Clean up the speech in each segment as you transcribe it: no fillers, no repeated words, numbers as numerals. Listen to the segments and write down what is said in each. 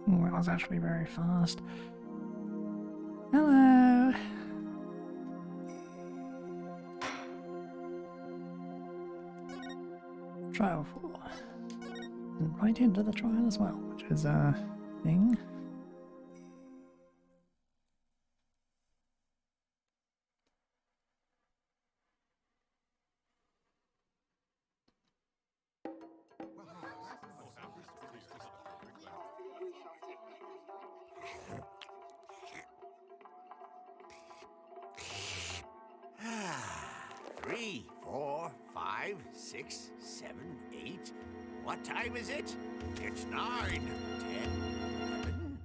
Oh, that was actually very fast. Hello. Trial 4. And right into the trial as well, which is a thing. Three, 4, 5, 6, 7, 8. What time is it? It's 9, 10, 11.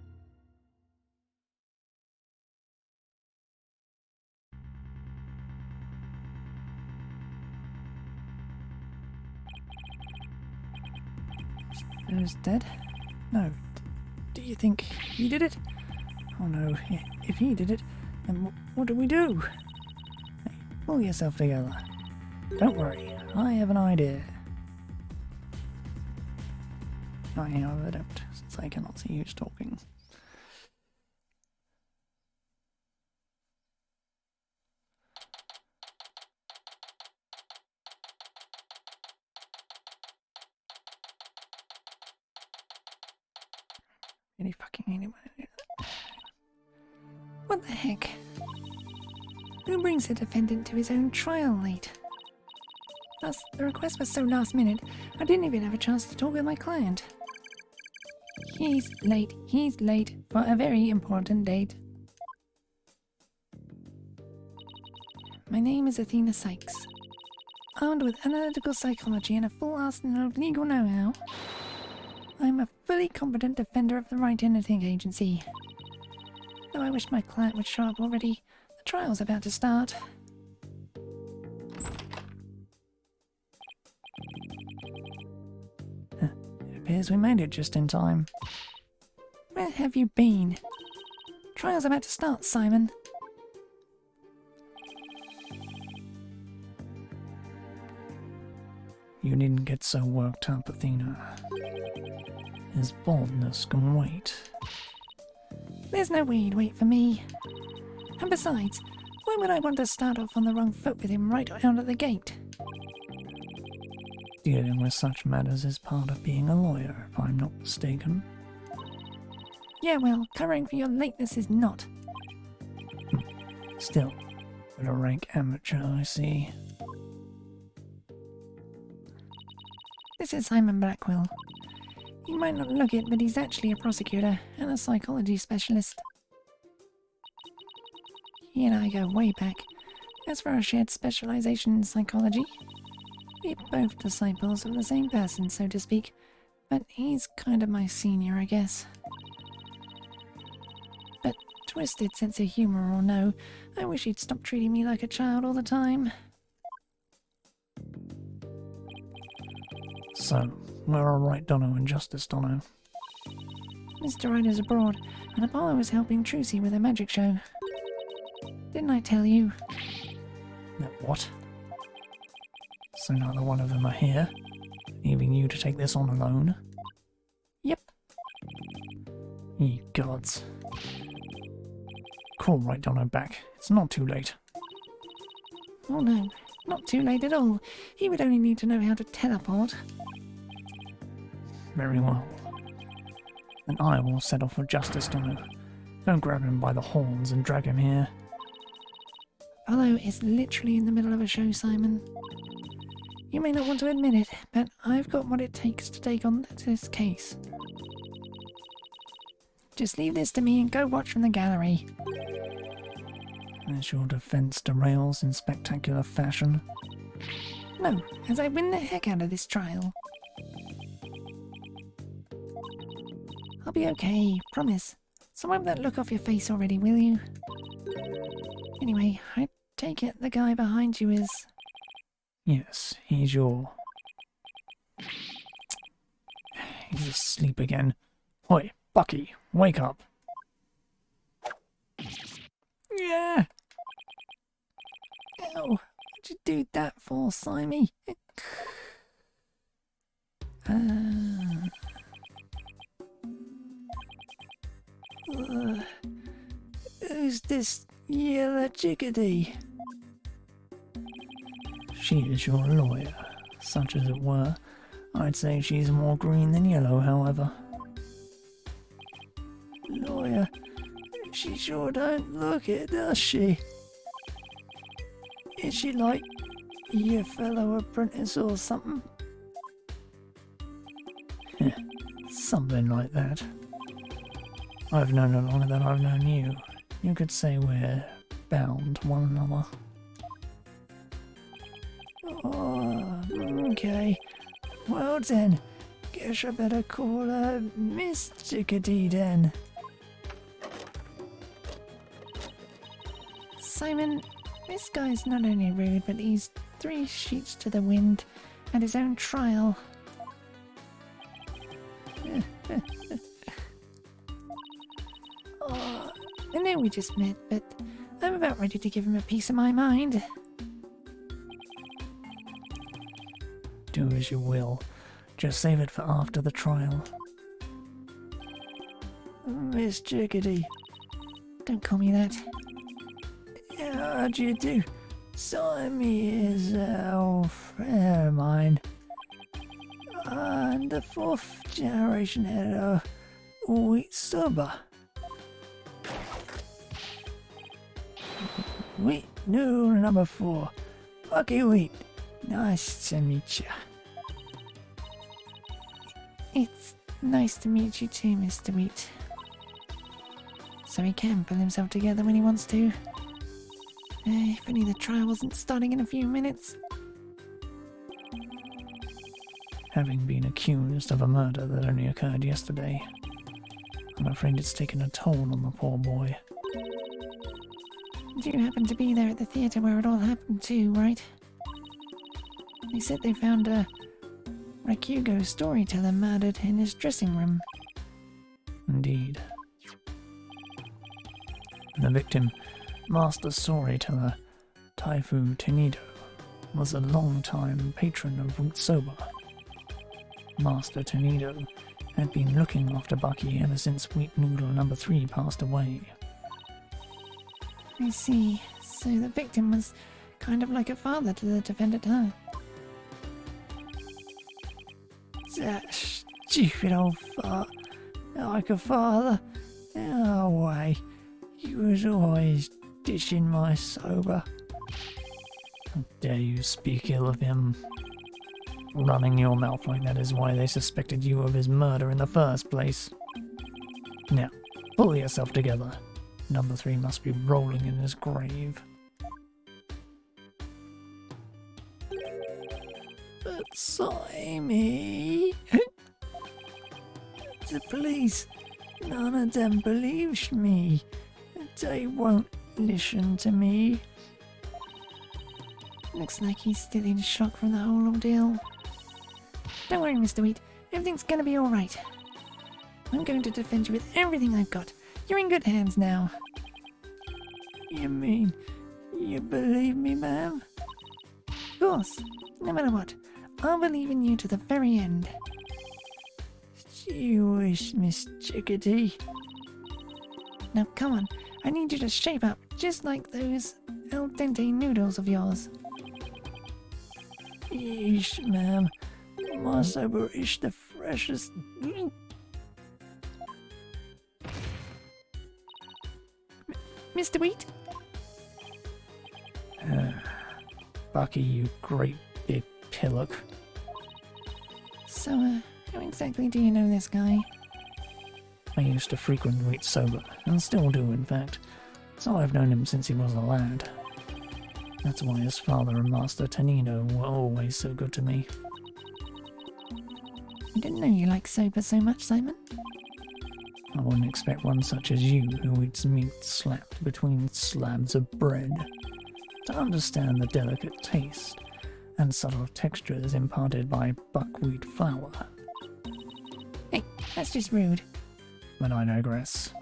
Who's dead? No. Do you think he did it? Oh no, if he did it, then what do we do? Hey, pull yourself together. Don't worry, I have an idea. I, however, don't, since I cannot see who's talking. Any fucking anyone? What the heck? Who brings a defendant to his own trial late? Plus, the request was so last minute, I didn't even have a chance to talk with my client. He's late for a very important date. My name is Athena Sykes. Armed with analytical psychology and a full arsenal of legal know-how, I'm a fully competent defender of the Wright Anything Agency. Though I wish my client would show up already, the trial's about to start. It appears we made it just in time. Where have you been? Trial's about to start, Simon. You needn't get so worked up, Athena. His baldness can wait. There's no way he'd wait for me. And besides, why would I want to start off on the wrong foot with him right out of the gate? Dealing with such matters is part of being a lawyer, if I'm not mistaken. Yeah, well, covering for your lateness is not. Still, but a rank amateur, I see. This is Simon Blackwell. You might not look it, but he's actually a prosecutor and a psychology specialist. He and I go way back. As for our shared specialization in psychology, we're both disciples of the same person, so to speak, but he's kind of my senior, I guess. But twisted sense of humor or no, I wish he'd stop treating me like a child all the time. So, where are Wright Dono and Justice Dono? Mr. Wright is abroad, and Apollo is helping Trucy with a magic show. Didn't I tell you? What? So neither one of them are here, leaving you to take this on alone? Yep. Ye gods. Call Wright Dono back. It's not too late. Oh no, not too late at all. He would only need to know how to teleport. Very well. Then I will set off with Justice Dono. Don't grab him by the horns and drag him here. Apollo is literally in the middle of a show, Simon. You may not want to admit it, but I've got what it takes to take on this case. Just leave this to me and go watch from the gallery. As your defense derails in spectacular fashion. No, as I win the heck out of this trial. I'll be okay, promise. So wipe that look off your face already, will you? Anyway, I take it the guy behind you is... Yes, he's your... He's asleep again. Oi, Bucky, wake up. Yeah! Ow, what'd you do that for, Simey? Who's this yellow chickadee? She is your lawyer, such as it were. I'd say she's more green than yellow, however. Lawyer? She sure don't look it, does she? Is she like your fellow apprentice or something? Something like that. I've known her longer than I've known you. You could say we're bound to one another. Oh, okay. Well then, guess I better call her Miss Chickadee then. Simon, this guy's not only rude, but he's 3 sheets to the wind at his own trial. Oh, I know we just met, but I'm about ready to give him a piece of my mind. Do as you will. Just save it for after the trial. Miss Chickadee. Don't call me that. How do you do? Simon is old friend of mine. And the 4th generation head of wheat soba. Wheat noodle number 4. Lucky Wheat. Nice to meet you. It's nice to meet you too, Mr. Wheat. So he can pull himself together when he wants to. If only the trial wasn't starting in a few minutes. Having been accused of a murder that only occurred yesterday, I'm afraid it's taken a toll on the poor boy. You happen to be there at the theatre where it all happened too, right? They said they found a Rakugo storyteller murdered in his dressing room. Indeed. The victim, master storyteller Taifu Tenido, was a long-time patron of wheat soba. Master Tenido had been looking after Bucky ever since wheat noodle number 3 passed away. I see. So the victim was kind of like a father to the defendant, huh? That stupid old fart. Like a father? No way. He was always dishing my soba. How dare you speak ill of him? Running your mouth like that is why they suspected you of his murder in the first place. Now, pull yourself together. Number 3 must be rolling in his grave. But Simon... The police, none of them believes me. They won't listen to me. Looks like he's still in shock from the whole ordeal. Don't worry, Mr. Wheat. Everything's gonna be alright. I'm going to defend you with everything I've got. You're in good hands now. You mean you believe me, ma'am? Of course. No matter what, I'll believe in you to the very end. You wish, Miss Chickadee. Now come on, I need you to shape up just like those al dente noodles of yours. Yeesh, ma'am. My soba is the freshest. Mr. Wheat? Bucky, you great big pillock. So, how exactly do you know this guy? I used to frequent wheat soba, and still do in fact, so I've known him since he was a lad. That's why his father and Master Tenino were always so good to me. I didn't know you liked soba so much, Simon. I wouldn't expect one such as you, who eats meat slapped between slabs of bread, to understand the delicate taste and subtle textures imparted by buckwheat flour. Hey, that's just rude. But I digress.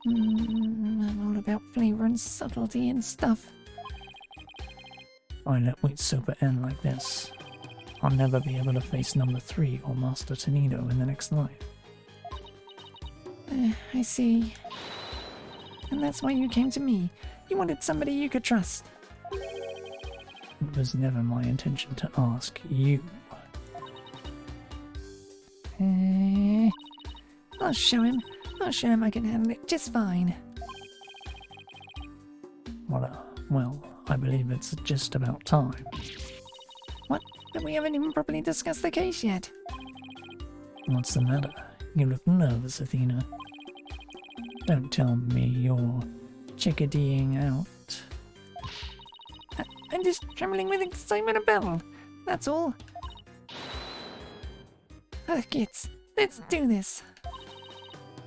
I'm all about flavour and subtlety and stuff. If I let wheat soba end like this, I'll never be able to face number 3 or Master Tenino in the next life. I see. And that's why you came to me. You wanted somebody you could trust. It was never my intention to ask you. I'll show him. I'll show him I can handle it just fine. Well, I believe it's just about time. What? But we haven't even properly discussed the case yet. What's the matter? You look nervous, Athena. Don't tell me you're chickadeeing out. I'm just trembling with excitement about. That's all. Kids, let's do this.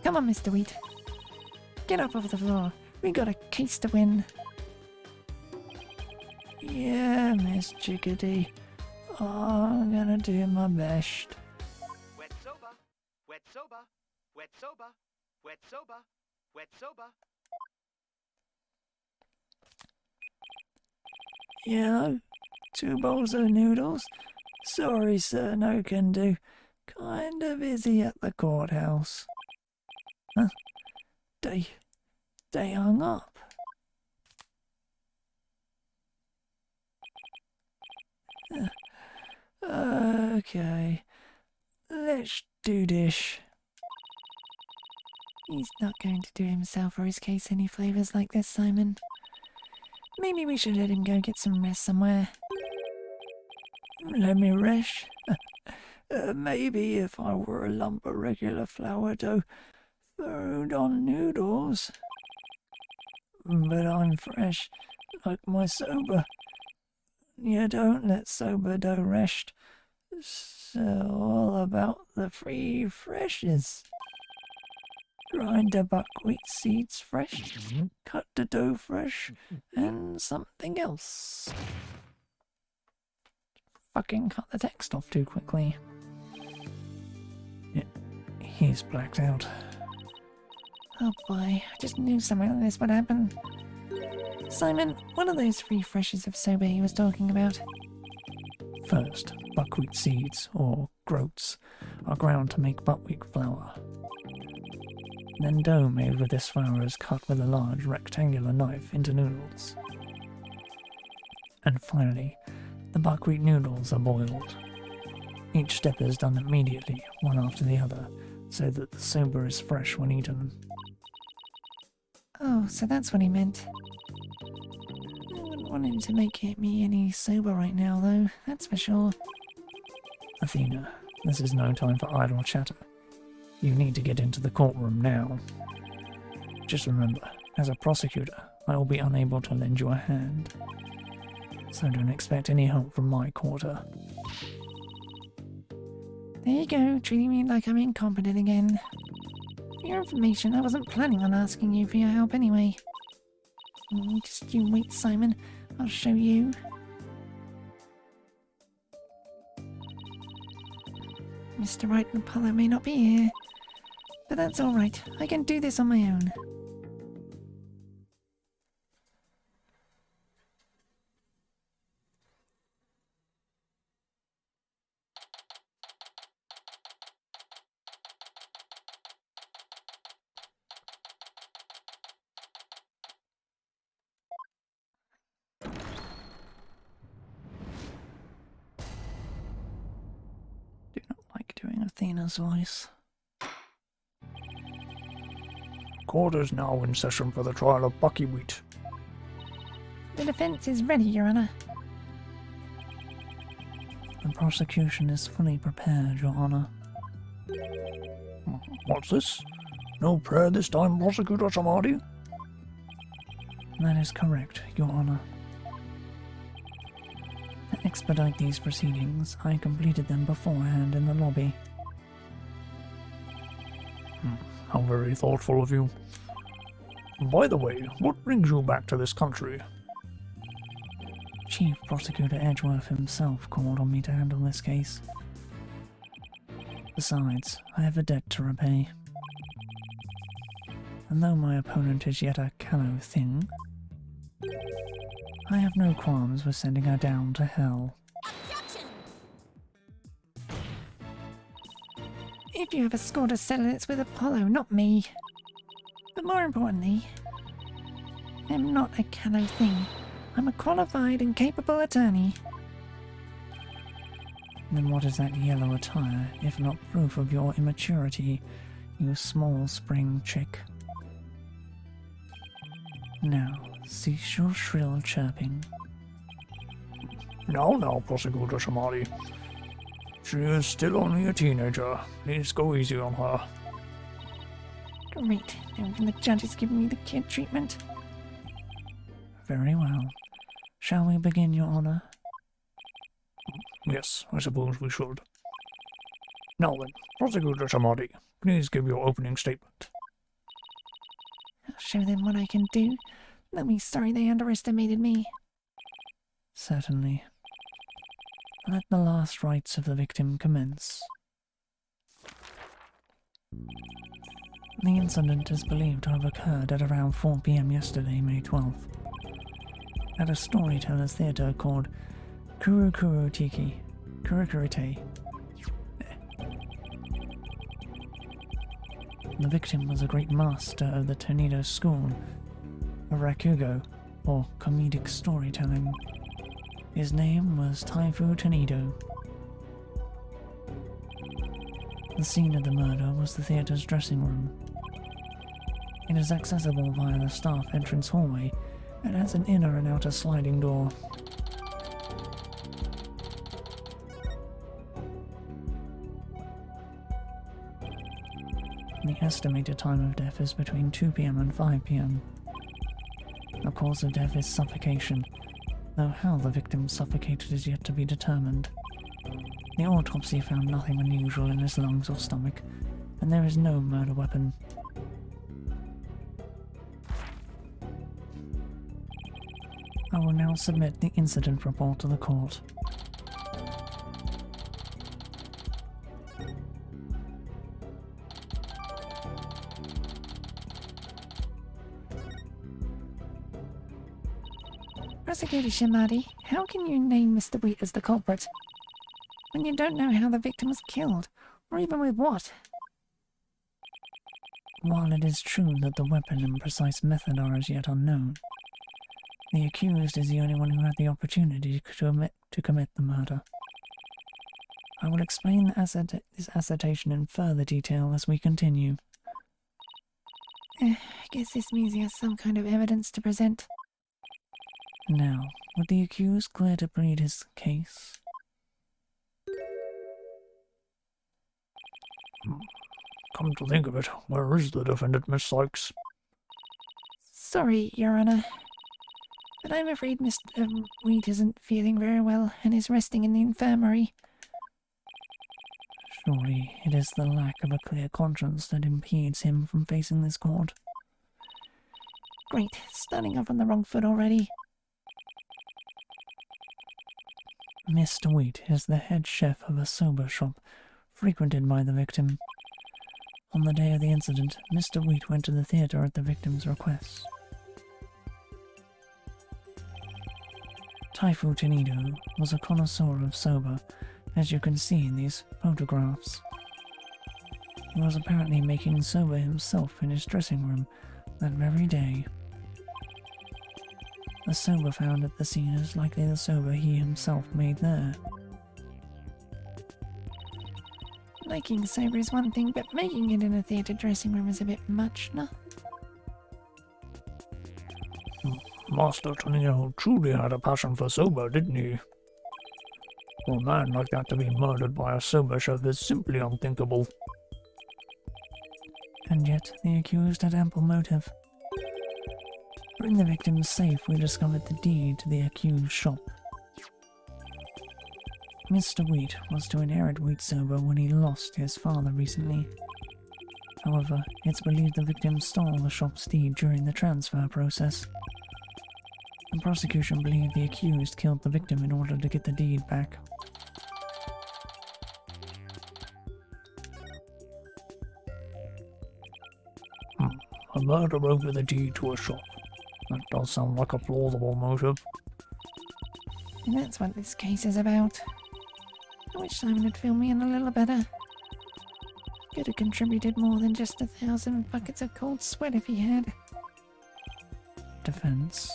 Come on, Mr. Wheat. Get up off the floor. We got a case to win. Yeah, Miss Chickadee. I'm gonna do my best. Wet soba, wet soba, wet soba, wet soba, wet soba. Yellow, 2 bowls of noodles. Sorry, sir, no can do. Kinda busy at the courthouse. Huh? They hung up. Okay, let's do this. He's not going to do himself or his case any favours like this, Simon. Maybe we should let him go get some rest somewhere. Let me rest? Maybe if I were a lump of regular flour dough throwed on noodles. But I'm fresh, like my soba. You don't let soba dough rest. So all about the free freshes. Grind the buckwheat seeds fresh, cut the dough fresh, and something else. Fucking cut the text off too quickly. Yeah, he's blacked out. Oh boy, I just knew something like this would happen. Simon, what are those free freshes of soba he was talking about? First, buckwheat seeds, or groats, are ground to make buckwheat flour. Then dough made with this flour is cut with a large rectangular knife into noodles. And finally, the buckwheat noodles are boiled. Each step is done immediately, one after the other, so that the soba is fresh when eaten. Oh, so that's what he meant. I wouldn't want him to make me any soba right now, though, that's for sure. Athena, this is no time for idle chatter. You need to get into the courtroom now. Just remember, as a prosecutor, I will be unable to lend you a hand. So don't expect any help from my quarter. There you go, treating me like I'm incompetent again. For your information, I wasn't planning on asking you for your help anyway. Just you wait, Simon. I'll show you. Mr. Wright and Apollo may not be here, but that's alright. I can do this on my own. Do not like doing Athena's voice. Court is now in session for the trial of Buckwheat. The defense is ready, Your Honor. The prosecution is fully prepared, Your Honor. What's this? No prayer this time, Prosecutor Samadhi? That is correct, Your Honor. To expedite these proceedings, I completed them beforehand in the lobby. How very thoughtful of you. By the way, what brings you back to this country? Chief Prosecutor Edgeworth himself called on me to handle this case. Besides, I have a debt to repay. And though my opponent is yet a callow thing, I have no qualms with sending her down to hell. If you have a score to settle, it's with Apollo, not me. But more importantly, am not a callow thing. I'm a qualified and capable attorney. Then what is that yellow attire, if not proof of your immaturity, you small spring chick? Now, cease your shrill chirping. Now, Prosecutor Shamari. She is still only a teenager. Please go easy on her. Great, now can the judges give me the kid treatment? Very well. Shall we begin, Your Honor? Yes, I suppose we should. Now then, Prosecutor Shamari, please give your opening statement. I'll show them what I can do. They'll be sorry they underestimated me. Certainly. Let the last rites of the victim commence. The incident is believed to have occurred at around 4 p.m. yesterday, May 12th, at a storyteller's theatre called Kurukurute. The victim was a great master of the Tornado School of Rakugo, or comedic storytelling. His name was Taifu Tornado. The scene of the murder was the theatre's dressing room. It is accessible via the staff entrance hallway and has an inner and outer sliding door. The estimated time of death is between 2 p.m. and 5 p.m. The cause of death is suffocation, though how the victim suffocated is yet to be determined. The autopsy found nothing unusual in his lungs or stomach, and there is no murder weapon. I will now submit the incident report to the court. Prosecutor Shimadi, how can you name Mr. Wheat as the culprit when you don't know how the victim was killed, or even with what? While it is true that the weapon and precise method are as yet unknown, the accused is the only one who had the opportunity to commit the murder. I will explain this assertion in further detail as we continue. I guess this means he has some kind of evidence to present. Now, would the accused clear to plead his case? Come to think of it, where is the defendant, Miss Sykes? Sorry, Your Honor, but I'm afraid Mr. Wheat isn't feeling very well and is resting in the infirmary. Surely it is the lack of a clear conscience that impedes him from facing this court. Great, starting off on the wrong foot already. Mr. Wheat is the head chef of a soba shop frequented by the victim. On the day of the incident, Mr. Wheat went to the theatre at the victim's request. Taifu Tornado was a connoisseur of soba, as you can see in these photographs. He was apparently making soba himself in his dressing room that very day. The soba found at the scene is likely the soba he himself made there. Liking soba is one thing, but making it in a theatre dressing room is a bit much, no? Master Tornado truly had a passion for soba, didn't he? For a man like that to be murdered by a soba chef is simply unthinkable. And yet, the accused had ample motive. In the victim's safe, we discovered the deed to the accused's shop. Mr. Wheat was to inherit Wheat soba when he lost his father recently. However, it's believed the victim stole the shop's deed during the transfer process. The prosecution believed the accused killed the victim in order to get the deed back. A murder over the deed to a shop. That does sound like a plausible motive. And that's what this case is about. I wish Simon had filled me in a little better. Could have contributed more than just 1,000 buckets of cold sweat if he had. defense.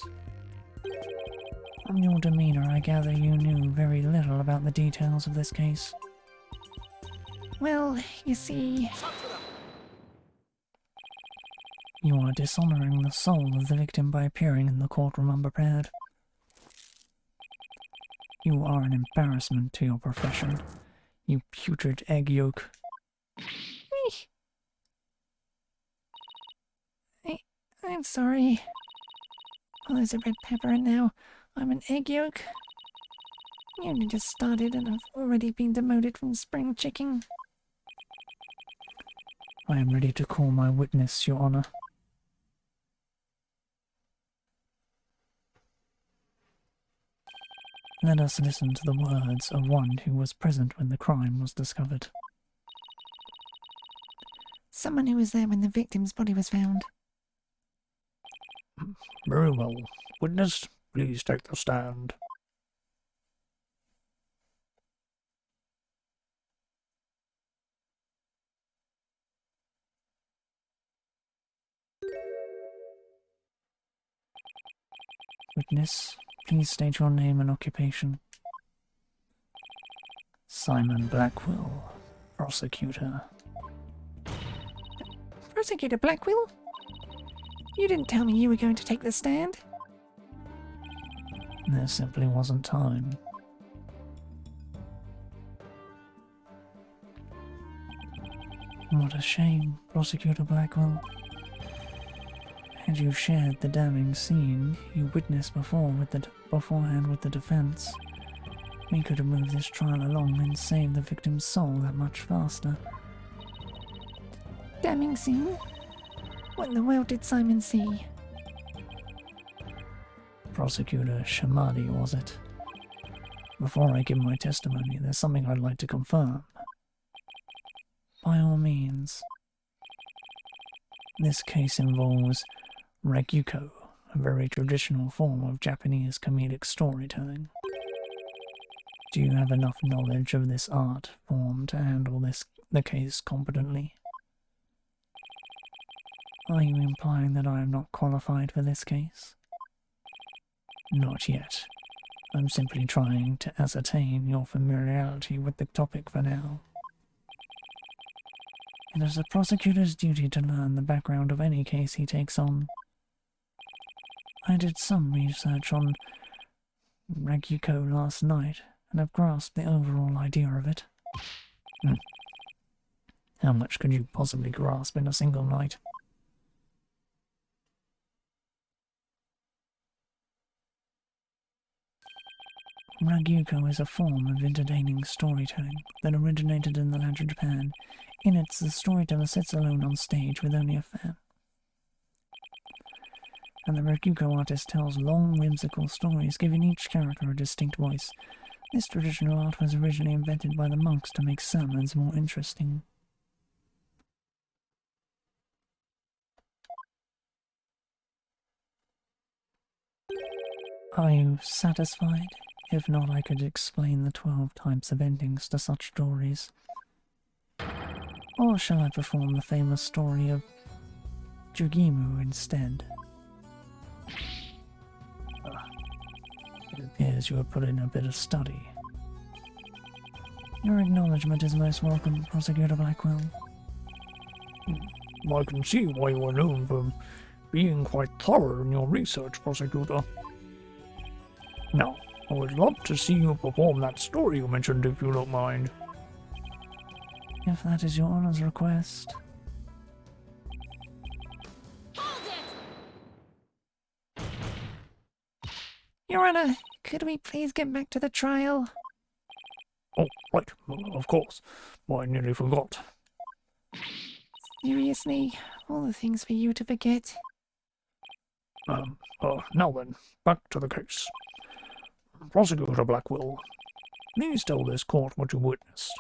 From your demeanor, I gather you knew very little about the details of this case. Well, you see, you are dishonoring the soul of the victim by appearing in the courtroom unprepared. You are an embarrassment to your profession, you putrid egg yolk. I'm sorry. Well, there's a red pepper and now I'm an egg yolk. You only just started and I've already been demoted from spring chicken. I am ready to call my witness, Your Honor. Let us listen to the words of one who was present when the crime was discovered. Someone who was there when the victim's body was found. Very well. Witness, please take the stand. Witness, please state your name and occupation. Simon Blackwell, prosecutor. Prosecutor Blackwell? You didn't tell me you were going to take the stand. There simply wasn't time. What a shame, Prosecutor Blackwell. Had you shared the damning scene you witnessed beforehand with the defense, we could have moved this trial along and saved the victim's soul that much faster. Damning scene? What in the world did Simon see? Prosecutor Shamadi, was it? Before I give my testimony, there's something I'd like to confirm. By all means. This case involves Ragyuko, a very traditional form of Japanese comedic storytelling. Do you have enough knowledge of this art form to handle the case competently? Are you implying that I am not qualified for this case? Not yet. I'm simply trying to ascertain your familiarity with the topic for now. It is a prosecutor's duty to learn the background of any case he takes on. I did some research on Ragyuko last night and have grasped the overall idea of it. How much could you possibly grasp in a single night? Ragyuko is a form of entertaining storytelling that originated in the land of Japan. In it, the storyteller sits alone on stage with only a fan. And the Ragyuko artist tells long, whimsical stories, giving each character a distinct voice. This traditional art was originally invented by the monks to make sermons more interesting. Are you satisfied? If not, I could explain the 12 types of endings to such stories. Or shall I perform the famous story of Jugimu instead? It appears you have put in a bit of study. Your acknowledgement is most welcome, Prosecutor Blackwell. I can see why you are known for being quite thorough in your research, Prosecutor. Now, I would love to see you perform that story you mentioned, if you don't mind. If that is your Honor's request. Your Honor, could we please get back to the trial? Oh, right, of course. I nearly forgot. Seriously? All the things for you to forget? Now then, back to the case. Prosecutor Blackwell, please tell this court what you witnessed.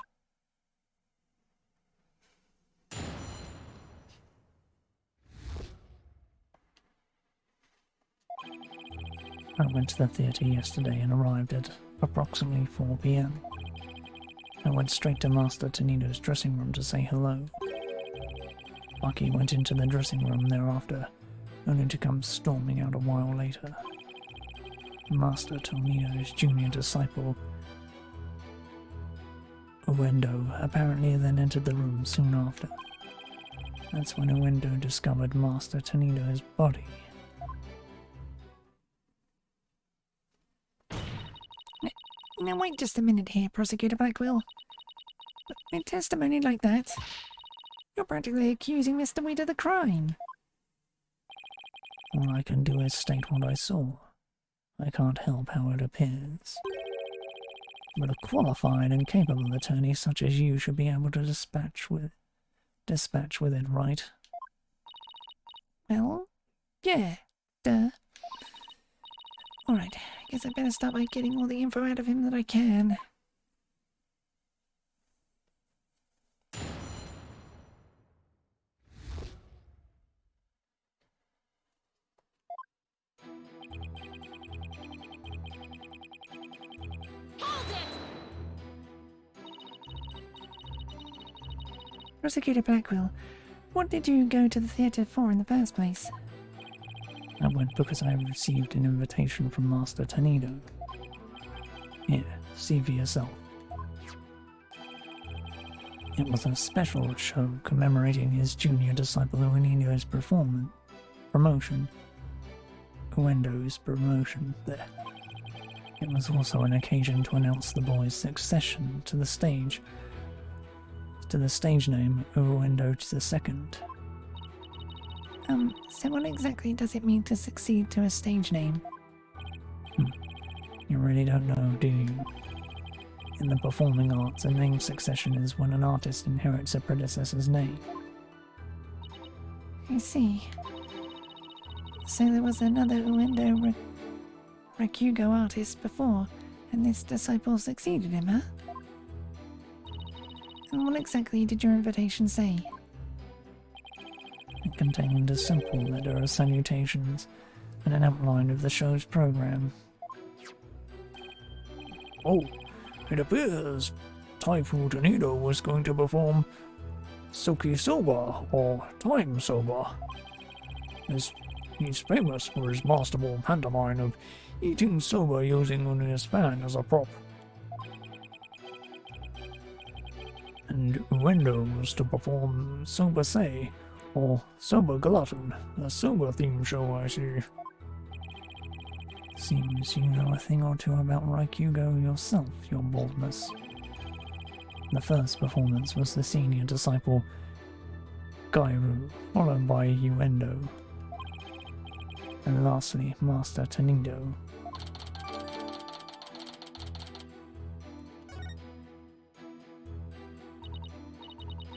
I went to the theatre yesterday and arrived at approximately 4 p.m. I went straight to Master Tonito's dressing room to say hello. Bucky went into the dressing room thereafter, only to come storming out a while later. Master Tornado's junior disciple, Uendo, apparently then entered the room soon after. That's when Uendo discovered Master Tornado's body. Now wait just a minute here, Prosecutor Blackwell. In testimony like that, you're practically accusing Mr. Weed of the crime. All I can do is state what I saw. I can't help how it appears. But a qualified and capable attorney such as you should be able to dispatch with it, right? Well, yeah, duh. Alright, I guess I better start by getting all the info out of him that I can. Prosecutor Blackwell, what did you go to the theatre for in the first place? I went because I received an invitation from Master Tornado. Here, see for yourself. It was a special show commemorating his junior disciple Uendo's promotion. Uendo's promotion there. It was also an occasion to announce the boy's succession to the stage name Uendo II. So what exactly does it mean to succeed to a stage name? You really don't know, do you? In the performing arts, a name succession is when an artist inherits a predecessor's name. I see. So there was another Uendo Rakugo artist before, and this disciple succeeded him, huh? And what exactly did your invitation say? It contained a simple letter of salutations and an outline of the show's program. Oh, it appears Typhoon Tornado was going to perform Soki Soba, or Time Soba. He's famous for his masterful pantomime of eating soba using only a span as a prop. And Uendo was to perform Soba Say, or Soba Glutton, a soba theme show, I see. Seems you know a thing or two about Raikugo yourself, your boldness. The first performance was the senior disciple Gairu, followed by Uendo, and lastly Master Tornado.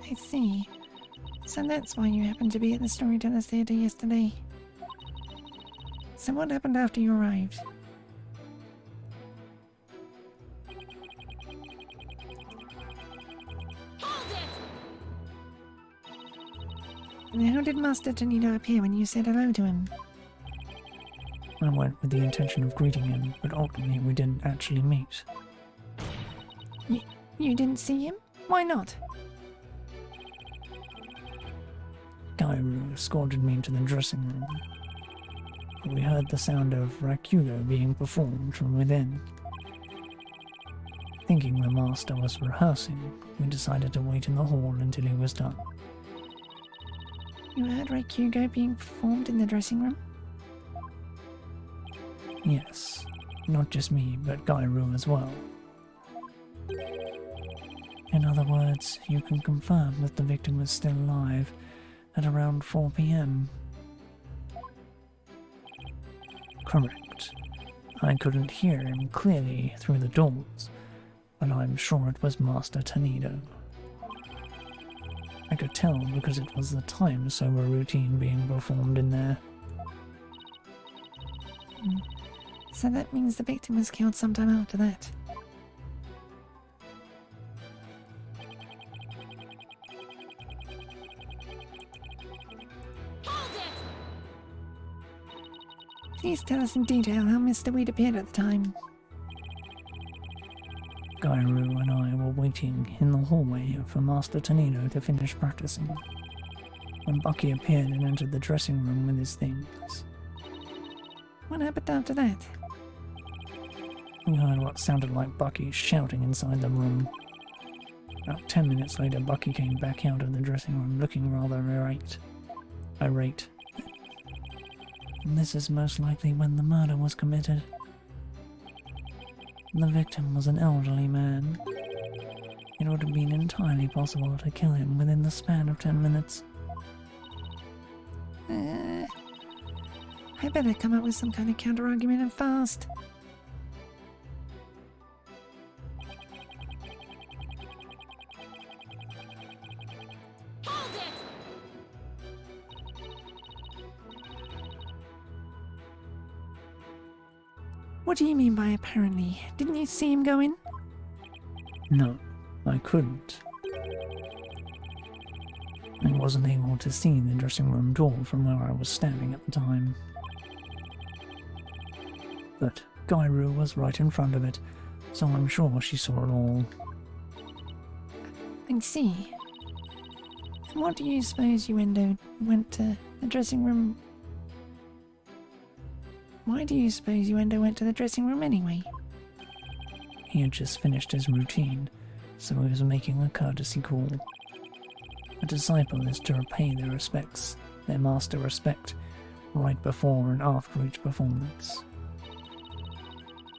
I see. So that's why you happened to be at the Storytellers Theatre yesterday. So what happened after you arrived? And how did Master Tornado appear when you said hello to him? I went with the intention of greeting him, but ultimately we didn't actually meet. You didn't see him? Why not? Gairu escorted me into the dressing room. We heard the sound of Rakugo being performed from within. Thinking the master was rehearsing, we decided to wait in the hall until he was done. You heard Raikugo being performed in the dressing room? Yes, not just me, but Gairu as well. In other words, you can confirm that the victim was still alive at around 4 p.m. Correct. I couldn't hear him clearly through the doors, but I'm sure it was Master Tornado. I could tell because it was the time sober routine being performed in there. So that means the victim was killed sometime after that. Please tell us in detail how Mr. Weed appeared at the time. Gairu and I were waiting in the hallway for Master Tornado to finish practicing. when Bucky appeared and entered the dressing room with his things. What happened after that? We heard what sounded like Bucky shouting inside the room. About 10 minutes later, Bucky came back out of the dressing room looking rather irate. And this is most likely when the murder was committed. The victim was an elderly man. It would have been entirely possible to kill him within the span of 10 minutes. I better come up with some kind of counter-argument and fast. Hold it! What do you mean by apparently? Didn't you see him go in? No, I couldn't. I wasn't able to see the dressing room door from where I was standing at the time. But Gairu was right in front of it, so I'm sure she saw it all. I see. And what do you suppose Uendo went to the dressing room? Why do you suppose Uendo went to the dressing room anyway? He had just finished his routine, so he was making a courtesy call. A disciple is to repay their master respect, right before and after each performance.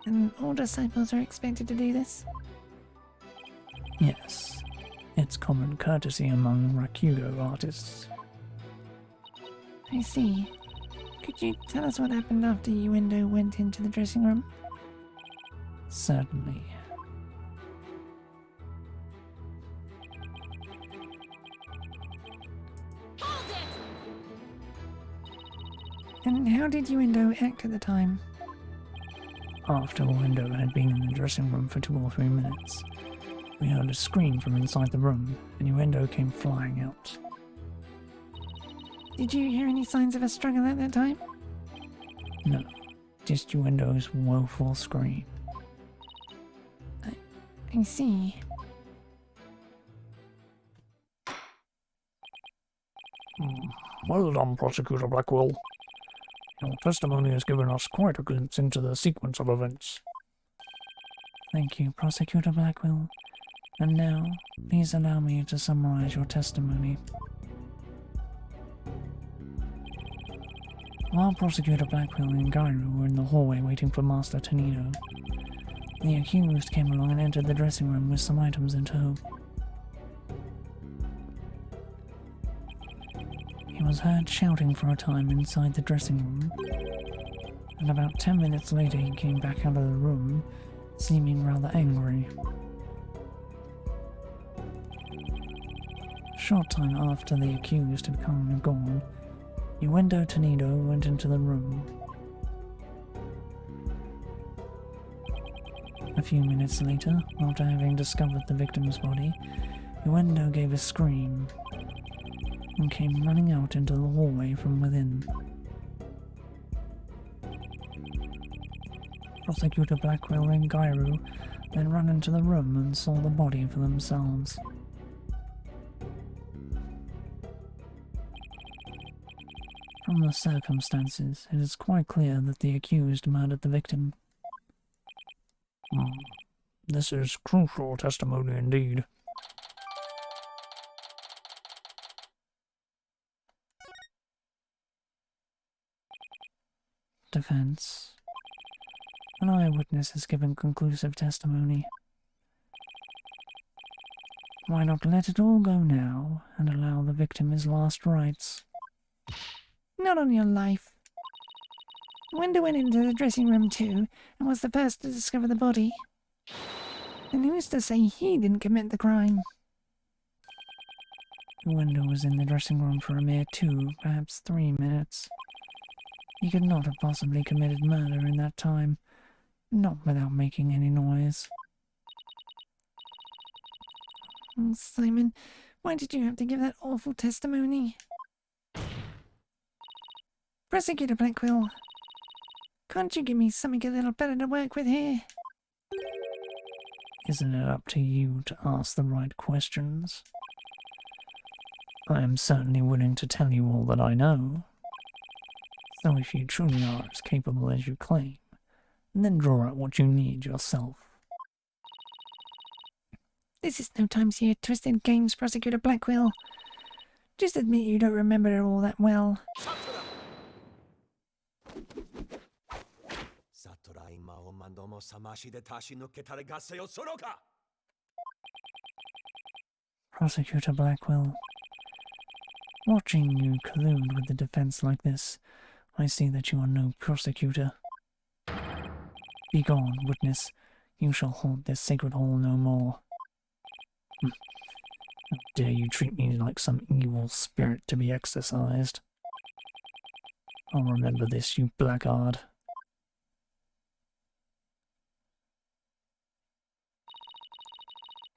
And all disciples are expected to do this? Yes, it's common courtesy among Rakugo artists. I see. Could you tell us what happened after Uendo went into the dressing room? Certainly. Hold it! And how did Uendo act at the time? After Uendo had been in the dressing room for 2 or 3 minutes, we heard a scream from inside the room, and Uendo came flying out. Did you hear any signs of a struggle at that time? No, just Uendo's woeful scream. I see. Well done, Prosecutor Blackwell. Your testimony has given us quite a glimpse into the sequence of events. Thank you, Prosecutor Blackwell. And now, please allow me to summarize your testimony. While Prosecutor Blackwell and Gairu were in the hallway waiting for Master Tenido, the accused came along and entered the dressing room with some items in tow. He was heard shouting for a time inside the dressing room, and about 10 minutes later he came back out of the room, seeming rather angry. A short time after the accused had come and gone, Uendo Tenido went into the room. A few minutes later, after having discovered the victim's body, Uendo gave a scream and came running out into the hallway from within. Prosecutor Blackwell and Gairu then ran into the room and saw the body for themselves. From the circumstances, it is quite clear that the accused murdered the victim. This is crucial testimony indeed. Defense. An eyewitness has given conclusive testimony. Why not let it all go now and allow the victim his last rites? Not on your life. Uendo went into the dressing room too, and was the first to discover the body. And who's to say he didn't commit the crime? Uendo was in the dressing room for a mere 2, perhaps 3 minutes. He could not have possibly committed murder in that time, not without making any noise. Oh, Simon, why did you have to give that awful testimony? Prosecutor Blackwell, can't you give me something a little better to work with here? Isn't it up to you to ask the right questions? I am certainly willing to tell you all that I know. So if you truly are as capable as you claim, then draw out what you need yourself. This is no time for your twisted games, Prosecutor Blackwell. Just admit you don't remember it all that well. Prosecutor Blackwell, watching you collude with the defense like this, I see that you are no prosecutor. Begone, witness. You shall haunt this sacred hall no more. How dare you treat me like some evil spirit to be exorcised? I'll remember this, you blackguard.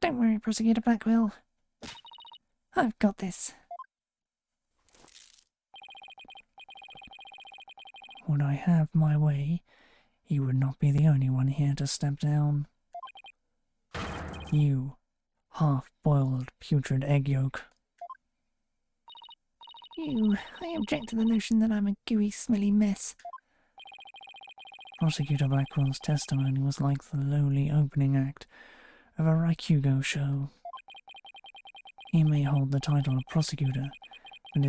Don't worry, Prosecutor Blackwell. I've got this. Would I have my way, you would not be the only one here to step down. You, half-boiled, putrid egg yolk. I object to the notion that I'm a gooey, smelly mess. Prosecutor Blackwell's testimony was like the lowly opening act of a Wright show. He may hold the title of prosecutor, but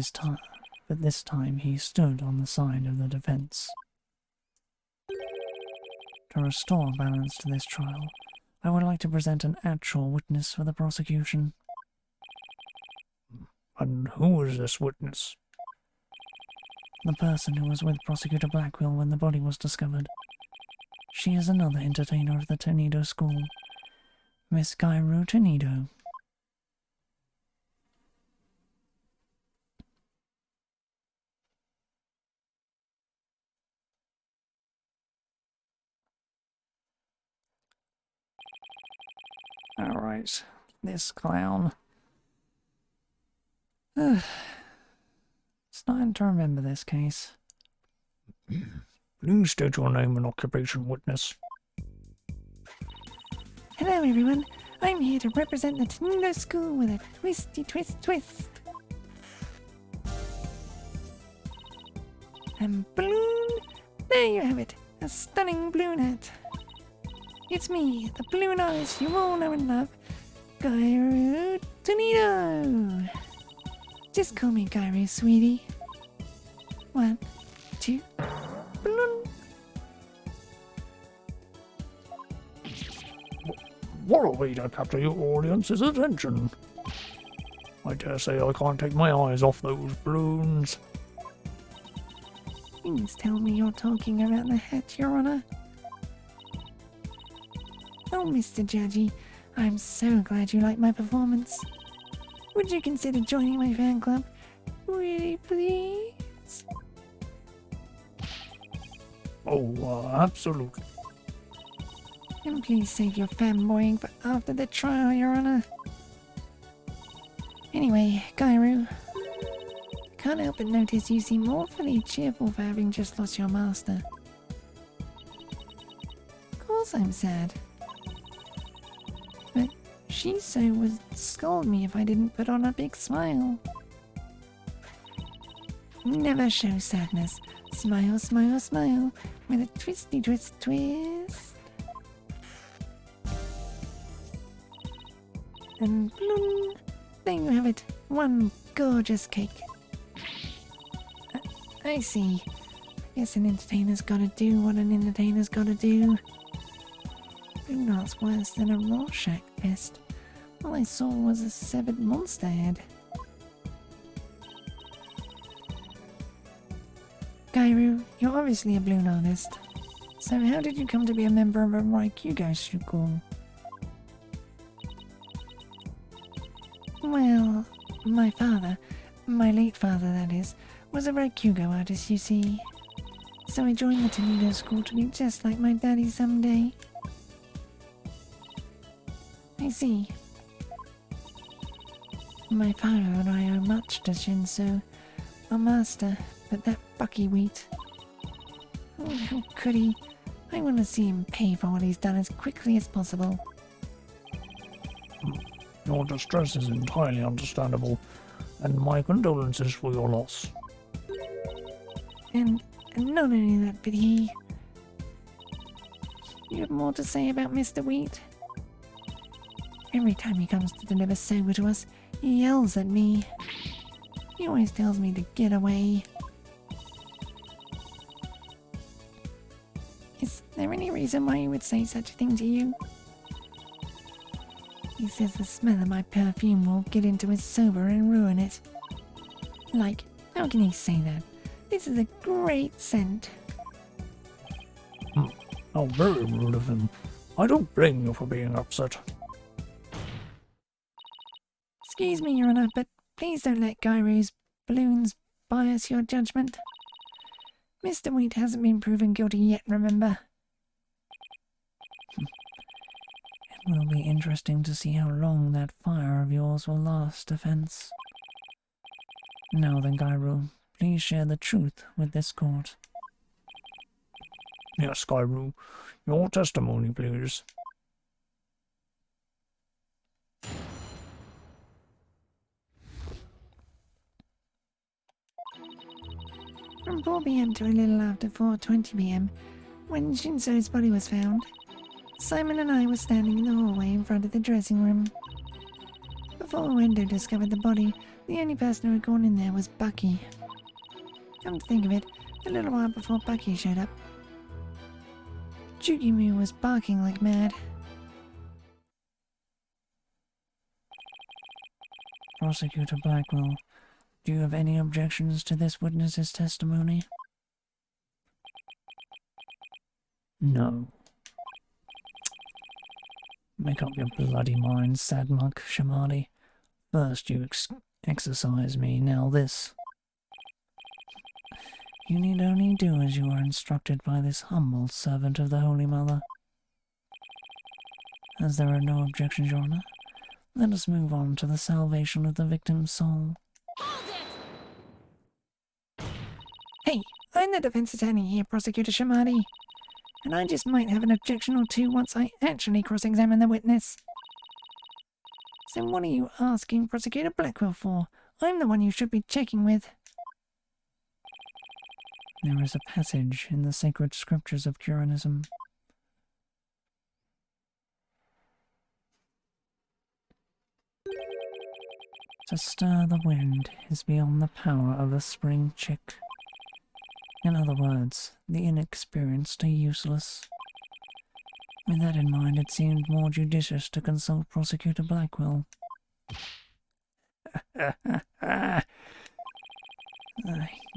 this time he stood on the side of the defense. To restore balance to this trial, I would like to present an actual witness for the prosecution. And who is this witness? The person who was with Prosecutor Blackwell when the body was discovered. She is another entertainer of the Tornado School, Miss Gairu Tornado. Alright, this clown. Starting to remember this case. Please state your name and occupation, witness. Hello, everyone. I'm here to represent the Tornado School with a twisty twist. And balloon! There you have it. A stunning balloon hat. It's me, the balloon artist you all know and love, Gairu Tornado. Just call me Gairu, sweetie. 1, 2, balloon. What a way to capture your audience's attention. I dare say I can't take my eyes off those balloons. Please tell me you're talking about the hat, Your Honor. Oh, Mr. Judgy, I'm so glad you liked my performance. Would you consider joining my fan club? Really, please? Oh, absolutely. And please save your fanboying for after the trial, Your Honor. Anyway, Gairu, can't help but notice you seem awfully cheerful for having just lost your master. Of course I'm sad. But Shiso would scold me if I didn't put on a big smile. Never show sadness. Smile, smile, smile, with a twisty twist. And bloom, there you have it, one gorgeous cake. I see. I guess an entertainer's gotta do what an entertainer's gotta do. Blue Dart's worse than a Rorschach test. All I saw was a severed monster head. Gairu, you're obviously a balloon artist. So how did you come to be a member of a Wright school? Well, my father, my late father that is, was a Wright artist, you see. So I joined the Tornado School to be just like my daddy someday. I see. My father and I owe much to Shinso, our master, but that buckwheat. Oh, how could he? I want to see him pay for what he's done as quickly as possible. Your distress is entirely understandable, and my condolences for your loss. And not only that, but he... You have more to say about Mr. Wheat? Every time he comes to deliver soba to us, he yells at me. He always tells me to get away. Is there any reason why he would say such a thing to you? He says the smell of my perfume will get into his soba and ruin it. Like, how can he say that? This is a great scent. How very rude of him. I don't blame you for being upset. Excuse me, Your Honor, but please don't let Gyro's balloons bias your judgment. Mr. Wheat hasn't been proven guilty yet, remember? It will be interesting to see how long that fire of yours will last, Defense. Now then, Gyro, please share the truth with this court. Yes, Gyro. Your testimony, please. From 4 p.m. to a little after 4:20 p.m., when Shinso's body was found, Simon and I were standing in the hallway in front of the dressing room. Before Wendo discovered the body, the only person who had gone in there was Bucky. Come to think of it, a little while before Bucky showed up, Jugimu was barking like mad. Prosecutor Blackwell, do you have any objections to this witness's testimony? No. Make up your bloody mind, Sadmuck, Shamadi. First you exercise me, now this. You need only do as you are instructed by this humble servant of the Holy Mother. As there are no objections, Your Honor, let us move on to the salvation of the victim's soul. Hey, I'm the defense attorney here, Prosecutor Shamadi. And I just might have an objection or two once I actually cross-examine the witness. So what are you asking Prosecutor Blackwell for? I'm the one you should be checking with. There is a passage in the sacred scriptures of Curanism. To stir the wind is beyond the power of a spring chick. In other words, the inexperienced are useless. With that in mind, it seemed more judicious to consult Prosecutor Blackwell. He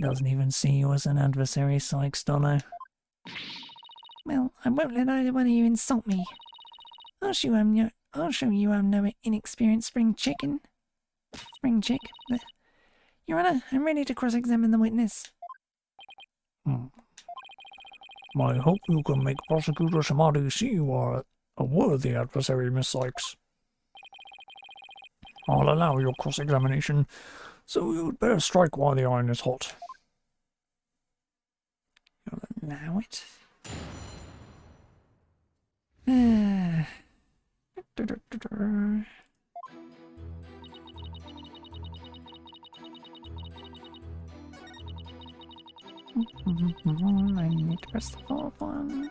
doesn't even see you as an adversary, Sykes, Dono. Well, I won't let either one of you insult me. I'll show you I'm no inexperienced spring chick. But, Your Honor, I'm ready to cross-examine the witness. I hope you can make Prosecutor Shamadi see you are a worthy adversary, Miss Sykes. I'll allow your cross-examination, so you'd better strike while the iron is hot. You'll allow it? I need to press the fourth one.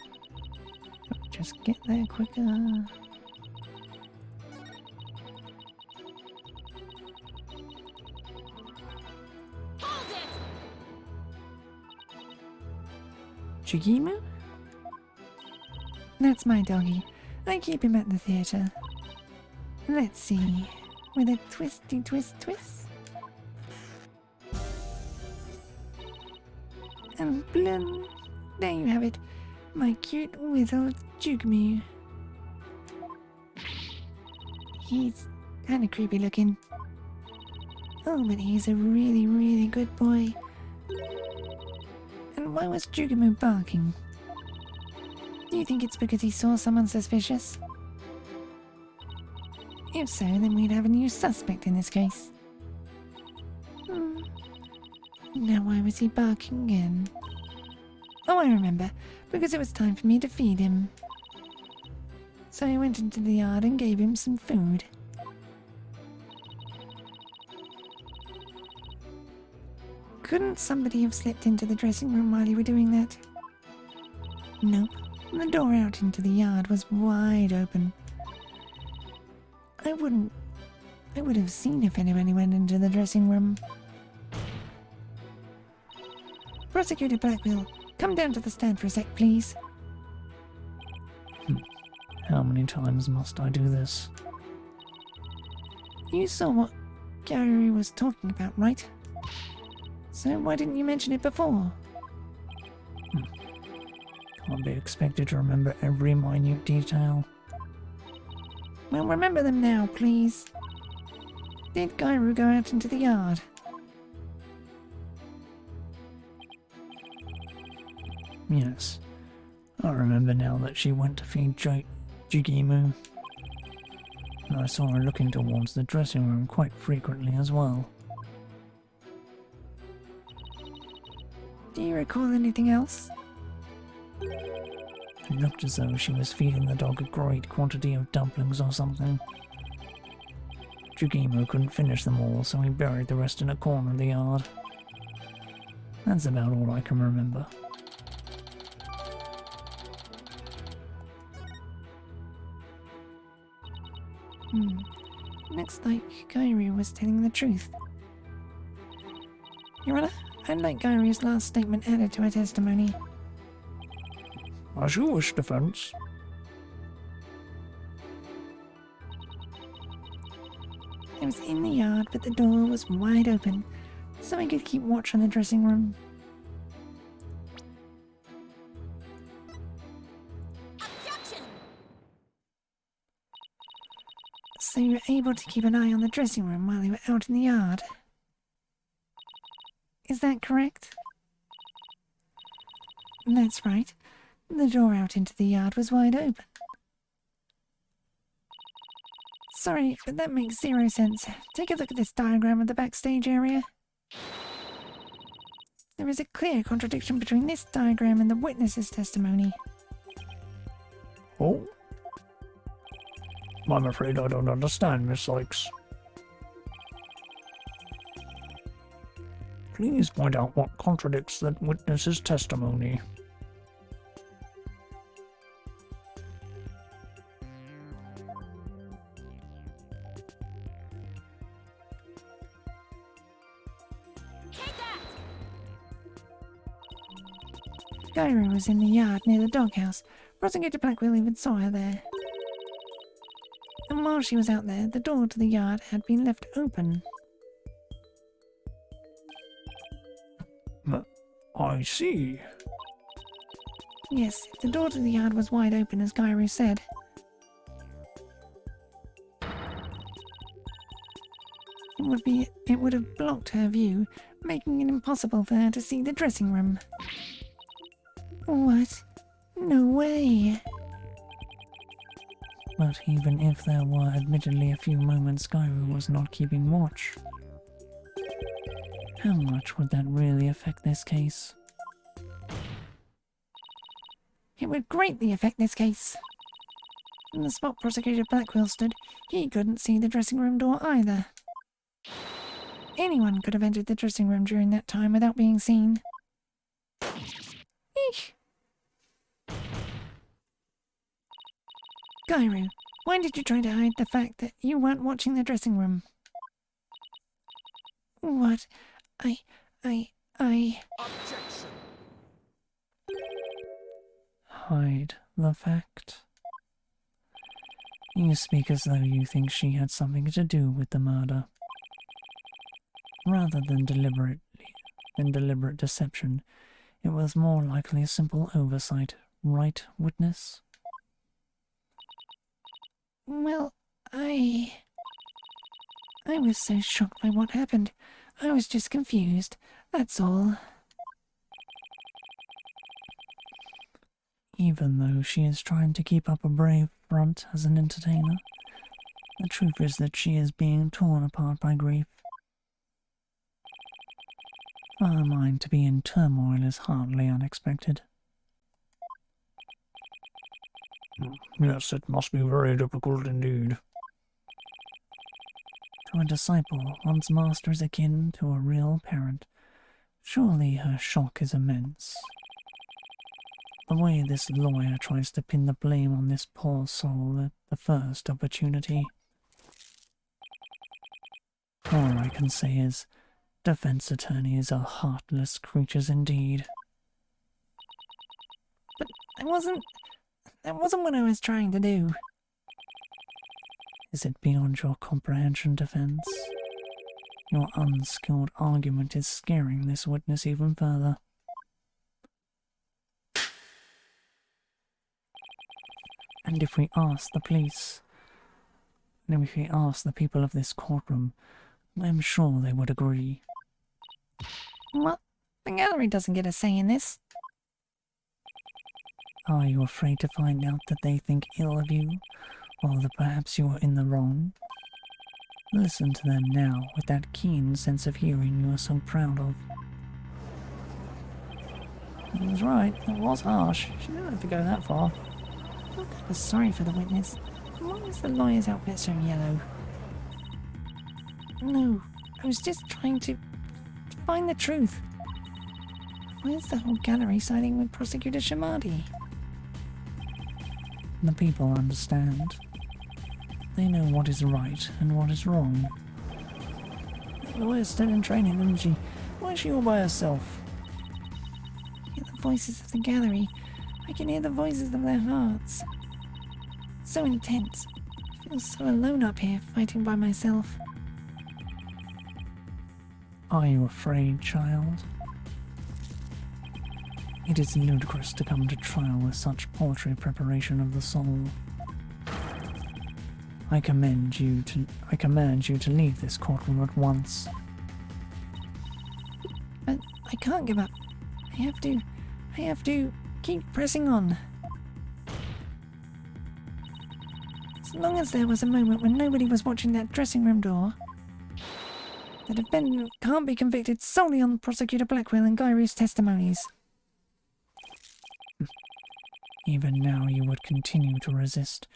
Just get there quicker. Chigimu? That's my doggy. I keep him at the theatre. Let's see. With a twisty twist. And blum. There you have it. My cute little Jugmu. He's kind of creepy looking. Oh, but he's a really, really good boy. And why was Jugamu barking? Do you think it's because he saw someone suspicious? If so, then we'd have a new suspect in this case. Now why was he barking again? Oh, I remember. Because it was time for me to feed him. So I went into the yard and gave him some food. Couldn't somebody have slipped into the dressing room while you were doing that? Nope. The door out into the yard was wide open. I would have seen if anybody went into the dressing room. Prosecutor Blackwell, come down to the stand for a sec, please. How many times must I do this? You saw what Gary was talking about, right? So why didn't you mention it before? Can't be expected to remember every minute detail. Well, remember them now, please. Did Gairu go out into the yard? Yes. I remember now that she went to feed Jigimu. And I saw her looking towards the dressing room quite frequently as well. Do you recall anything else? It looked as though she was feeding the dog a great quantity of dumplings or something. Jigimu couldn't finish them all, so he buried the rest in a corner of the yard. That's about all I can remember. Looks like Gairu was telling the truth. Your Honor, I'd like Gairu's last statement added to her testimony. As you wish, defense. I was in the yard, but the door was wide open, so I could keep watch on the dressing room. Objection! So you were able to keep an eye on the dressing room while you were out in the yard? Is that correct? That's right. The door out into the yard was wide open. Sorry, but that makes zero sense. Take a look at this diagram of the backstage area. There is a clear contradiction between this diagram and the witness's testimony. Oh? I'm afraid I don't understand, Miss Sykes. Please point out what contradicts the witness's testimony. Gairu was in the yard near the doghouse. Prosecutor Blackwell even saw her there. And while she was out there, the door to the yard had been left open. I see. Yes, the door to the yard was wide open, as Gairu said. It would have blocked her view, making it impossible for her to see the dressing room. What? No way. But even if there were admittedly a few moments Gairu was not keeping watch, how much would that really affect this case? It would greatly affect this case. In the spot Prosecutor Blackwell stood, he couldn't see the dressing room door either. Anyone could have entered the dressing room during that time without being seen. Eesh. Gairu, why did you try to hide the fact that you weren't watching the dressing room? What? Objection! Hide the fact? You speak as though you think she had something to do with the murder. Rather than deliberate deception, it was more likely a simple oversight, right, witness? Well, I was so shocked by what happened. I was just confused, that's all. Even though she is trying to keep up a brave front as an entertainer, the truth is that she is being torn apart by grief. For her mind to be in turmoil is hardly unexpected. Yes, it must be very difficult indeed. To a disciple, one's master is akin to a real parent. Surely her shock is immense. The way this lawyer tries to pin the blame on this poor soul at the first opportunity. All I can say is, defense attorneys are heartless creatures indeed. But that wasn't what I was trying to do. Is it beyond your comprehension, defense? Your unskilled argument is scaring this witness even further. And if we ask the police, and if we ask the people of this courtroom, I'm sure they would agree. What? The gallery doesn't get a say in this. Are you afraid to find out that they think ill of you, or that perhaps you are in the wrong? Listen to them now with that keen sense of hearing you are so proud of. He was right, it was harsh. She didn't have to go that far. I feel kind of sorry for the witness. Why is the lawyer's outfit so yellow? No, I was just trying to find the truth. Why is the whole gallery siding with Prosecutor Shamadi? The people understand. They know what is right and what is wrong. The lawyer's still in training, isn't she? Why is she all by herself? I hear the voices of the gallery. I can hear the voices of their hearts. So intense. I feel so alone up here, fighting by myself. Are you afraid, child? It is ludicrous to come to trial with such paltry preparation of the soul. I command you to leave this courtroom at once. But I can't give up. I have to keep pressing on. As long as there was a moment when nobody was watching that dressing room door, the defendant can't be convicted solely on Prosecutor Blackwell and Gairu's testimonies. Even now you would continue to resist.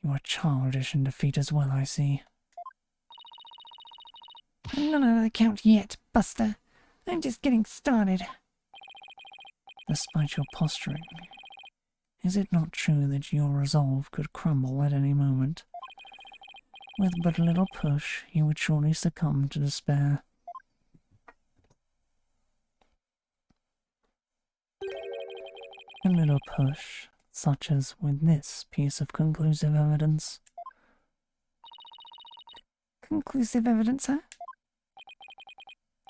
You are childish in defeat as well, I see. I'm not on the count yet, Buster. I'm just getting started. Despite your posturing, is it not true that your resolve could crumble at any moment? With but a little push, you would surely succumb to despair. A little push, such as with this piece of conclusive evidence. Conclusive evidence, huh?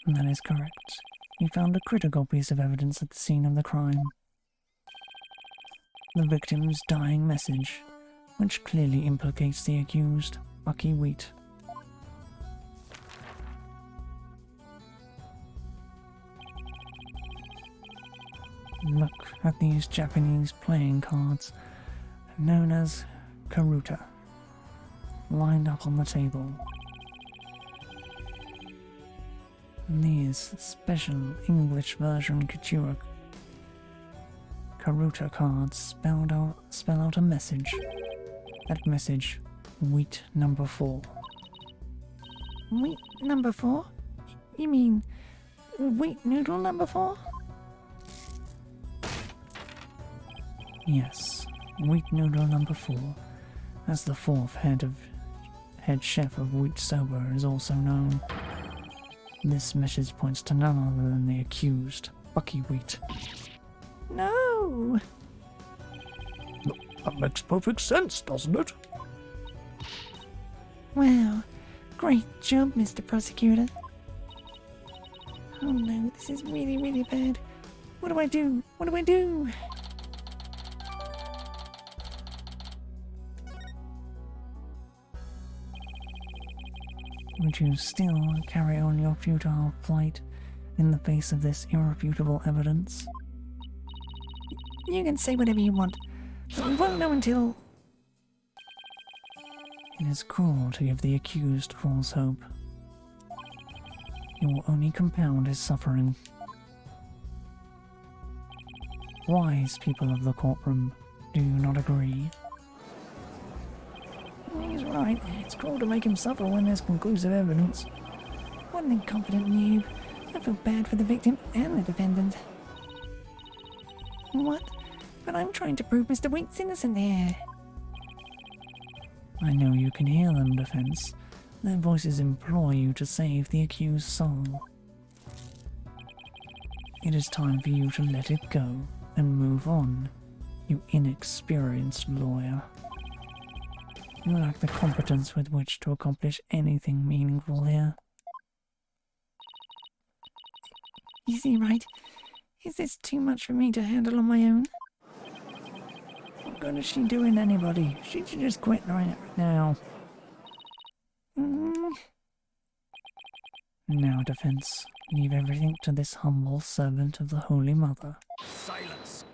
That is correct. We found a critical piece of evidence at the scene of the crime. The victim's dying message, which clearly implicates the accused, Bucky Wheat. Look at these Japanese playing cards, known as karuta, lined up on the table. These special English version karuta cards spell out a message. That message, wheat number 4. Wheat number 4? You mean wheat noodle number 4? Yes, wheat noodle number 4, as the 4th head chef of Wheat Soba is also known. This message points to none other than the accused, Bucky Wheat. No! That makes perfect sense, doesn't it? Wow, great job, Mr. Prosecutor. Oh no, this is really, really bad. What do I do? What do I do? Would you still carry on your futile flight in the face of this irrefutable evidence? You can say whatever you want, but we won't know until... It is cruel to give the accused false hope. You will only compound his suffering. Wise people of the courtroom, do you not agree? He's right. It's cruel to make him suffer when there's conclusive evidence. What an incompetent noob. I feel bad for the victim and the defendant. What? But I'm trying to prove Mr. Wright's innocent here. I know you can hear them, Defense. Their voices implore you to save the accused soul. It is time for you to let it go and move on, you inexperienced lawyer. You lack the competence with which to accomplish anything meaningful here. You see, Wright, is this too much for me to handle on my own? What good is she doing anybody? She should just quit right now. Now, Defense, leave everything to this humble servant of the Holy Mother. Silence!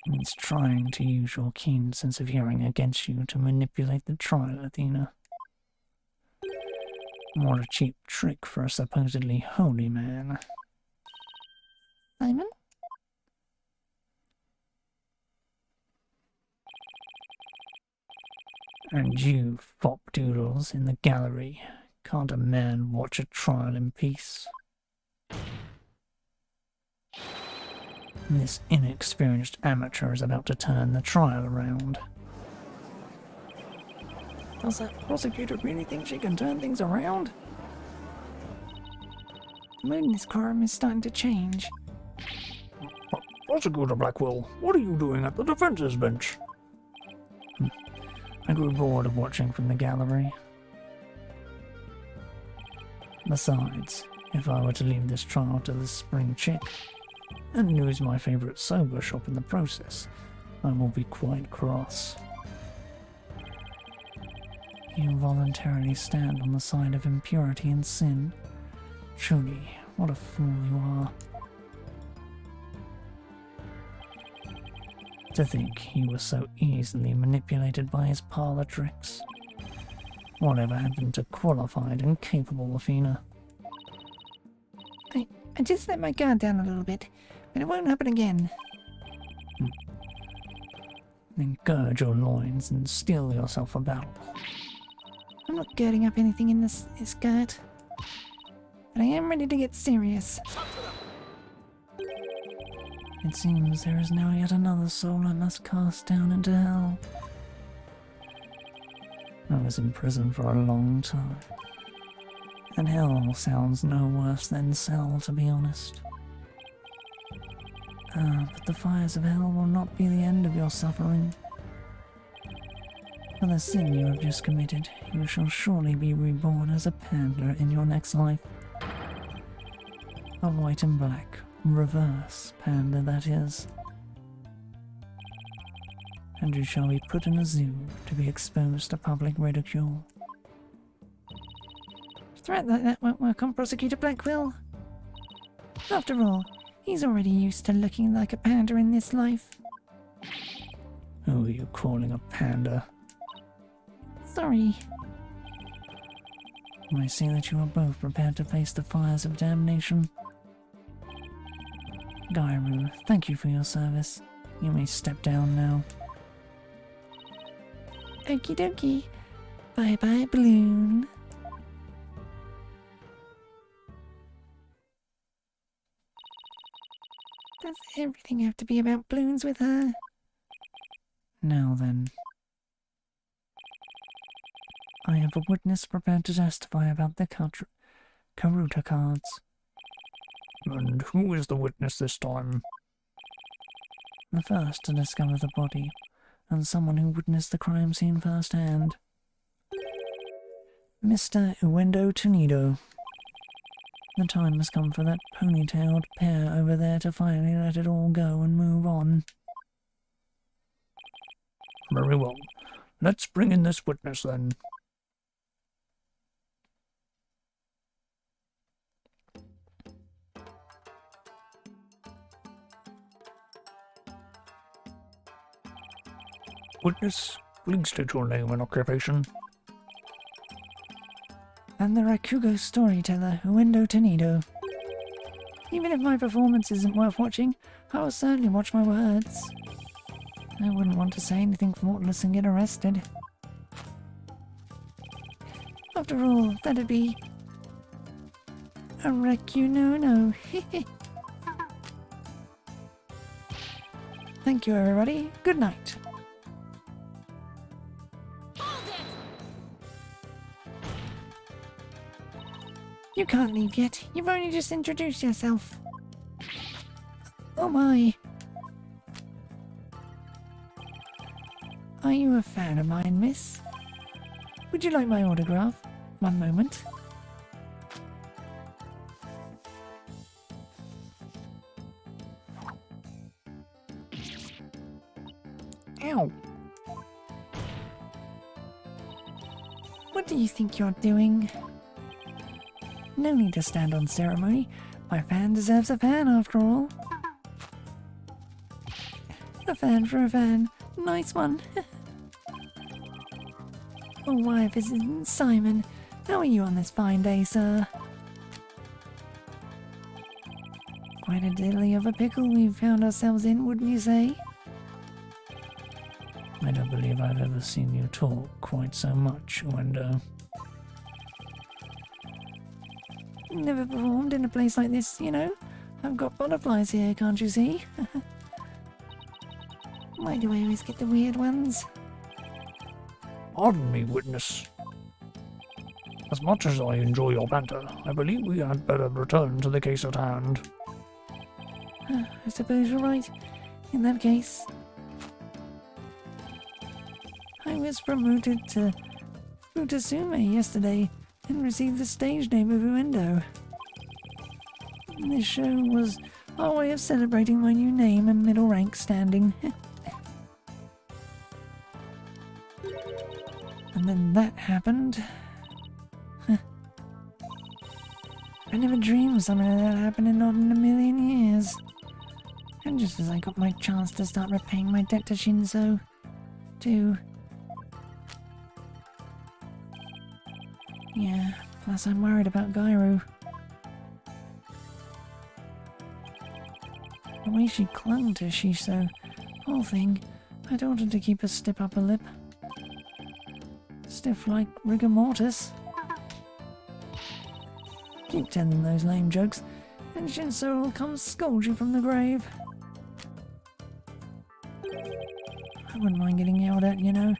It's trying to use your keen sense of hearing against you to manipulate the trial, Athena. What a cheap trick for a supposedly holy man. Simon? And you, fop-doodles in the gallery, can't a man watch a trial in peace? This inexperienced amateur is about to turn the trial around. Does that prosecutor really think she can turn things around? The mood in this courtroom is starting to change. Prosecutor Blackwell, what are you doing at the defense's bench? I grew bored of watching from the gallery. Besides, if I were to leave this trial to the spring chick, and lose my favourite sober shop in the process, I will be quite cross. You voluntarily stand on the side of impurity and sin. Truly, what a fool you are. To think you were so easily manipulated by his parlour tricks. Whatever happened to qualified and capable Athena? I just let my guard down a little bit, but it won't happen again. Then gird your loins and steel yourself for battle. I'm not girding up anything in this skirt, but I am ready to get serious. It seems there is now yet another soul I must cast down into hell. I was in prison for a long time, and hell sounds no worse than cell, to be honest. But the fires of hell will not be the end of your suffering. For the sin you have just committed, you shall surely be reborn as a panda in your next life. A white and black, reverse panda, that is. And you shall be put in a zoo to be exposed to public ridicule. A threat like that won't work on Prosecutor Blackwell. After all, he's already used to looking like a panda in this life. Who are you calling a panda? Sorry. I see that you are both prepared to face the fires of damnation. Gairu, thank you for your service. You may step down now. Okie dokie. Bye bye, balloon. Does everything have to be about balloons with her? Now then. I have a witness prepared to testify about the Karuta cards. And who is the witness this time? The first to discover the body, and someone who witnessed the crime scene firsthand. Mr. Uendo Tonido. The time has come for that ponytailed pair over there to finally let it all go and move on. Very well. Let's bring in this witness then. Witness, please state your name and occupation. I'm the Rakugo storyteller, Uendo Tonido. Even if my performance isn't worth watching, I will certainly watch my words. I wouldn't want to say anything thoughtless and get arrested. After all, that'd be a wreck you no. Thank you, everybody. Good night. Hold it! You can't leave yet. You've only just introduced yourself. Oh my. Are you a fan of mine, miss? Would you like my autograph? One moment. Ow. What do you think you're doing? No need to stand on ceremony. My fan deserves a fan after all. A fan for a fan. Nice one. Oh, why, this isn't Simon. How are you on this fine day, sir? Quite a dilly of a pickle we've found ourselves in, wouldn't you say? I don't believe I've ever seen you talk quite so much, Wendo. Never performed in a place like this, you know. I've got butterflies here, can't you see? Why do I always get the weird ones? Pardon me, witness. As much as I enjoy your banter, I believe we had better return to the case at hand. I suppose you're right. In that case, I was promoted to Futasume yesterday and received the stage name of Uendo. This show was our way of celebrating my new name and middle rank standing. And then that happened. I never dreamed something like that happening, not in a million years. And just as I got my chance to start repaying my debt to Shinzo, too. Yeah, plus I'm worried about Gairu. The way she clung to Shiso, poor thing, I told her to keep a stiff upper lip. Stiff like rigor mortis. Keep telling those lame jokes, and Shinso will come scold you from the grave. I wouldn't mind getting yelled at, you know,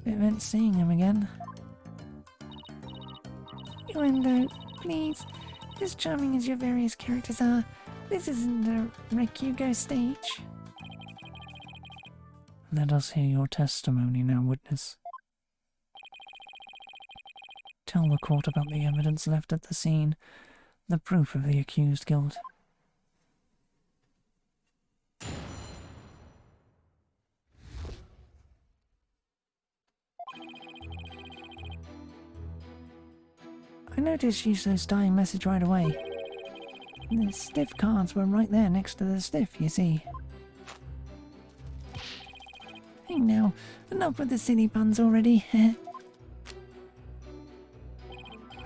if it meant seeing him again. Uendo, please, as charming as your various characters are, this isn't a Rekyugo stage. Let us hear your testimony now, witness. Tell the court about the evidence left at the scene, the proof of the accused guilt. I noticed Shiso's dying message right away. The stiff cards were right there next to the stiff, you see. Hey now, enough with the silly puns already.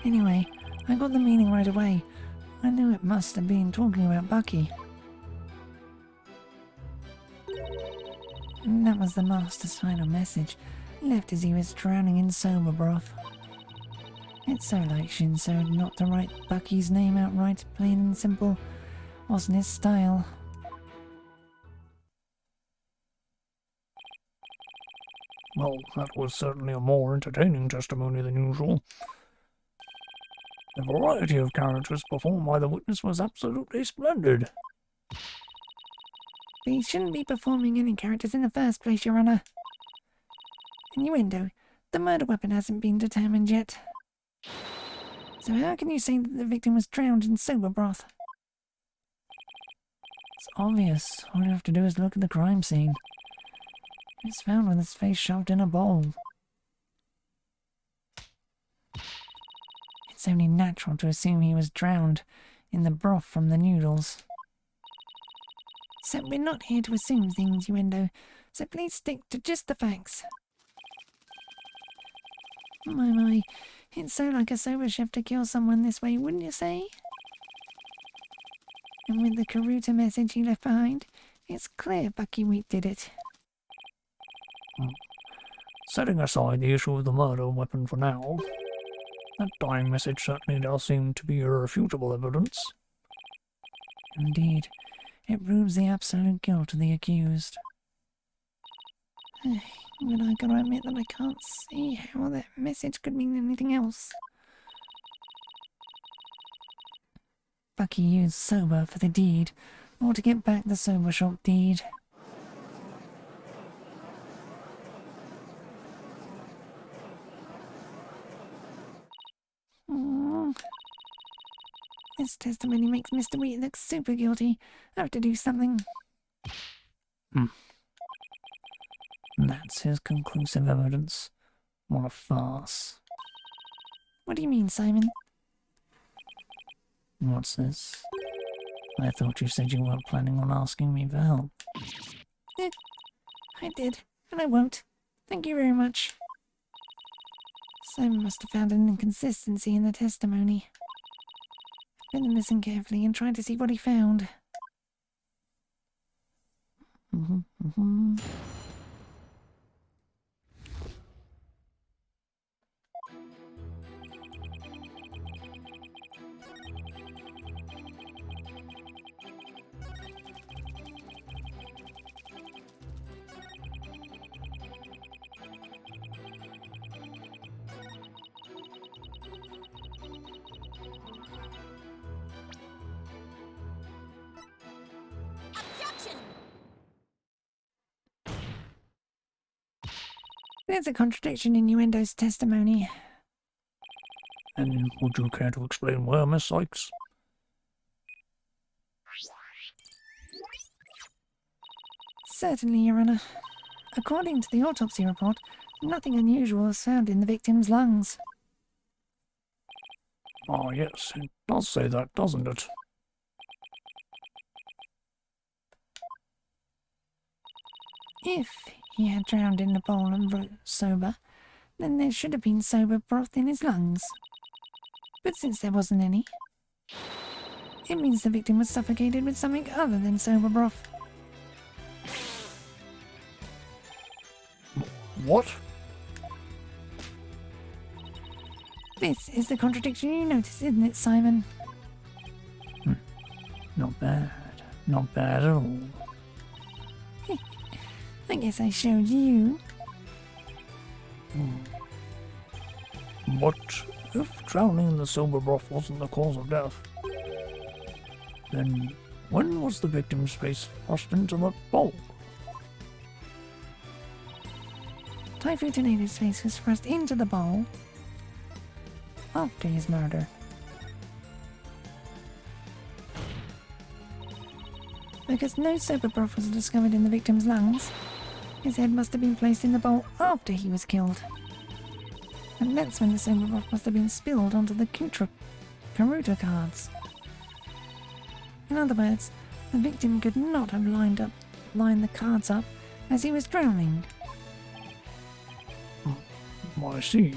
Anyway, I got the meaning right away. I knew it must have been talking about Bucky. And that was the Master's final message, left as he was drowning in soba broth. It's so like Shinso not to write Bucky's name outright, plain and simple. Wasn't his style. Well, that was certainly a more entertaining testimony than usual. The variety of characters performed by the witness was absolutely splendid. But he shouldn't be performing any characters in the first place, Your Honor. Innuendo, the murder weapon hasn't been determined yet. So how can you say that the victim was drowned in soba broth? It's obvious. All you have to do is look at the crime scene. He was found with his face shoved in a bowl. It's only natural to assume he was drowned in the broth from the noodles. So we're not here to assume things, Uendo, so please stick to just the facts. My, it's so like a sober chef to kill someone this way, wouldn't you say? And with the Karuta message he left behind, it's clear Bucky Wheat did it. Setting aside the issue of the murder weapon for now, that dying message certainly does seem to be irrefutable evidence. Indeed, it proves the absolute guilt of the accused. But I gotta admit that I can't see how that message could mean anything else. Bucky used sober for the deed, or to get back the sober shop deed. This testimony makes Mr. Wheat look super guilty. I have to do something. That's his conclusive evidence. What a farce. What do you mean, Simon? What's this? I thought you said you weren't planning on asking me for help. I did, and I won't. Thank you very much. Simon must have found an inconsistency in the testimony. I've been listening carefully and tried to see what he found. Objection! There's a contradiction in Innuendo's testimony. And would you care to explain where, Miss Sykes? Certainly, Your Honour. According to the autopsy report, nothing unusual was found in the victim's lungs. Ah, yes, it does say that, doesn't it? If he had drowned in the bowl and sober, then there should have been sober broth in his lungs. But since there wasn't any, it means the victim was suffocated with something other than sober broth. What? This is the contradiction you noticed, isn't it, Simon? Not bad. Not bad at all. I guess I showed you. But if drowning in the sober broth wasn't the cause of death, then when was the victim's face thrust into that bowl? Typhoon Tornado's face was thrust into the bowl after his murder. Because no sober broth was discovered in the victim's lungs, his head must have been placed in the bowl after he was killed. And that's when the sober broth must have been spilled onto the Karuta cards. In other words, the victim could not have lined the cards up as he was drowning. I see.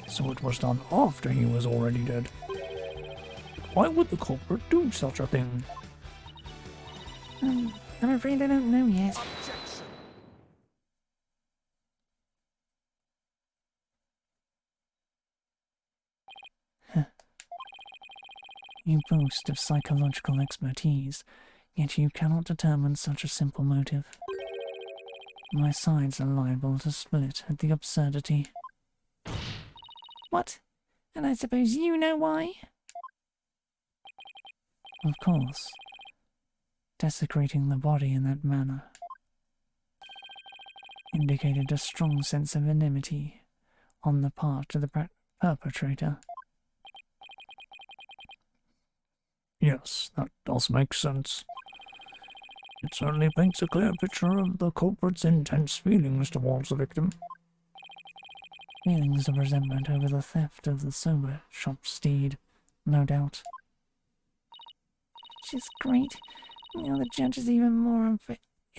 So it was done after he was already dead. Why would the culprit do such a thing? I'm afraid I don't know yet. Objection! You boast of psychological expertise, yet you cannot determine such a simple motive. My sides are liable to split at the absurdity. What? And I suppose you know why? Of course. Desecrating the body in that manner indicated a strong sense of enmity on the part of the perpetrator. Yes, that does make sense. It certainly paints a clear picture of the culprit's intense feelings towards the victim. Feelings of resentment over the theft of the sober shop steed, no doubt. Which is great. Now the judge has an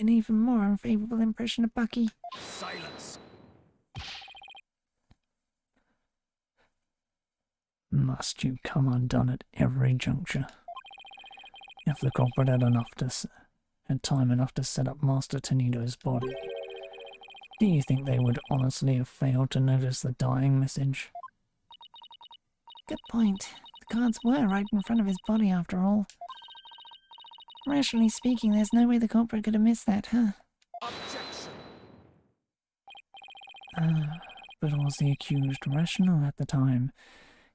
even more unfavorable impression of Bucky. Silence! Must you come undone at every juncture? If the culprit had time enough to set up Master Tenedo's body, Do you think they would honestly have failed to notice the dying message? Good point. The cards were right in front of his body after all. Rationally speaking, there's no way the culprit could have missed that, huh? Objection! But was the accused rational at the time,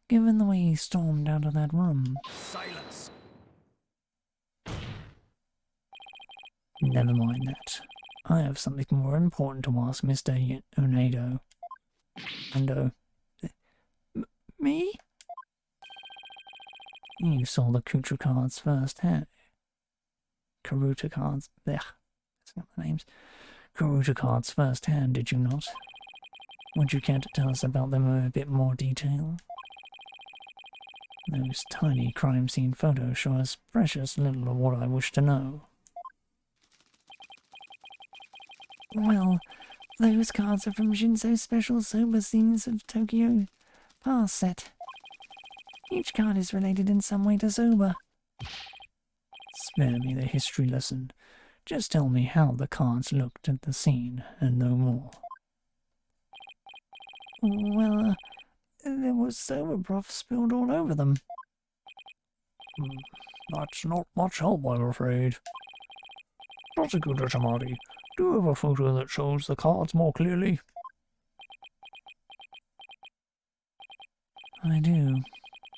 given the way he stormed out of that room? Silence! Never mind that. I have something more important to ask Mr. Onado. And, Me? you saw the Kutra cards firsthand. Karuta cards. Blech. That's not the names. Karuta cards firsthand, did you not? Would you care to tell us about them in a bit more detail? Those tiny crime scene photos show us precious little of what I wish to know. Well, those cards are from Shinso's special sober scenes of Tokyo Pass set. Each card is related in some way to sober. Spare me the history lesson. Just tell me how the cards looked at the scene, and no more. Well, there was sober broth spilled all over them. That's not much help, I'm afraid. Prosecutor Tamari, do you have a photo that shows the cards more clearly? I do.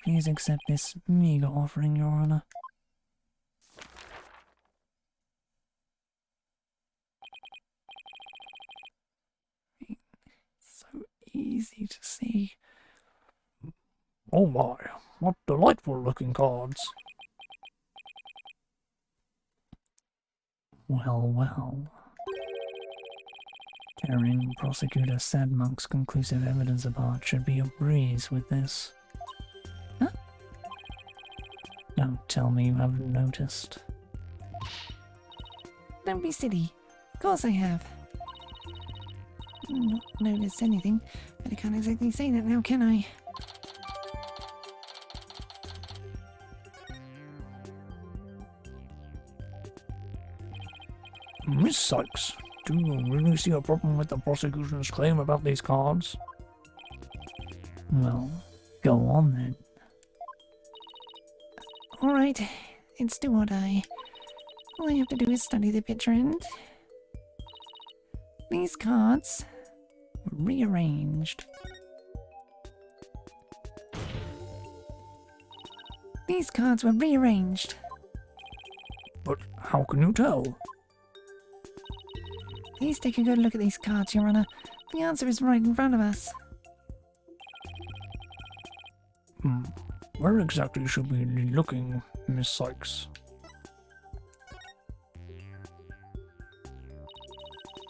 Please accept this meager offering, Your Honor. So easy to see. Oh my, what delightful looking cards. Well, well. Tearing Prosecutor Sadmonk's conclusive evidence apart should be a breeze with this. Huh? Don't tell me you haven't noticed. Don't be silly. Of course I have. Not noticed anything, but I can't exactly say that now, can I? Miss Sykes, do you really see a problem with the prosecution's claim about these cards? Well, go on then. Alright, it's do or die. All I have to do is study the picture and... These cards were rearranged. These cards were rearranged. But how can you tell? Please take a good look at these cards, Your Honor. The answer is right in front of us. Where exactly should we be looking, Miss Sykes?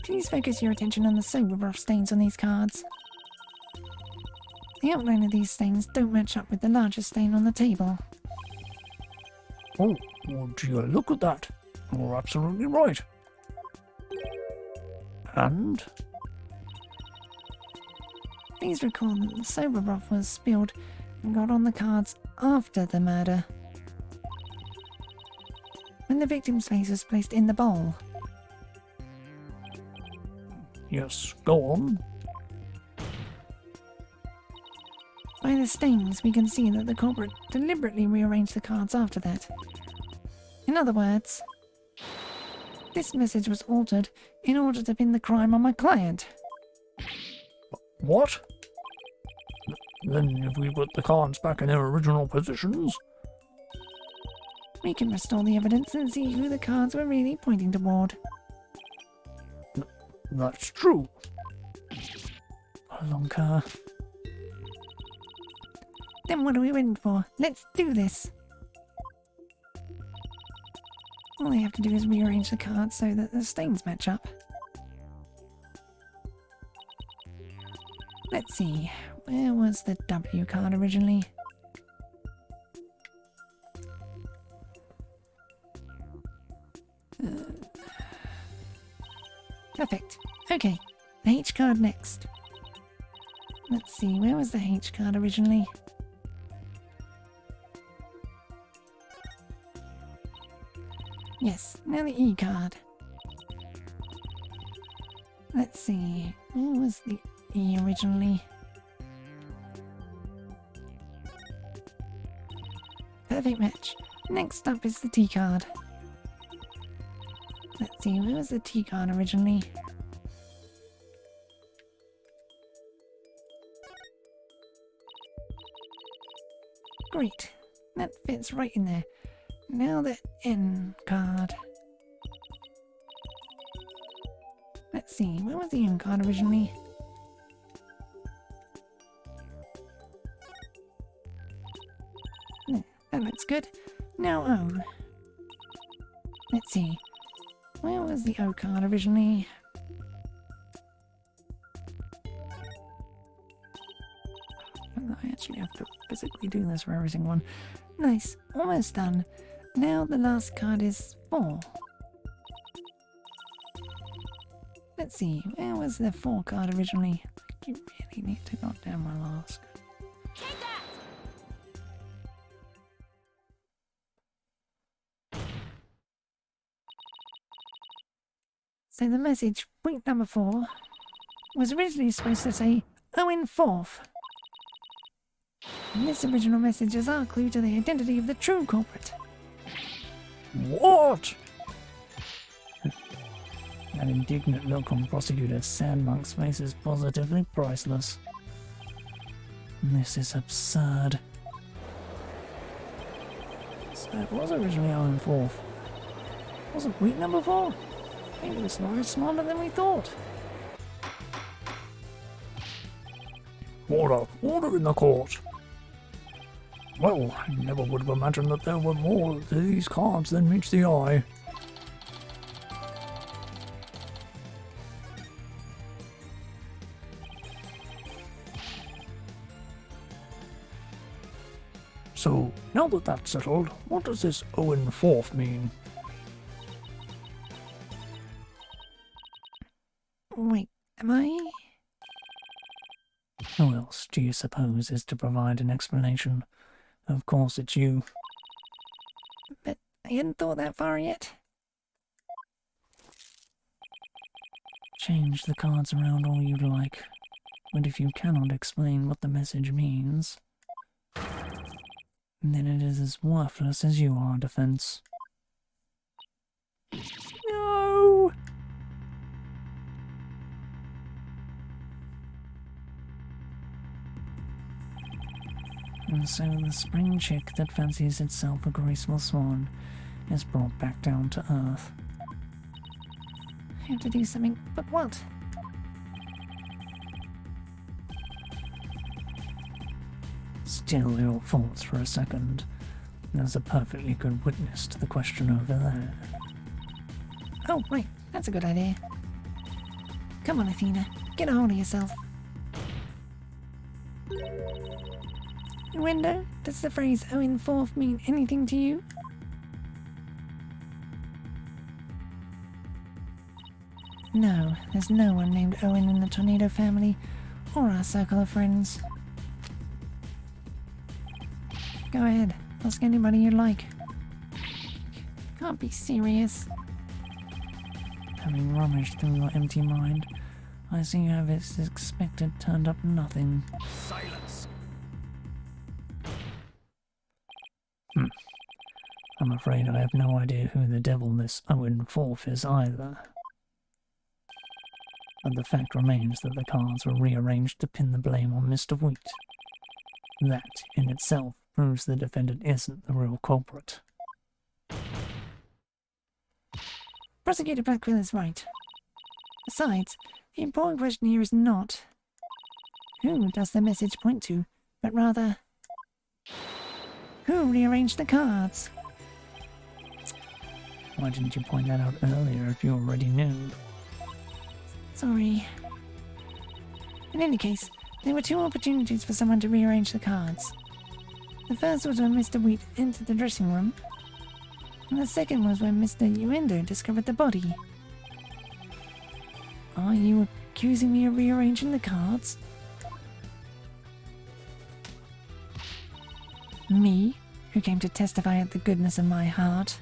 Please focus your attention on the sober broth stains on these cards. The outline of these stains don't match up with the larger stain on the table. Oh, would you look at that? You're absolutely right. And? Please recall that the sober broth was spilled and got on the cards after the murder, when the victim's face was placed in the bowl. Yes, go on. By the stains, we can see that the culprit deliberately rearranged the cards after that. In other words, this message was altered in order to pin the crime on my client. What? Then if we put the cards back in their original positions? We can restore the evidence and see who the cards were really pointing toward. That's true. Alonka. Then what are we waiting for? Let's do this! All I have to do is rearrange the cards so that the stains match up. Let's see, where was the W card originally? Perfect. Okay, the H card next. Let's see, where was the H card originally? Yes, now the E card. Let's see, who was the E originally? Perfect match. Next up is the T card. Let's see, where was the T card originally? Great, that fits right in there. Now the N card. Let's see, where was the N card originally? That looks good. Now O. Let's see, where was the O card originally? I actually have to physically do this for every single one. Nice, almost done. Now the last card is 4. Let's see, where was the 4 card originally? You really need to goddamn well ask. Take that! So the message, week number 4, was originally supposed to say Owen 4th. And this original message is our clue to the identity of the true culprit. What? That indignant look on Prosecutor Sandmonk's face is positively priceless. This is absurd. So it was originally Owen 4th. Wasn't week number 4? Maybe the story is smarter than we thought. Order! Order in the court! Well, I never would have imagined that there were more to these cards than meets the eye. So, now that that's settled, what does this Owen 4th mean? Wait, am I? Who else do you suppose is to provide an explanation? Of course it's you. But I hadn't thought that far yet. Change the cards around all you'd like, but if you cannot explain what the message means, then it is as worthless as you are, Defense. No! And so the spring chick that fancies itself a graceful swan is brought back down to earth. I have to do something, but what? Still your thoughts for a second. There's a perfectly good witness to the question over there. Oh, right, that's a good idea. Come on, Athena, get a hold of yourself. Window, does the phrase Owen 4th mean anything to you? No, there's no one named Owen in the Tornado family or our circle of friends. Go ahead, ask anybody you like. Can't be serious. Having rummaged through your empty mind, I see you have as expected turned up nothing. Silence. I'm afraid I have no idea who the devil this Owen 4th is either. But the fact remains that the cards were rearranged to pin the blame on Mr. Wheat. That, in itself, proves the defendant isn't the real culprit. Prosecutor Blackwell is right. Besides, the important question here is not who does the message point to, but rather who rearranged the cards. Why didn't you point that out earlier if you already knew? Sorry. In any case, there were 2 opportunities for someone to rearrange the cards. The first was when Mr. Wheat entered the dressing room, and the second was when Mr. Uendo discovered the body. Are you accusing me of rearranging the cards? Me, who came to testify at the goodness of my heart?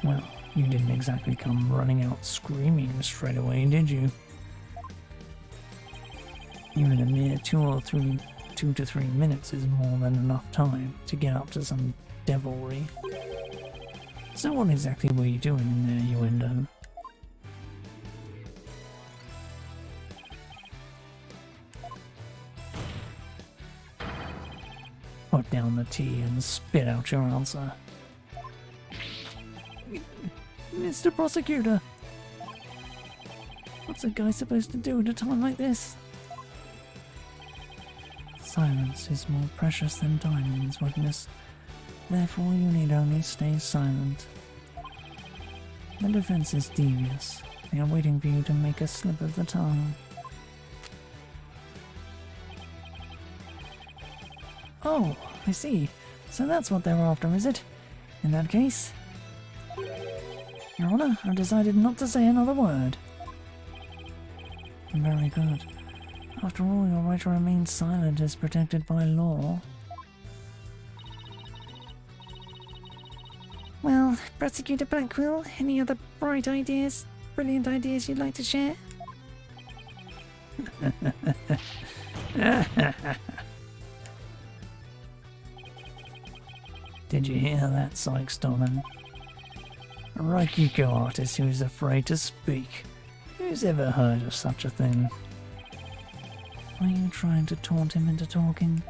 Well, You didn't exactly come running out screaming straight away, did you? Even a mere 2 to 3 minutes is more than enough time to get up to some devilry. So what exactly were you doing in there, you window? Put down the tea and spit out your answer. Mr. Prosecutor! What's a guy supposed to do at a time like this? Silence is more precious than diamonds, witness. Therefore you need only stay silent. The defense is devious. They are waiting for you to make a slip of the tongue. Oh, I see. So that's what they were after, is it? In that case... Your Honour, I've decided not to say another word. Very good. After all, your right to remain silent is protected by law. Well, Prosecutor Blackwell, any other bright ideas, brilliant ideas you'd like to share? Did you hear that, Sykes Donovan? A Raikuko artist who's afraid to speak. Who's ever heard of such a thing? Are you trying to taunt him into talking?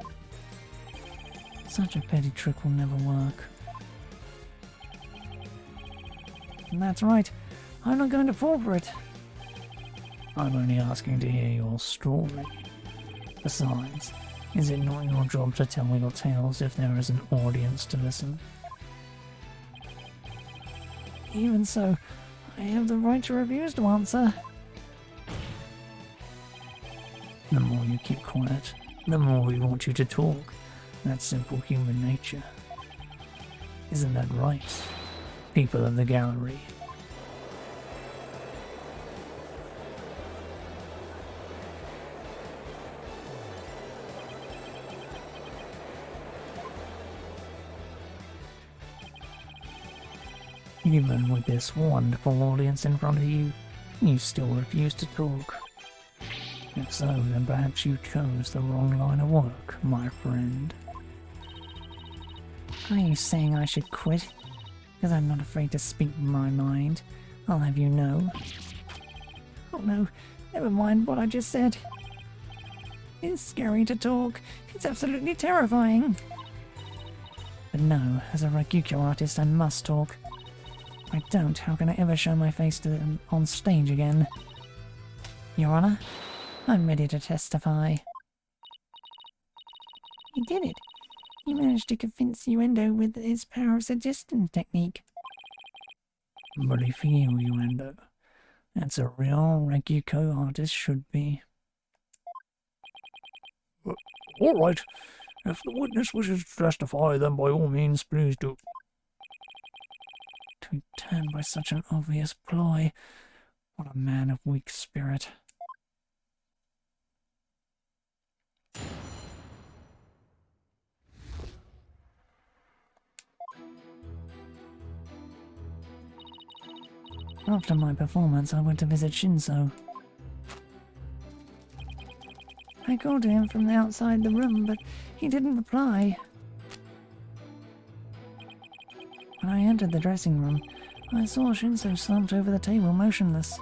Such a petty trick will never work. That's right. I'm not going to fall for it. I'm only asking to hear your story. Besides, is it not your job to tell your tales if there is an audience to listen? Even so, I have the right to refuse to answer. The more you keep quiet, the more we want you to talk. That's simple human nature. Isn't that right, people of the gallery? Even with this wonderful audience in front of you, you still refuse to talk. If so, then perhaps you chose the wrong line of work, my friend. Are you saying I should quit? Because I'm not afraid to speak my mind. I'll have you know. Oh no, never mind what I just said. It's scary to talk. It's absolutely terrifying. But no, as a Raikuko artist I must talk. If I don't, how can I ever show my face to them on stage again? Your Honour, I'm ready to testify. You did it. You managed to convince Uendo with his power of suggestion technique. Bully for you, Uendo. That's a real Raikuko artist should be. All right. If the witness wishes to testify, then by all means, please do. To be turned by such an obvious ploy. What a man of weak spirit. After my performance, I went to visit Shinso. I called to him from the outside the room, but he didn't reply. When I entered the dressing room, I saw Shinso slumped over the table, motionless.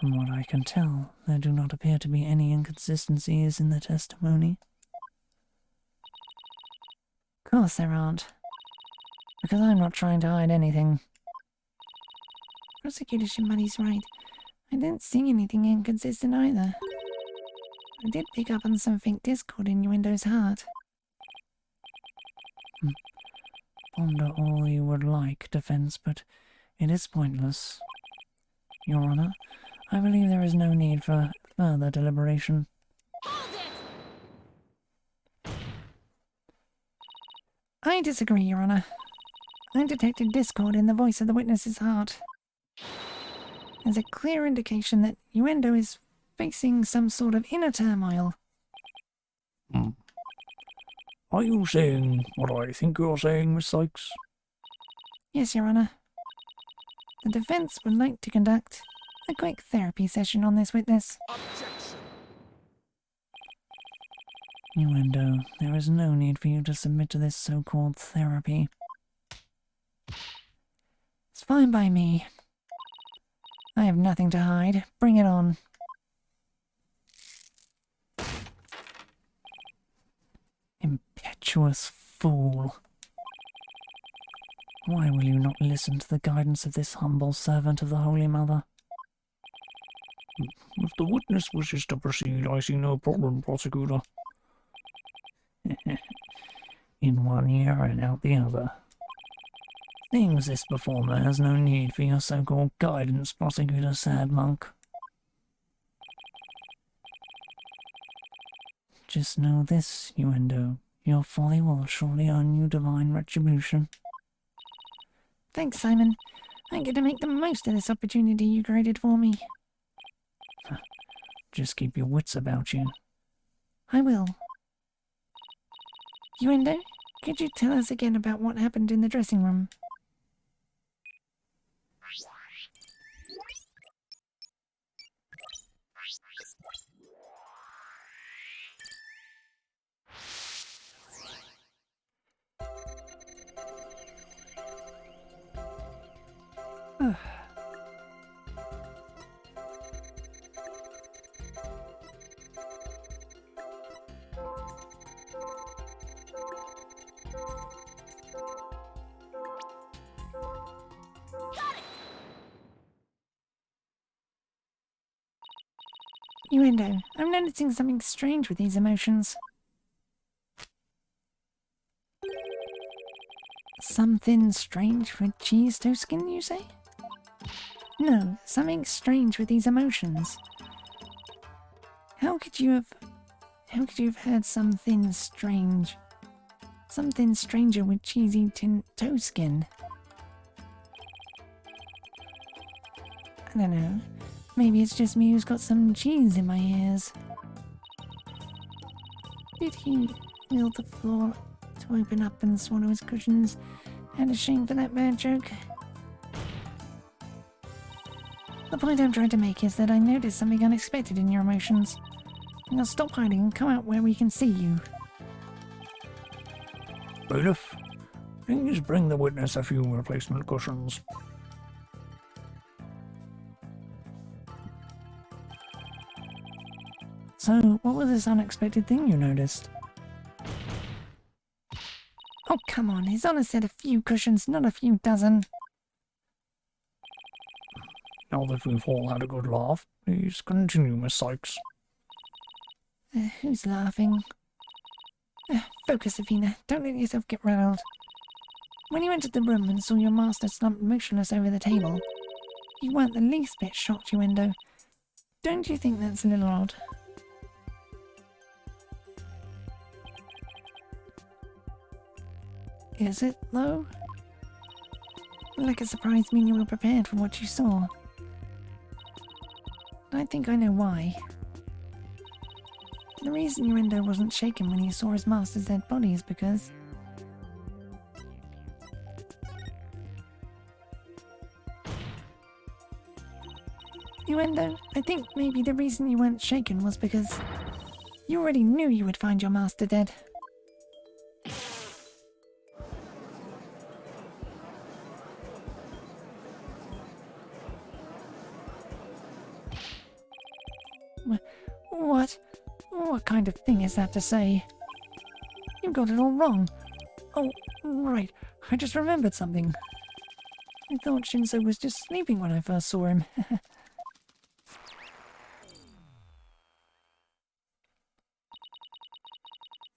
From what I can tell, there do not appear to be any inconsistencies in the testimony. Of course there aren't. Because I'm not trying to hide anything. Prosecutor Shimani's right. I didn't see anything inconsistent either. I did pick up on some faint discord in Uendo's heart. Ponder all you would like, defense, but it is pointless. Your Honour, I believe there is no need for further deliberation. Hold it! I disagree, Your Honour. I detected discord in the voice of the witness's heart. There's a clear indication that Uendo is facing some sort of inner turmoil. Are you saying what I think you're saying, Miss Sykes? Yes, Your Honour. The defence would like to conduct a quick therapy session on this witness. Innuendo, there is no need for you to submit to this so-called therapy. It's fine by me. I have nothing to hide. Bring it on. Impetuous fool. Why will you not listen to the guidance of this humble servant of the Holy Mother? If the witness wishes to proceed, I see no problem, prosecutor. In one ear and out the other. Seems this performer has no need for your so-called guidance, prosecutor Sad Monk. Just know this, Innuendo. Your folly will surely earn you divine retribution. Thanks, Simon. I'm going to make the most of this opportunity you created for me. Just keep your wits about you. I will. Innuendo, could you tell us again about what happened in the dressing room? Innuendo, I'm noticing something strange with these emotions. Something strange with cheese toasting, you say? No, something strange with these emotions. How could you have had something strange? Something stranger with cheesy toe skin. I don't know. Maybe it's just me who's got some cheese in my ears. Did he wheel the floor to open up and swallow his cushions? And a shame for that bad joke. The point I'm trying to make is that I noticed something unexpected in your emotions. Now stop hiding and come out where we can see you. Bailiff, please bring the witness a few replacement cushions. So, what was this unexpected thing you noticed? Oh, come on. His Honour said a few cushions, not a few dozen. Now that we've all had a good laugh, please continue, Miss Sykes. Who's laughing? Focus, Avina. Don't let yourself get rattled. When you entered the room and saw your master slumped motionless over the table, you weren't the least bit shocked, Innuendo. Don't you think that's a little odd? Is it, though? Like a surprise mean you were prepared for what you saw. I think I know why. The reason Innuendo wasn't shaken when he saw his master's dead body is because... Innuendo, I think maybe the reason you weren't shaken was because you already knew you would find your master dead. What? What kind of thing is that to say? You got it all wrong. Oh, right. I just remembered something. I thought Shinso was just sleeping when I first saw him.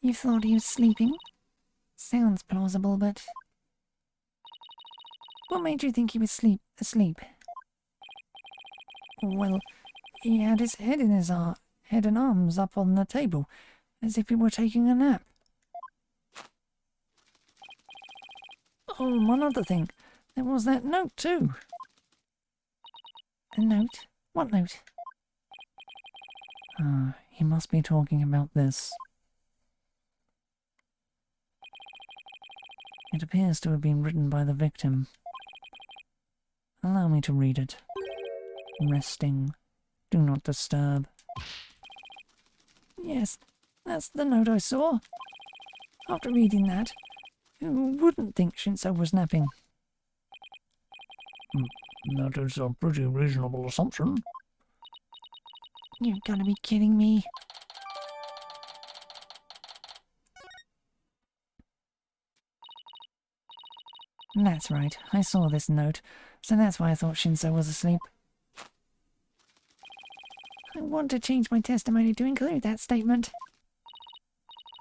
You thought he was sleeping? Sounds plausible, but... What made you think he was asleep? Well, he had his head in his head and arms up on the table, as if he were taking a nap. Oh, one other thing. There was that note, too. A note? What note? He must be talking about this. It appears to have been written by the victim. Allow me to read it. Resting. Do not disturb. Yes, that's the note I saw. After reading that, who wouldn't think Shinso was napping? That is a pretty reasonable assumption. You've got to be kidding me. That's right, I saw this note, so that's why I thought Shinso was asleep. I want to change my testimony to include that statement.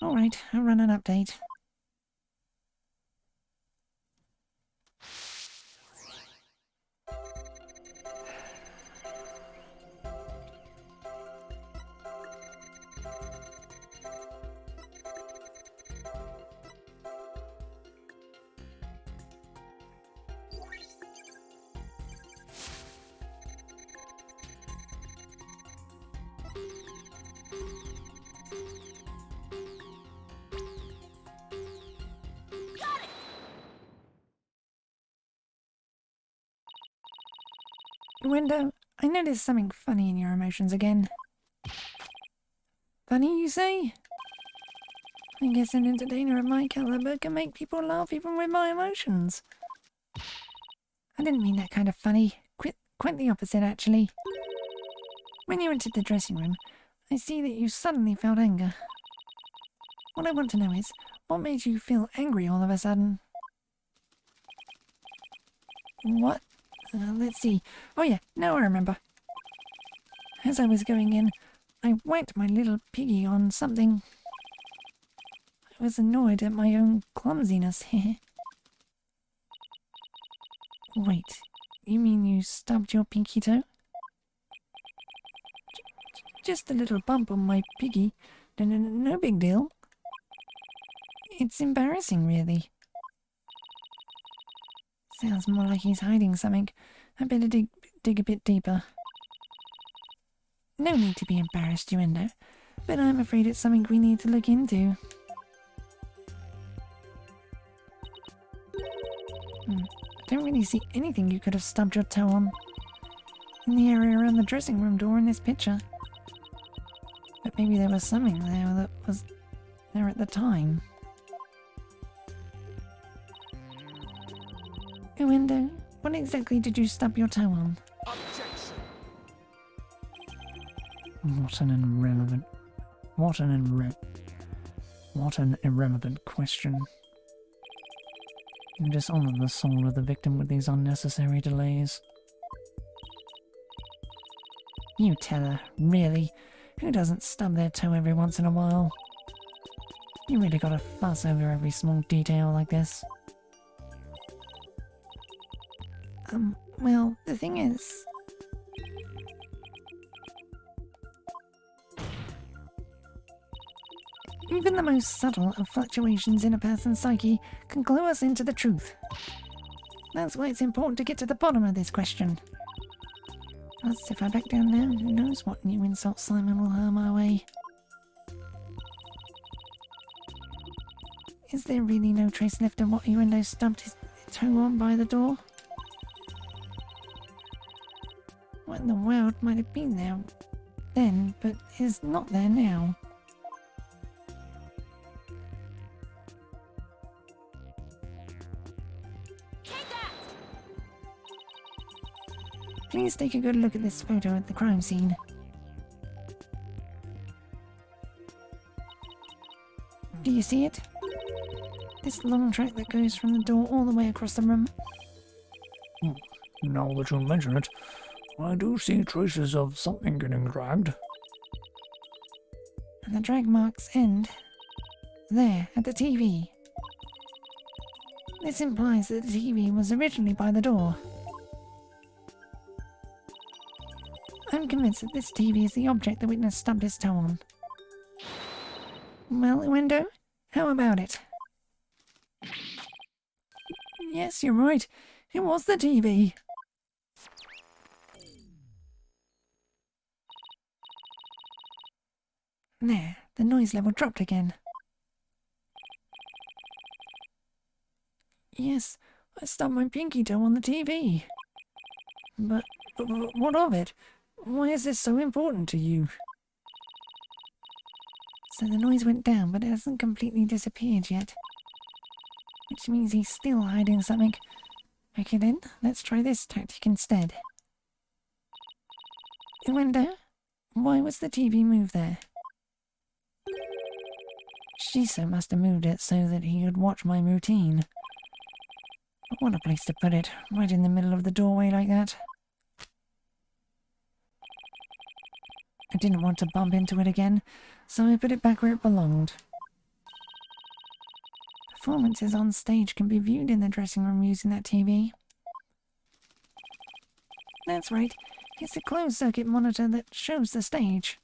Alright, I'll run an update. Window, I noticed something funny in your emotions again. Funny, you say? I guess an entertainer of my caliber can make people laugh even with my emotions. I didn't mean that kind of funny. Quite the opposite, actually. When you entered the dressing room, I see that you suddenly felt anger. What I want to know is, what made you feel angry all of a sudden? What? Let's see. Oh yeah, now I remember. As I was going in, I whacked my little piggy on something. I was annoyed at my own clumsiness. Wait, you mean you stubbed your pinky toe? Just a little bump on my piggy. No big deal. It's embarrassing, really. Sounds more like he's hiding something. I better dig a bit deeper. No need to be embarrassed, Yuendo, but I'm afraid it's something we need to look into. I don't really see anything you could have stubbed your toe on. In the area around the dressing room door in this picture. But maybe there was something there that was there at the time. Yuendo, what exactly did you stub your toe on? Objection. What an irrelevant question. You dishonor the soul of the victim with these unnecessary delays. You tell her, really? Who doesn't stub their toe every once in a while? You really gotta fuss over every small detail like this. Well, the thing is... Even the most subtle of fluctuations in a person's psyche can clue us into the truth. That's why it's important to get to the bottom of this question. Plus, if I back down now, who knows what new insult Simon will hurl my way. Is there really no trace left of what Yuendo stubbed his toe on by the door? What in the world might have been there then, but is not there now? Please take a good look at this photo at the crime scene. Do you see it? This long track that goes from the door all the way across the room. Now that you mention it, I do see traces of something getting dragged. And the drag marks end there, at the TV. This implies that the TV was originally by the door. I'm convinced that this TV is the object the witness stubbed his toe on. Well, Yuendo, how about it? Yes, you're right. It was the TV. There, the noise level dropped again. Yes, I stubbed my pinky toe on the TV. But what of it? Why is this so important to you? So the noise went down, but it hasn't completely disappeared yet. Which means he's still hiding something. Okay then, let's try this tactic instead. Window, why was the TV moved there? Shiso must have moved it so that he could watch my routine. But what a place to put it, right in the middle of the doorway like that. I didn't want to bump into it again, so I put it back where it belonged. Performances on stage can be viewed in the dressing room using that TV. That's right, it's a closed-circuit monitor that shows the stage.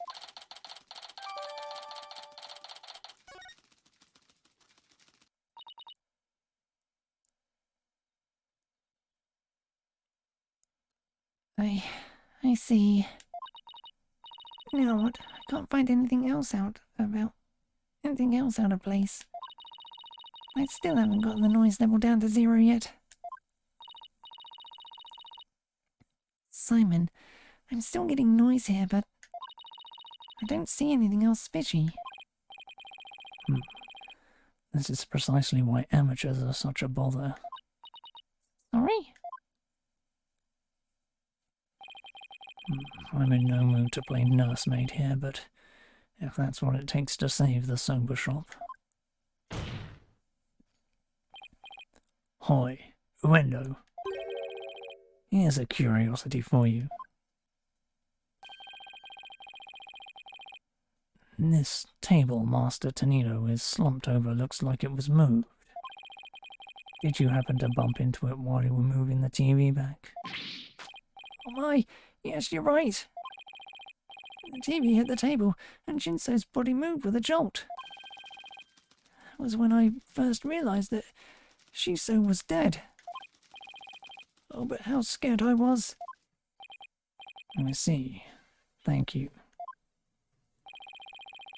I see. Now what? I can't find anything else out of place. I still haven't gotten the noise level down to 0 yet. Simon, I'm still getting noise here, but I don't see anything else fishy. This is precisely why amateurs are such a bother. Sorry? I'm in no mood to play nursemaid here, but if that's what it takes to save the sober shop. Hi, Uendo. Here's a curiosity for you. This table Master Tonito is slumped over looks like it was moved. Did you happen to bump into it while you were moving the TV back? Oh my, yes, you're right. The TV hit the table, and Shinso's body moved with a jolt. That was when I first realized that Shiso was dead. Oh, but how scared I was. I see. Thank you.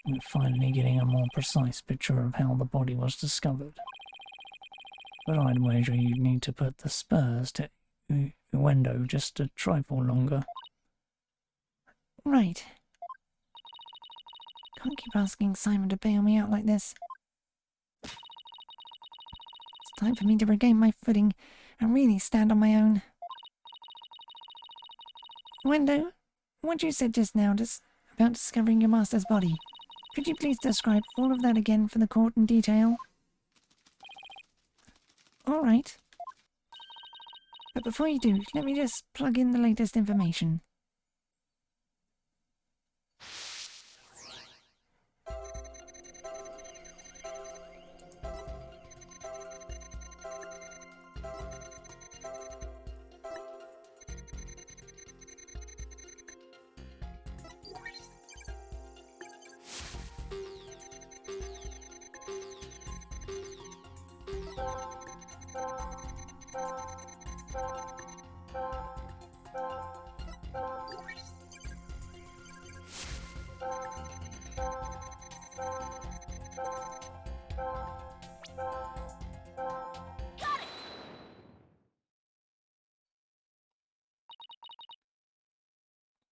We're finally getting a more precise picture of how the body was discovered. But I'd wager you'd need to put the spurs to Uendo just a trifle longer. Right. Can't keep asking Simon to bail me out like this. It's time for me to regain my footing and really stand on my own. Uendo, what you said just now about discovering your master's body, could you please describe all of that again for the court in detail? All right. But before you do, let me just plug in the latest information.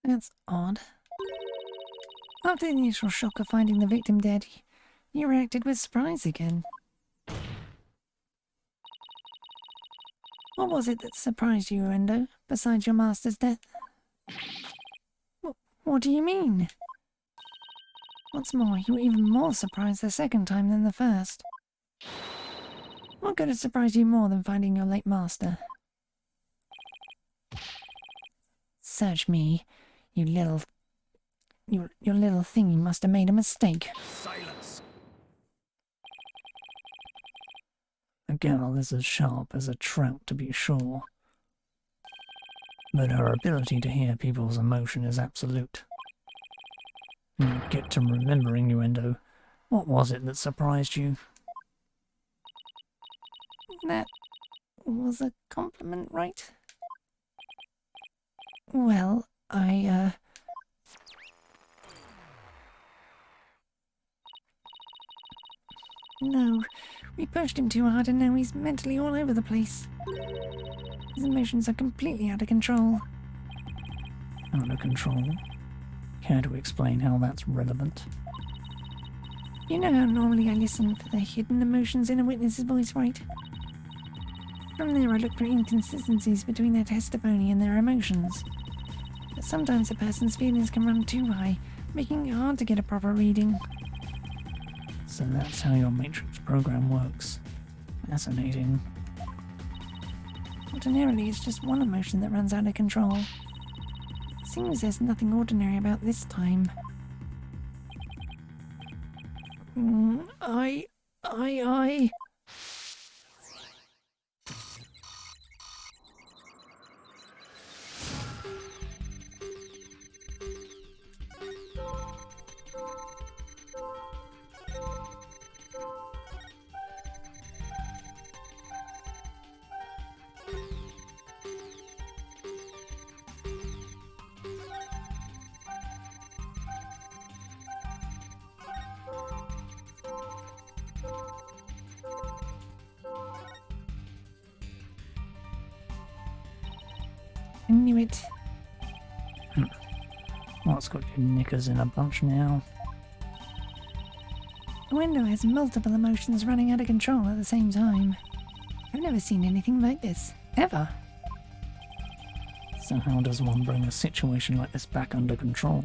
That's odd. After the initial shock of finding the victim dead, you reacted with surprise again. What was it that surprised you, Uendo, besides your master's death? What do you mean? What's more, you were even more surprised the second time than the first. What could have surprised you more than finding your late master? Search me, you little... Your little thingy must have made a mistake. Silence! A gal is as sharp as a trout, to be sure. But her ability to hear people's emotion is absolute. When you get to remembering, Uendo, what was it that surprised you? That was a compliment, right? Well, No, We pushed him too hard and now he's mentally all over the place. His emotions are completely out of control. Out of control? Care to explain how that's relevant? You know how normally I listen for the hidden emotions in a witness's voice, right? From there I look for inconsistencies between their testimony and their emotions. But sometimes a person's feelings can run too high, making it hard to get a proper reading. So that's how your Matrix program works. Fascinating. Ordinarily, it's just one emotion that runs out of control. It seems there's nothing ordinary about this time. I... I knew it. What's got your knickers in a bunch now? The window has multiple emotions running out of control at the same time. I've never seen anything like this, ever. So how does one bring a situation like this back under control?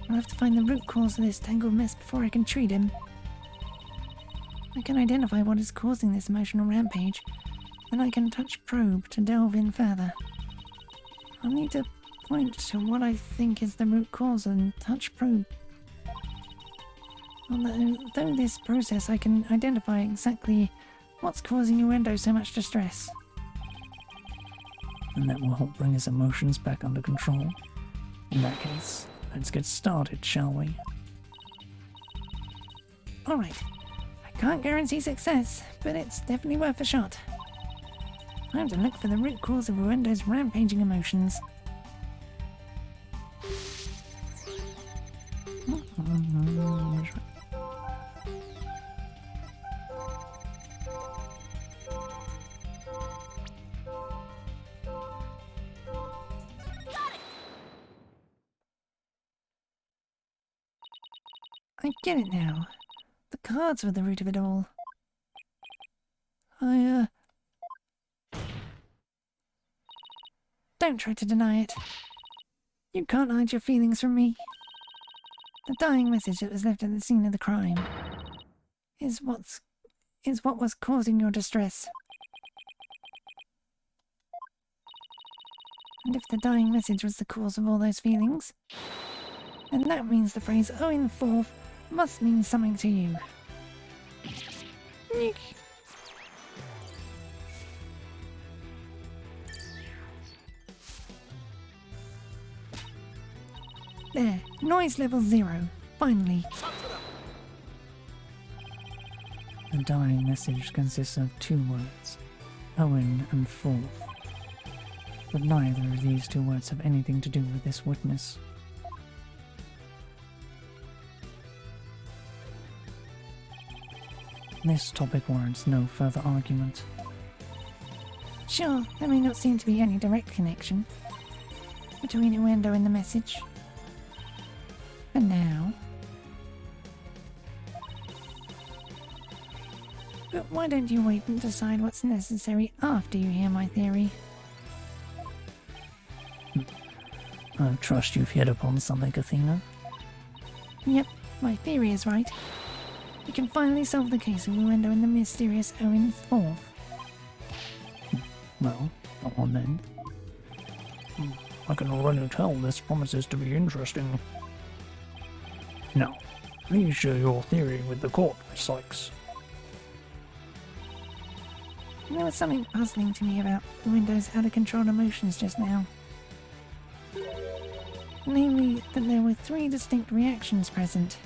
I'll have to find the root cause of this tangled mess before I can treat him. I can identify what is causing this emotional rampage, then I can touch probe to delve in further. I'll need to point to what I think is the root cause and touch probe. Although this process I can identify exactly what's causing Uendo so much distress. And that will help bring his emotions back under control. In that case, let's get started, shall we? Alright, I can't guarantee success, but it's definitely worth a shot. Time to look for the root cause of Uendo's rampaging emotions. I get it now. The cards were the root of it all. Don't try to deny it. You can't hide your feelings from me. The dying message that was left at the scene of the crime is what was causing your distress. And if the dying message was the cause of all those feelings, then that means the phrase "Owen forth" must mean something to you. Eek. There, noise level 0. Finally. The dying message consists of 2 words, Owen and forth. But neither of these 2 words have anything to do with this witness. This topic warrants no further argument. Sure, there may not seem to be any direct connection between Uendo and the message. For now. But why don't you wait and decide what's necessary after you hear my theory? I trust you've hit upon something, Athena. Yep, my theory is right. We can finally solve the case of Uendo and the mysterious Owen Forth. Well, go on then. I can already tell this promises to be interesting. Now, please share your theory with the court, Miss Sykes. There was something puzzling to me about Uendo's out-of-control emotions just now. Namely, that there were 3 distinct reactions present.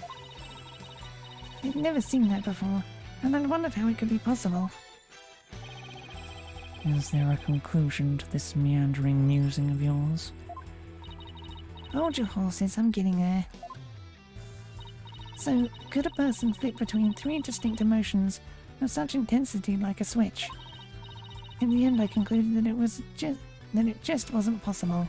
I'd never seen that before, and I'd wondered how it could be possible. Is there a conclusion to this meandering musing of yours? Hold your horses, I'm getting there. So, could a person flip between 3 distinct emotions of such intensity like a switch. In the end, I concluded that it just wasn't possible.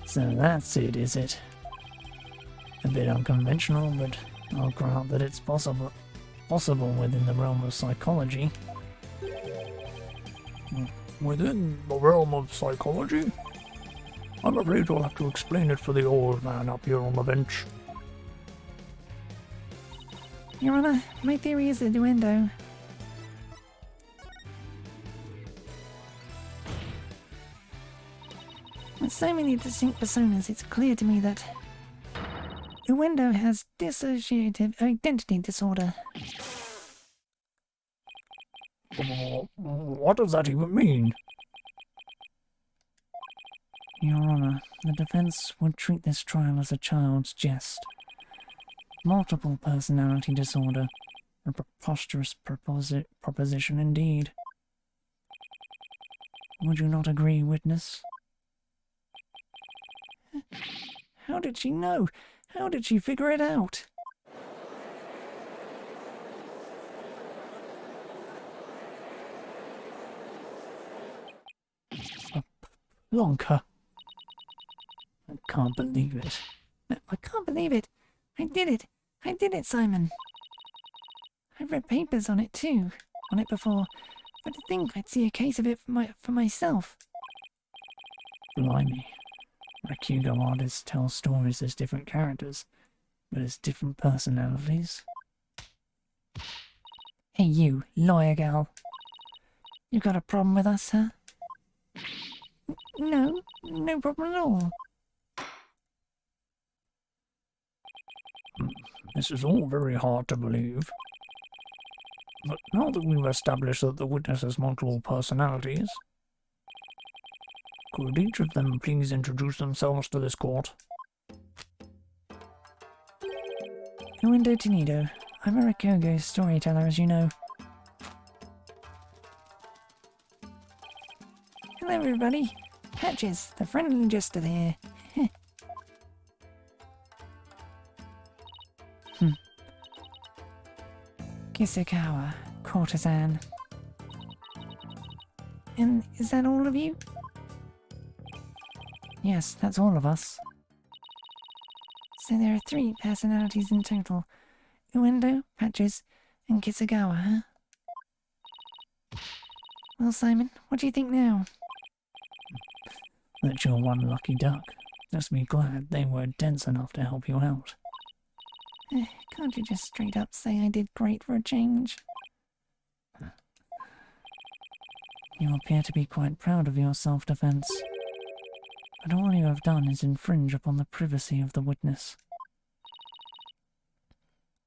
So that's it, is it? A bit unconventional, but I'll grant that it's possible within the realm of psychology. Within the realm of psychology? I'm afraid you'll have to explain it for the old man up here on the bench. Your Honor, my theory is a duendo. With so many distinct personas, it's clear to me that Uendo has dissociative identity disorder. What does that even mean? Your Honor, the defense would treat this trial as a child's jest. Multiple personality disorder. A preposterous proposition indeed. Would you not agree, witness? How did she know? How did she figure it out? Blanca. I can't believe it. No, I can't believe it. I did it. I did it, Simon. I've read papers on it too. On it before. But to think I'd see a case of it for myself. Blimey. Rakugo artists tell stories as different characters, but as different personalities. Hey you, lawyer gal. You got a problem with us, huh? No, no problem at all. This is all very hard to believe. But now that we've established that the witness has multiple personalities, could each of them please introduce themselves to this court? Uendo Tenido. I'm a Rakugo storyteller, as you know. Hello, everybody. Patches, the friendly jester here. Kisakawa, courtesan. And is that all of you? Yes, that's all of us. So there are 3 personalities in total. Uendo, Patches, and Kisagawa, huh? Well, Simon, what do you think now? That you're one lucky duck. Just be glad they were dense enough to help you out. Can't you just straight up say I did great for a change? You appear to be quite proud of your self-defense. But all you have done is infringe upon the privacy of the witness.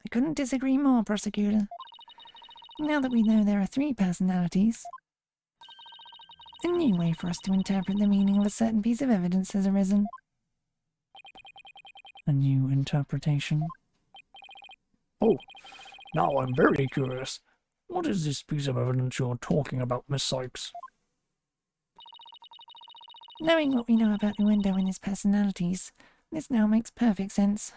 I couldn't disagree more, prosecutor. Now that we know there are 3 personalities, a new way for us to interpret the meaning of a certain piece of evidence has arisen. A new interpretation? Oh, now I'm very curious. What is this piece of evidence you're talking about, Miss Sykes? Knowing what we know about Uendo and his personalities, this now makes perfect sense.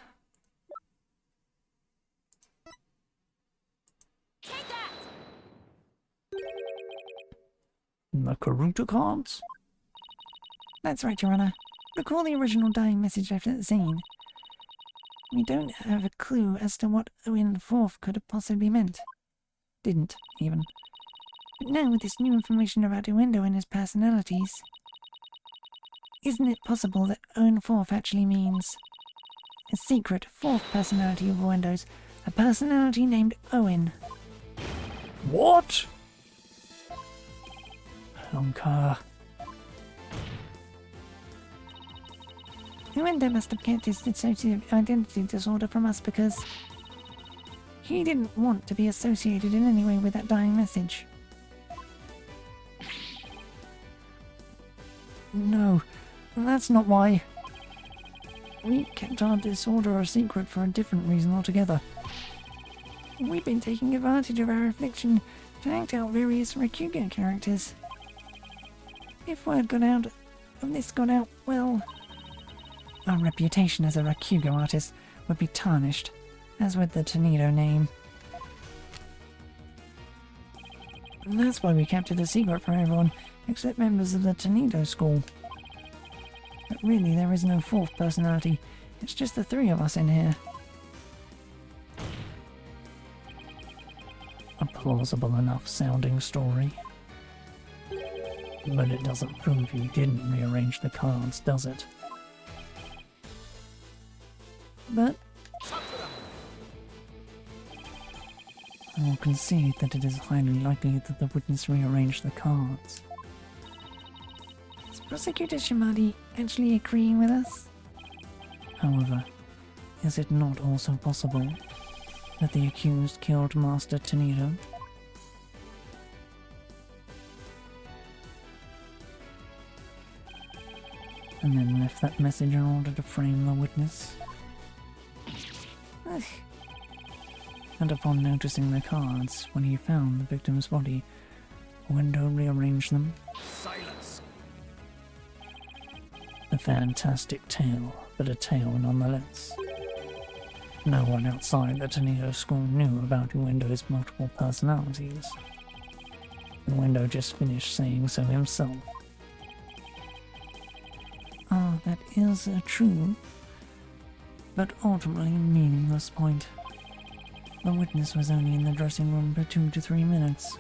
Take that! The Karuta cards? That's right, Your Honor. Recall the original dying message left at the scene. We don't have a clue as to what Owen IV could have possibly meant. Didn't, even. But now with this new information about Uendo and his personalities, isn't it possible that Owen IV actually means a secret 4th personality of Uendo's, a personality named Owen? What? Blanca. Uendo must have kept his dissociative identity disorder from us because he didn't want to be associated in any way with that dying message. No, that's not why. We kept our disorder a secret for a different reason altogether. We've been taking advantage of our affliction to act out various Rakugo characters. If word got out, well, our reputation as a Rakugo artist would be tarnished, as would the Tornado name. And that's why we kept it a secret from everyone, except members of the Tornado School. But really, there is no fourth personality. It's just the three of us in here. A plausible enough sounding story. But it doesn't prove you didn't rearrange the cards, does it? But I will concede that it is highly likely that the witness rearranged the cards. Is Prosecutor Shimadi actually agreeing with us? However, is it not also possible that the accused killed Master Tornado? And then left that message in order to frame the witness? Ugh. And upon noticing the cards, when he found the victim's body, Window rearranged them? Silence! A fantastic tale, but a tale nonetheless. No one outside the Tornado School knew about Windows' multiple personalities. And Window just finished saying so himself. Ah, that is a true, but ultimately meaningless point. The witness was only in the dressing room for 2 to 3 minutes.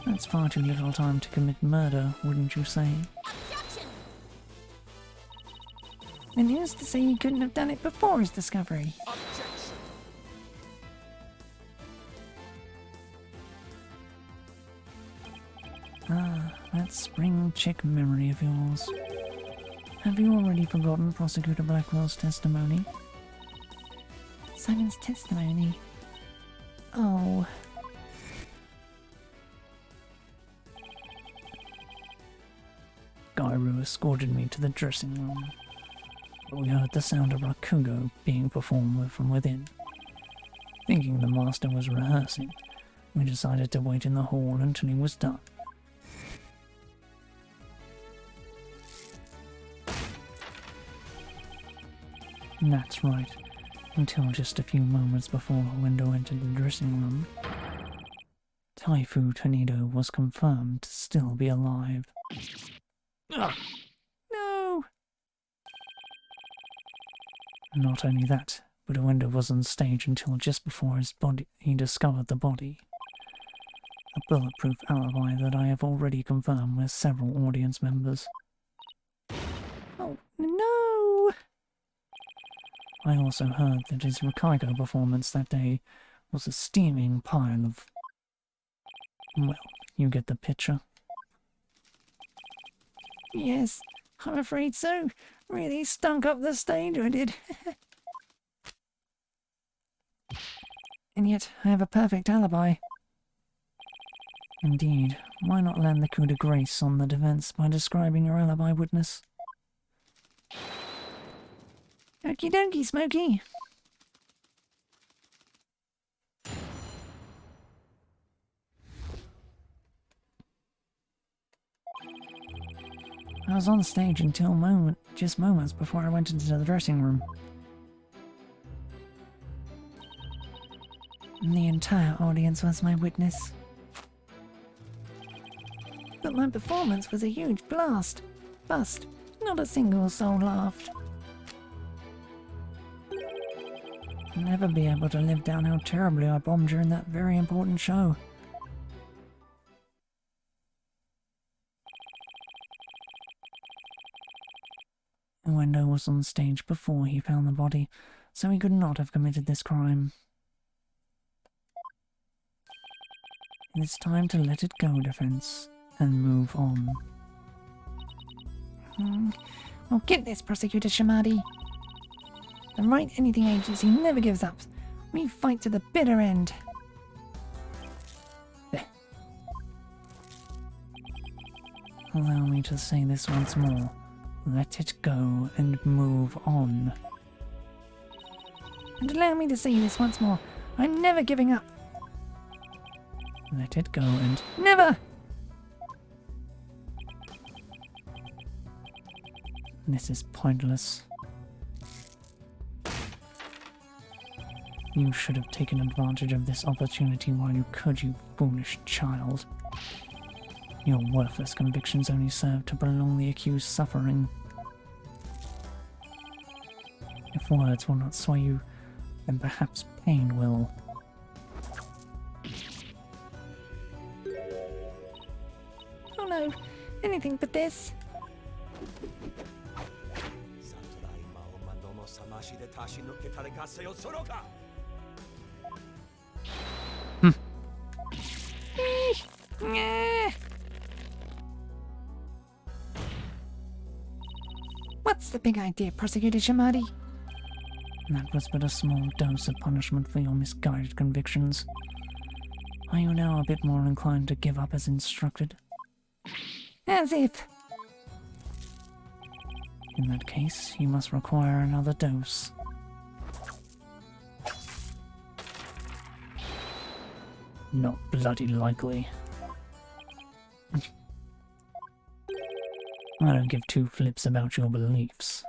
That's far too little time to commit murder, wouldn't you say? Objection! And who's to say he couldn't have done it before his discovery? Objection! Ah, that spring chick memory of yours. Have you already forgotten Prosecutor Blackwell's testimony? Simon's testimony? Oh. Gairu escorted me to the dressing room. But we heard the sound of Rakugo being performed from within. Thinking the master was rehearsing, we decided to wait in the hall until he was done. That's right, until just a few moments before Window entered the dressing room. Taifu Tornado was confirmed to still be alive. No! Not only that, but Window was on stage until just before he discovered the body. A bulletproof alibi that I have already confirmed with several audience members. Oh, no! I also heard that his Rikaigo performance that day was a steaming pile of... Well, you get the picture. Yes, I'm afraid so. Really stunk up the stage, I did. And yet, I have a perfect alibi. Indeed, why not land the coup de grace on the defense by describing your alibi witness? Okie dokie, Smokey. I was on stage until just moments before I went into the dressing room. And the entire audience was my witness. But my performance was a huge bust. Not a single soul laughed. I'll never be able to live down how terribly I bombed during that very important show. Window was on stage before he found the body, so he could not have committed this crime. It's time to let it go, defense, and move on. Well, get this, Prosecutor Shimadi. The Wright Anything Agency never gives up. We fight to the bitter end. Allow me to say this once more. Let it go and move on. And allow me to say this once more. I'm never giving up. Let it go and... Never! This is pointless. You should have taken advantage of this opportunity while you could, you foolish child. Your worthless convictions only serve to prolong the accused's suffering. If words will not sway you, then perhaps pain will. Oh no, anything but this. Nyeh. What's the big idea, Prosecutor Shamadi? That was but a small dose of punishment for your misguided convictions. Are you now a bit more inclined to give up as instructed? As if. In that case, you must require another dose. Not bloody likely. I don't give two flips about your beliefs.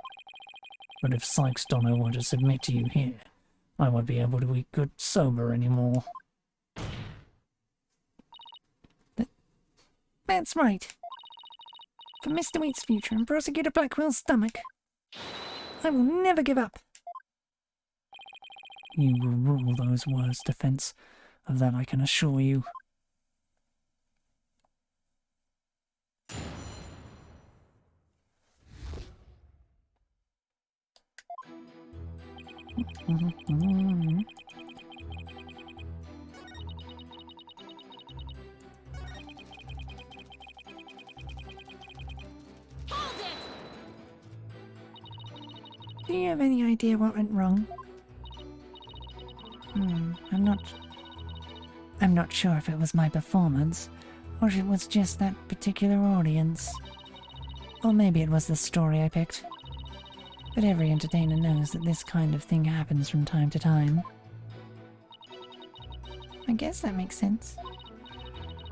But if Sykes Donner were to submit to you here, I won't be able to eat good sober anymore. That's right. For Mr. Wheat's future and Prosecutor Blackwell's stomach, I will never give up. You will rule those words, defense. Of that I can assure you. Hold it! Do you have any idea what went wrong? I'm not sure if it was my performance, or if it was just that particular audience. Or maybe it was the story I picked. But every entertainer knows that this kind of thing happens from time to time. I guess that makes sense.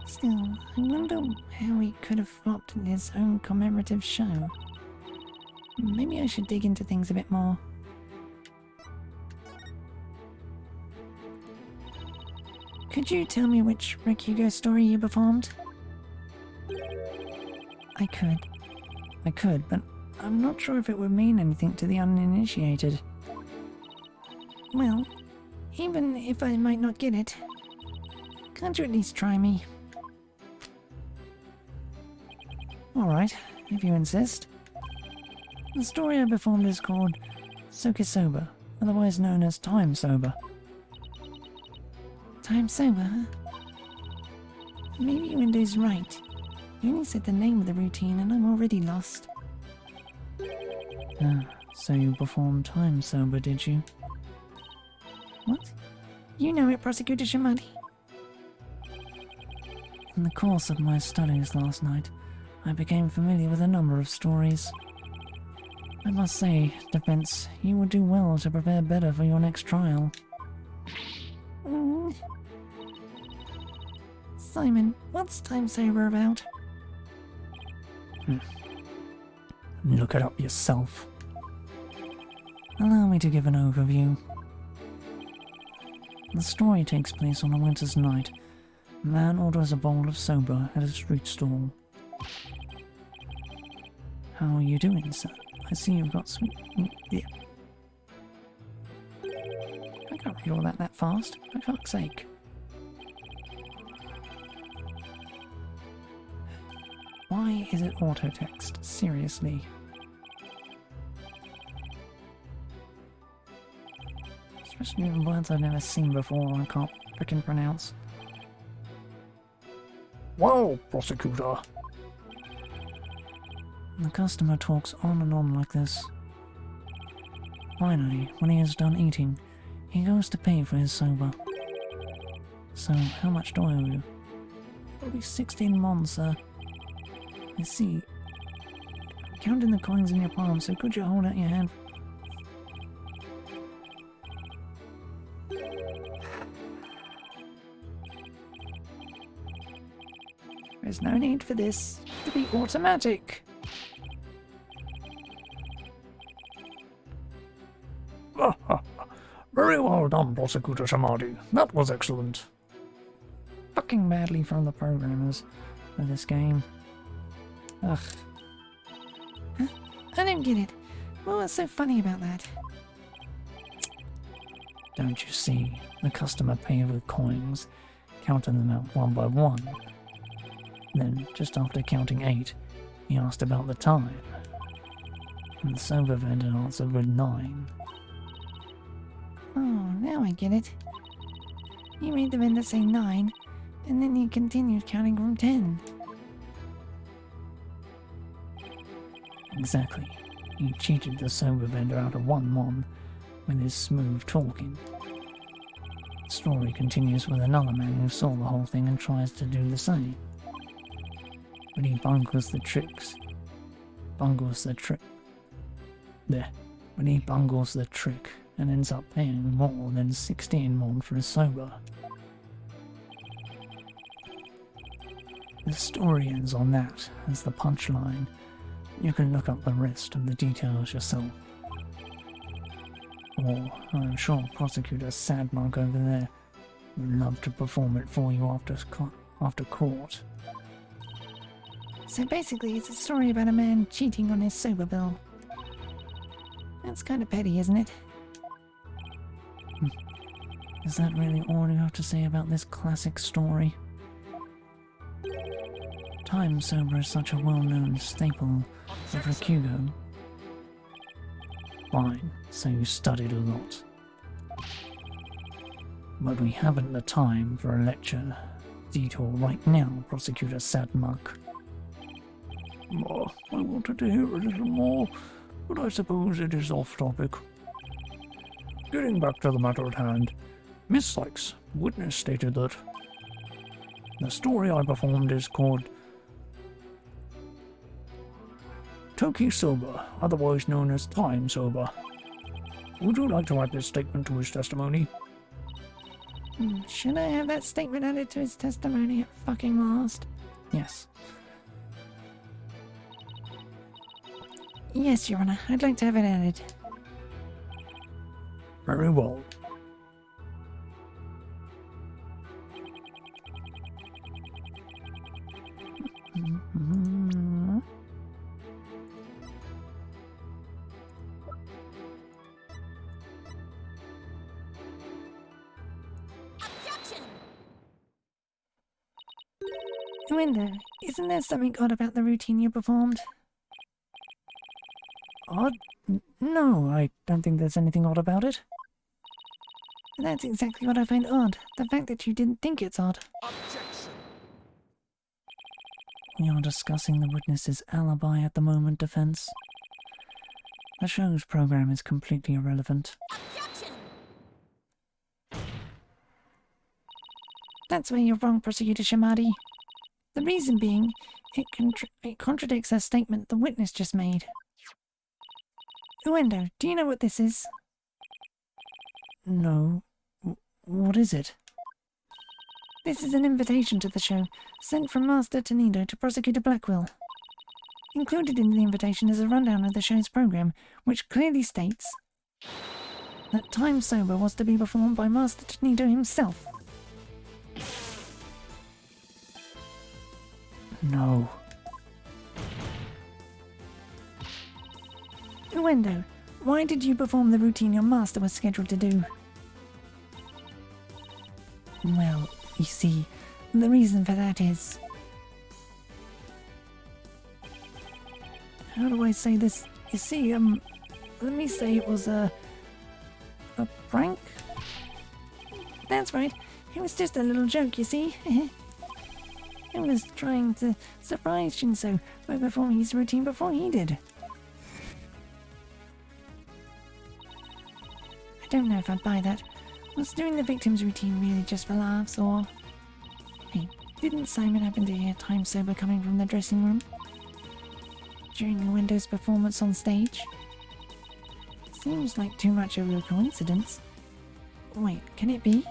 Still, I wonder how he could have flopped in his own commemorative show. Maybe I should dig into things a bit more. Could you tell me which Rick Hugo story you performed? I could, but I'm not sure if it would mean anything to the uninitiated. Well, even if I might not get it, can't you at least try me? Alright, if you insist. The story I performed is called Soba, otherwise known as Time Sober. Time Sober, huh? Maybe Windows right. You only said the name of the routine and I'm already lost. So you performed Time Sober, did you? What? You know it, Prosecutor Shamadi? In the course of my studies last night, I became familiar with a number of stories. I must say, defense, you would do well to prepare better for your next trial. Simon, what's Time Sober about? Look it up yourself. Allow me to give an overview. The story takes place on a winter's night. A man orders a bowl of soba at a street stall. How are you doing, sir? I see you've got sweet... Yeah. I can't read all that fast, for fuck's sake. Why is it auto text? Seriously. Especially in words I've never seen before and I can't frickin' pronounce. Whoa, prosecutor! The customer talks on and on like this. Finally, when he is done eating, he goes to pay for his soba. So, how much do I owe you? Probably 16 mon, sir. I see. I'm counting the coins in your palm, so could you hold out your hand? There's no need for this to be automatic. Very well, Well done, Prosecutor Shamadi. That was excellent. Fucking badly from the programmers of this game. Ugh. Huh? I don't get it. What was so funny about that? Don't you see? The customer paid with coins, counting them out one by one. Then, just after counting 8, he asked about the time. And the sober vendor answered with 9. Oh, now I get it. You made the vendor say 9, and then you continued counting from 10. Exactly. He cheated the sober vendor out of 1 mon with his smooth talking. The story continues with another man who saw the whole thing and tries to do the same. But he bungles the trick. But he bungles the trick and ends up paying more than 16 mon for his sober. The story ends on that as the punchline. You can look up the rest of the details yourself. Or I'm sure Prosecutor Sadmug over there would love to perform it for you after court. So basically, it's a story about a man cheating on his sober bill. That's kind of petty, isn't it? Is that really all you have to say about this classic story? Time sober is such a well-known staple of Rakugo. Fine, so you studied a lot. But we haven't the time for a lecture detour right now, Prosecutor Sadmug. I wanted to hear a little more, but I suppose it is off topic. Getting back to the matter at hand, Miss Sykes, witness, stated that the story I performed is called Toki Sober, otherwise known as Time Sober. Would you like to add this statement to his testimony? Should I have that statement added to his testimony at fucking last? Yes. Yes, Your Honor. I'd like to have it added. Very well. Objection! Linda, isn't there something odd about the routine you performed? Odd? No, I don't think there's anything odd about it. That's exactly what I find odd. The fact that you didn't think it's odd. Objection! We are discussing the witness's alibi at the moment, defense. The show's program is completely irrelevant. Objection! That's where you're wrong, Prosecutor Shamadi. The reason being, it contradicts a statement the witness just made. Uendo, do you know what this is? No. What is it? This is an invitation to the show, sent from Master Tenido to Prosecutor Blackwell. Included in the invitation is a rundown of the show's program, which clearly states that Time Sober was to be performed by Master Tenido himself. No. Uendo, why did you perform the routine your master was scheduled to do? Well, you see, the reason for that is... How do I say this? You see, let me say it was a prank? That's right, it was just a little joke, you see. I was trying to surprise Shinso by performing his routine before he did. I don't know if I'd buy that. Was doing the victim's routine really just for laughs, or... Hey, didn't Simon happen to hear Time Sober coming from the dressing room? During the Window's performance on stage? Seems like too much of a coincidence. Wait, can it be?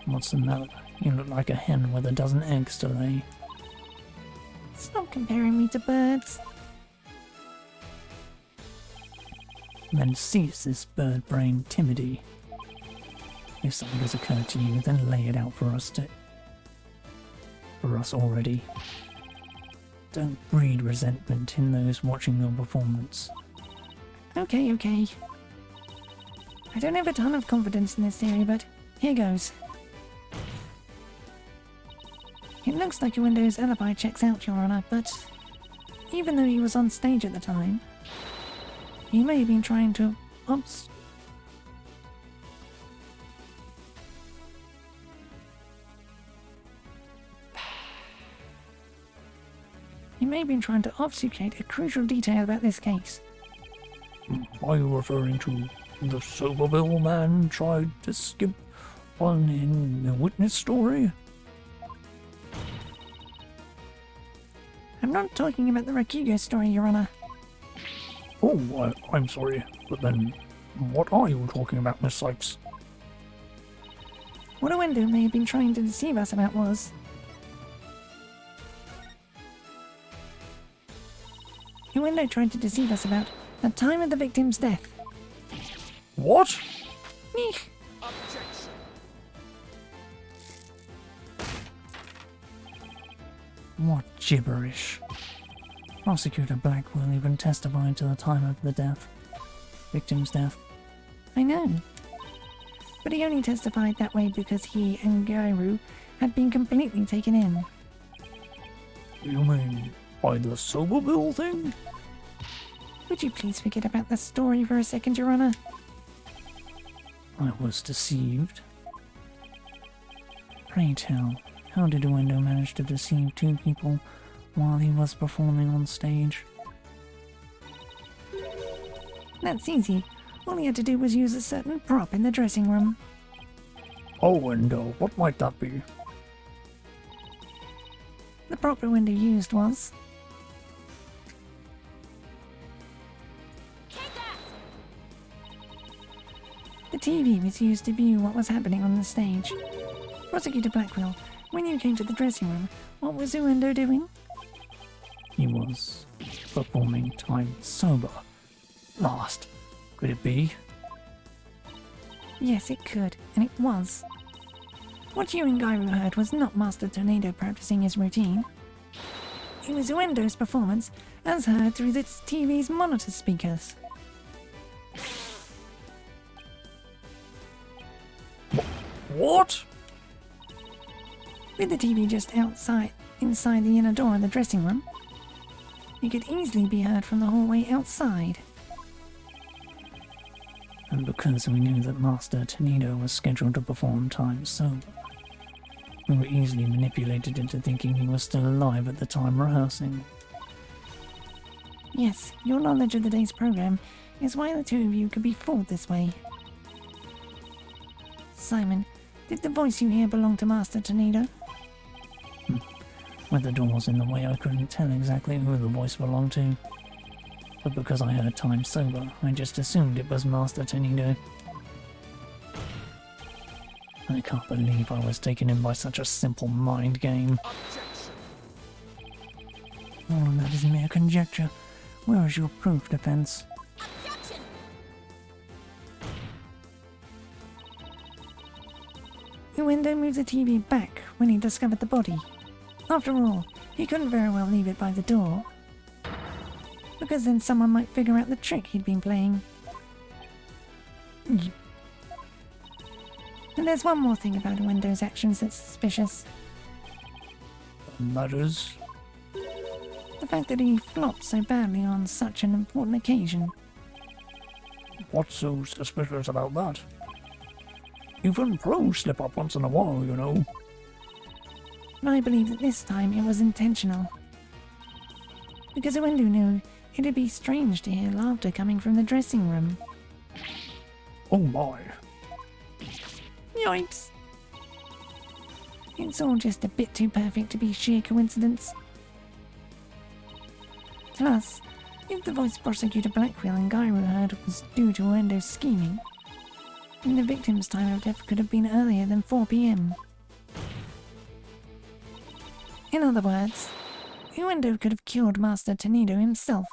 What's the matter? You look like a hen with a dozen eggs to lay. Stop comparing me to birds. Then cease this bird-brained timidity. If something has occurred to you, then lay it out for us already. Don't breed resentment in those watching your performance. Okay, okay. I don't have a ton of confidence in this theory, but here goes. It looks like your Window's alibi checks out, Your Honor, but even though he was on stage at the time, he may have been trying to obfuscate a crucial detail about this case. Are you referring to the Soberville man tried to skip on in the witness story? I'm not talking about the Rakugo story, Your Honor. Oh, I'm sorry, but then what are you talking about, Miss Sykes? What a Window may have been trying to deceive us about was... Your Window tried to deceive us about the time of the victim's death. What? Eek. Objection. What gibberish. Prosecutor Blackwell even testified to the time of the victim's death. I know. But he only testified that way because he and Gairu had been completely taken in. You mean by the Soberville thing? Would you please forget about the story for a second, Your Honor? I was deceived. Pray tell, how did Window manage to deceive two people while he was performing on stage? That's easy. All he had to do was use a certain prop in the dressing room. Oh, and what might that be? The prop the Window used was... The TV was used to view what was happening on the stage. Prosecutor Blackwell, when you came to the dressing room, what was Window doing? He was performing time sober. Last. Could it be? Yes, it could, and it was. What you and Gairu heard was not Master Tornado practicing his routine. It was Windows' performance, as heard through the TV's monitor speakers. What? With the TV just inside the inner door of the dressing room, it could easily be heard from the hallway outside. And because we knew that Master Tornado was scheduled to perform time sober, we were easily manipulated into thinking he was still alive at the time rehearsing. Yes, your knowledge of the day's program is why the two of you could be fooled this way. Simon, did the voice you hear belong to Master Tornado? With the doors in the way, I couldn't tell exactly who the voice belonged to. But because I heard time sober, I just assumed it was Master Tornado. I can't believe I was taken in by such a simple mind game. Objection. All of that is mere conjecture. Where is your proof, defense? Objection! The Window moved the TV back when he discovered the body. After all, he couldn't very well leave it by the door, because then someone might figure out the trick he'd been playing. And there's one more thing about Window's actions that's suspicious. And that is? The fact that he flopped so badly on such an important occasion. What's so suspicious about that? Even pros slip up once in a while, you know. But I believe that this time it was intentional. Because the Window knew it'd be strange to hear laughter coming from the dressing room. Oh my. Yikes! It's all just a bit too perfect to be sheer coincidence. Plus, if the voice Prosecutor Blackwell and Gairu heard was due to Windows scheming, then the victim's time of death could have been earlier than 4 PM. In other words, Window could have killed Master Tornado himself.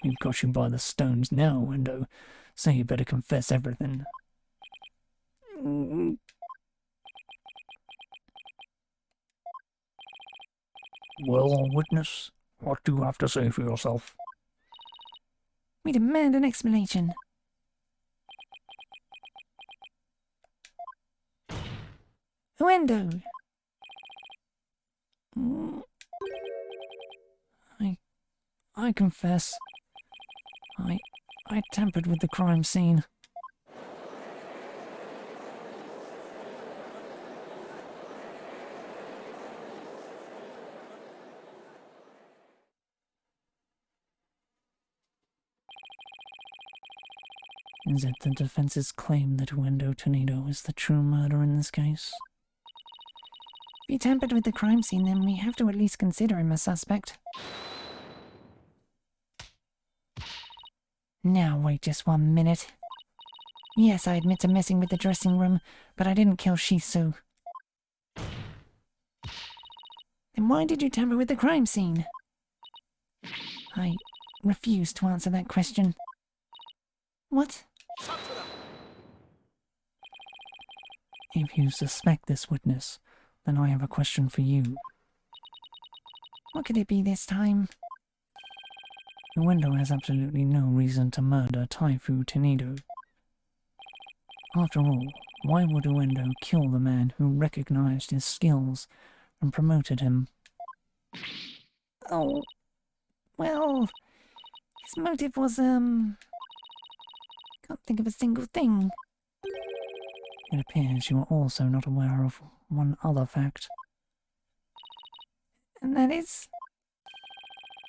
We've got you by the stones now, Window. so you better confess everything. Well, witness, what do you have to say for yourself? We demand an explanation. Uendo! I confess. I tampered with the crime scene. Is it the defense's claim that Uendo Tornado is the true murderer in this case? If he tampered with the crime scene, then we have to at least consider him a suspect. Now wait just 1 minute. Yes, I admit to messing with the dressing room, but I didn't kill Shisu. Then why did you tamper with the crime scene? I refuse to answer that question. What? If you suspect this witness, then I have a question for you. What could it be this time? Uendo has absolutely no reason to murder Taifu Tenido. After all, why would Uendo kill the man who recognized his skills and promoted him? Oh, well, his motive was, can't think of a single thing. It appears you are also not aware of one other fact. And that is?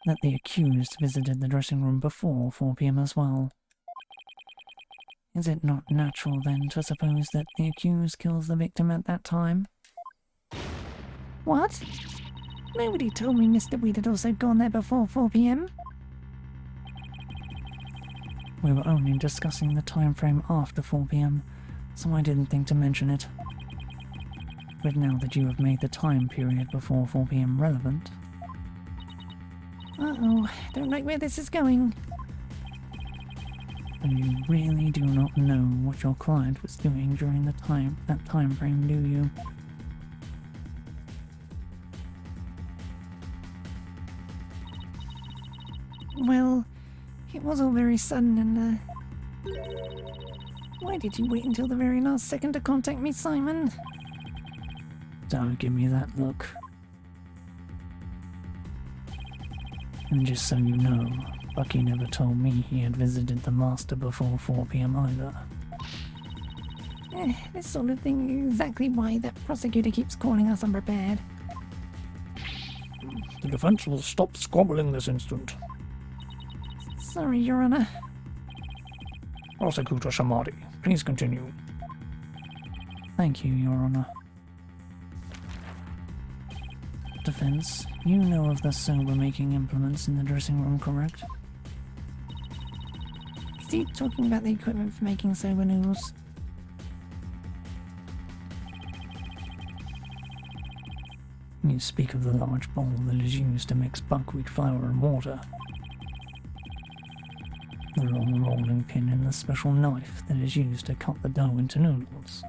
That the accused visited the dressing room before 4 p.m. as well. Is it not natural then to suppose that the accused kills the victim at that time? What? Nobody told me Mr. Weed had also gone there before 4 p.m. We were only discussing the time frame after 4 p.m, so I didn't think to mention it. But now that you have made the time period before 4 p.m. relevant... Uh-oh, don't like where this is going. then you really do not know what your client was doing during that time frame, do you? Well, it was all very sudden and, why did you wait until the very last second to contact me, Simon? Don't give me that look. And just so you know, Bucky never told me he had visited the Master before 4 p.m. either. This sort of thing is exactly why that prosecutor keeps calling us unprepared. The defense will stop squabbling this instant. Sorry, Your Honor. Prosecutor Shamari, please continue. Thank you, Your Honor. Defense, you know of the sober-making implements in the dressing room, correct? Is he talking about the equipment for making soba noodles? You speak of the large bowl that is used to mix buckwheat flour and water. The long rolling pin and the special knife that is used to cut the dough into noodles.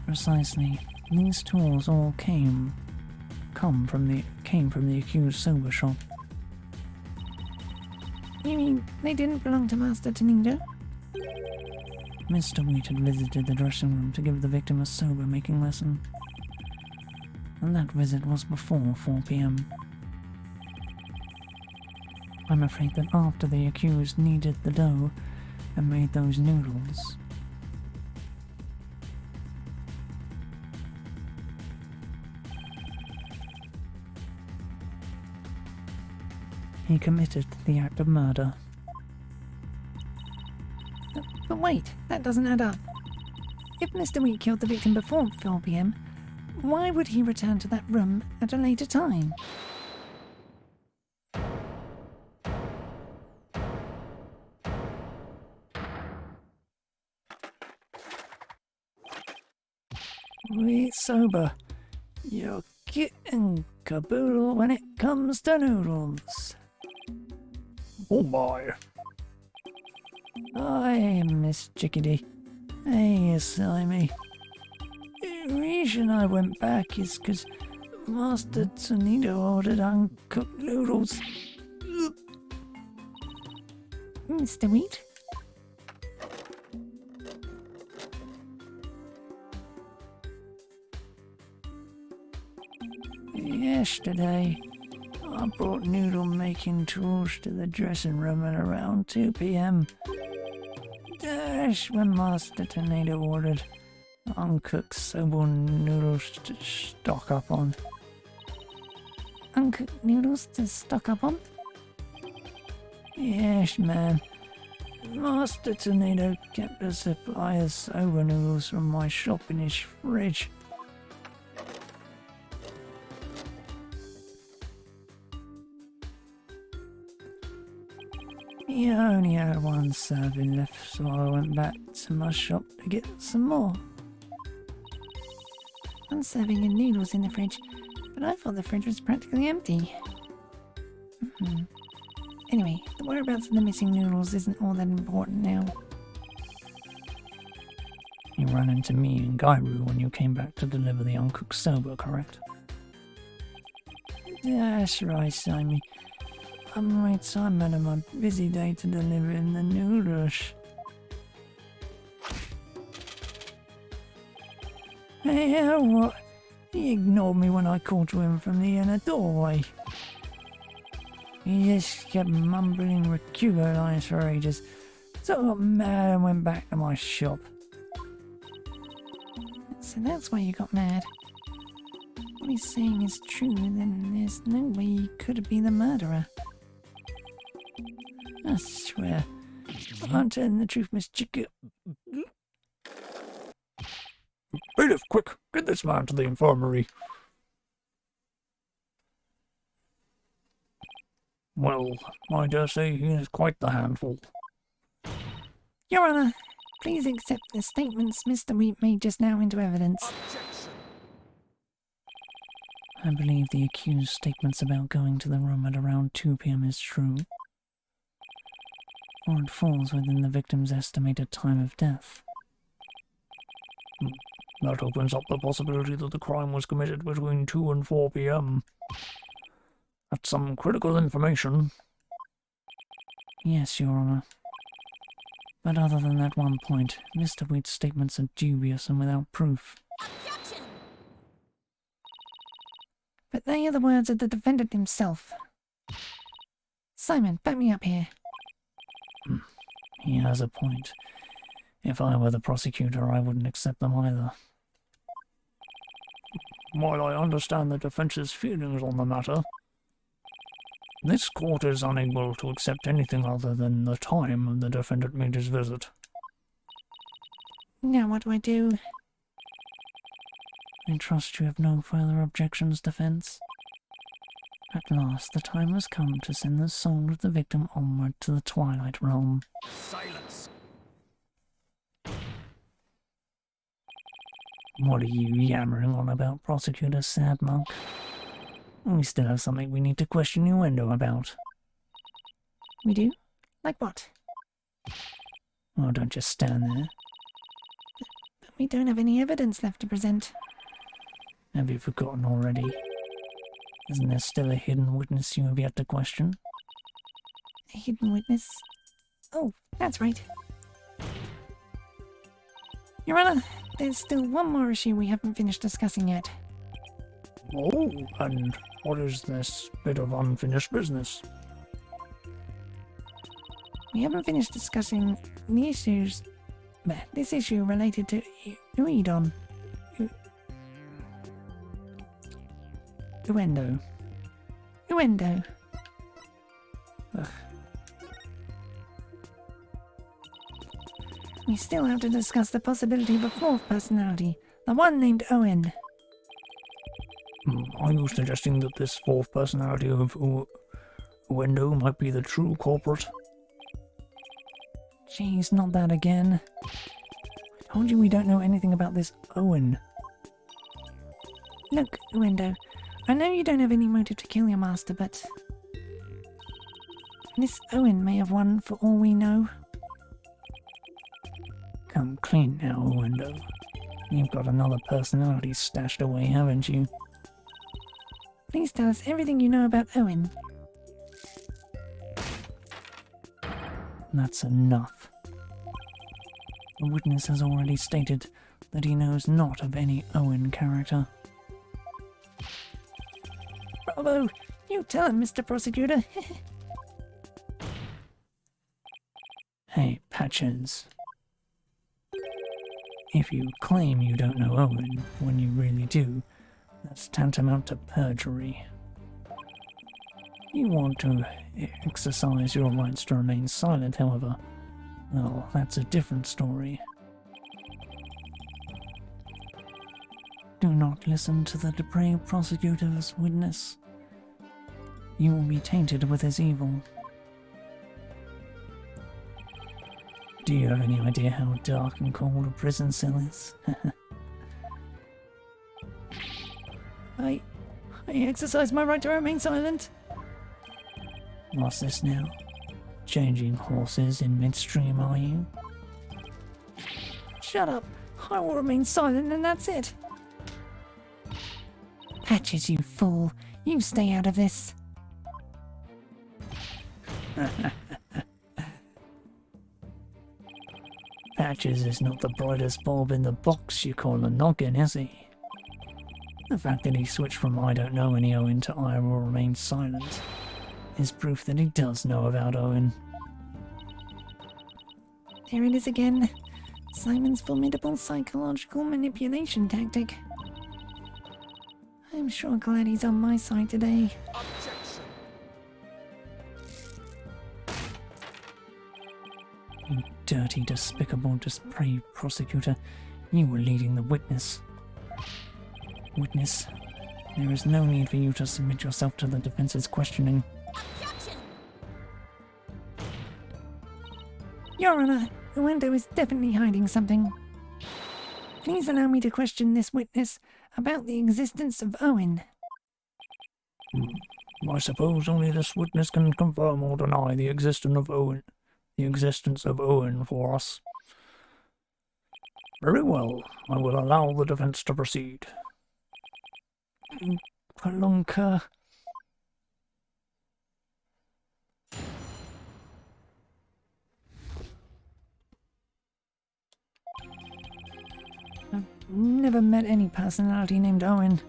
Precisely, these tools all came from the accused soba shop. You mean they didn't belong to Master Tenido? Mr. Wheat had visited the dressing room to give the victim a sober-making lesson, and that visit was before 4 p.m. I'm afraid that after the accused kneaded the dough and made those noodles, he committed the act of murder. But wait, that doesn't add up. If Mr. Wheat killed the victim before 4 p.m, why would he return to that room at a later time? Wheat sober, you're getting caboodle when it comes to noodles. Oh my. Hi, Miss Chickadee. Hey, Slimy. The reason I went back is 'cause Master Tornado ordered uncooked noodles. Mr. Wheat? Yesterday, I brought noodle making tools to the dressing room at around 2 p.m. That's when Master Tornado ordered uncooked soba noodles to stock up on. Uncooked noodles to stock up on? Yes, ma'am. Master Tornado kept a supply of soba noodles from my shop in his fridge. He only had one serving left, so I went back to my shop to get some more. I'm serving in noodles in the fridge, but I thought the fridge was practically empty. Anyway, the whereabouts of the missing noodles isn't all that important now. You ran into me and Gairu when you came back to deliver the uncooked soba, correct? That's right, Simon. I'm right time out of my busy day to deliver in the noodles. Hey, what? He ignored me when I called to him from the inner doorway. He just kept mumbling Rakugo lines for ages, so I got mad and went back to my shop. So that's why you got mad. What he's saying is true, then there's no way he could be the murderer. I swear, I'm telling the truth, Miss Chica. Bailiff, quick, get this man to the infirmary. Well, I dare say he is quite the handful. Your Honor, please accept the statements Mr. Wheat made just now into evidence. I believe the accused's statements about going to the room at around 2 p.m. is true, or it falls within the victim's estimated time of death. That opens up the possibility that the crime was committed between 2 and 4 p.m. That's some critical information. Yes, Your Honor. But other than that one point, Mr. Wheat's statements are dubious and without proof. Objection! But they are the words of the defendant himself. Simon, back me up here. He has a point. If I were the prosecutor, I wouldn't accept them either. While I understand the defense's feelings on the matter, this court is unable to accept anything other than the time the defendant made his visit. Now what do I do? I trust you have no further objections, defense. At last, the time has come to send the soul of the victim onward to the Twilight Realm. Silence. What are you yammering on about, Prosecutor Sad Monk? We still have something we need to question Uendo about. We do? Like what? Oh, don't just stand there. But we don't have any evidence left to present. Have you forgotten already? Isn't there still a hidden witness you have yet to question? A hidden witness? Oh, that's right. Your Honor, there's still one more issue we haven't finished discussing yet. Oh, and what is this bit of unfinished business? We haven't finished discussing the issues... this issue related to Uedon. Uendo. Uendo. Ugh. We still have to discuss the possibility of a fourth personality, the one named Owen. Are you suggesting that this fourth personality of Uendo might be the true culprit? Jeez, not that again. I told you we don't know anything about this Owen. Look, Uendo, I know you don't have any motive to kill your master, but... This Owen may have won for all we know. Come clean now, Window. You've got another personality stashed away, haven't you? Please tell us everything you know about Owen. That's enough. The witness has already stated that he knows not of any Owen character. Bravo! You tell him, Mr. Prosecutor. Hey, Patches. If you claim you don't know Owen when you really do, that's tantamount to perjury. You want to exercise your rights to remain silent, however. Well, that's a different story. Do not listen to the depraved prosecutor's witness. You will be tainted with his evil. Do you have any idea how dark and cold a prison cell is? I exercise my right to remain silent. What's this now? Changing horses in midstream, are you? Shut up. I will remain silent and that's it. Patches, you fool. You stay out of this. Patches is not the brightest bulb in the box you call a noggin, is he? The fact that he switched from I don't know any Owen to I will remain silent is proof that he does know about Owen. There it is again. Simon's formidable psychological manipulation tactic. I'm sure glad he's on my side today. Objection. You dirty, despicable, depraved prosecutor, you were leading the witness. Witness, there is no need for you to submit yourself to the defense's questioning. Objection! Your Honor, the window is definitely hiding something. Please allow me to question this witness about the existence of Owen. I suppose only this witness can confirm or deny the existence of Owen. For us. Very well, I will allow the defense to proceed. Palunka. I've never met any personality named Owen.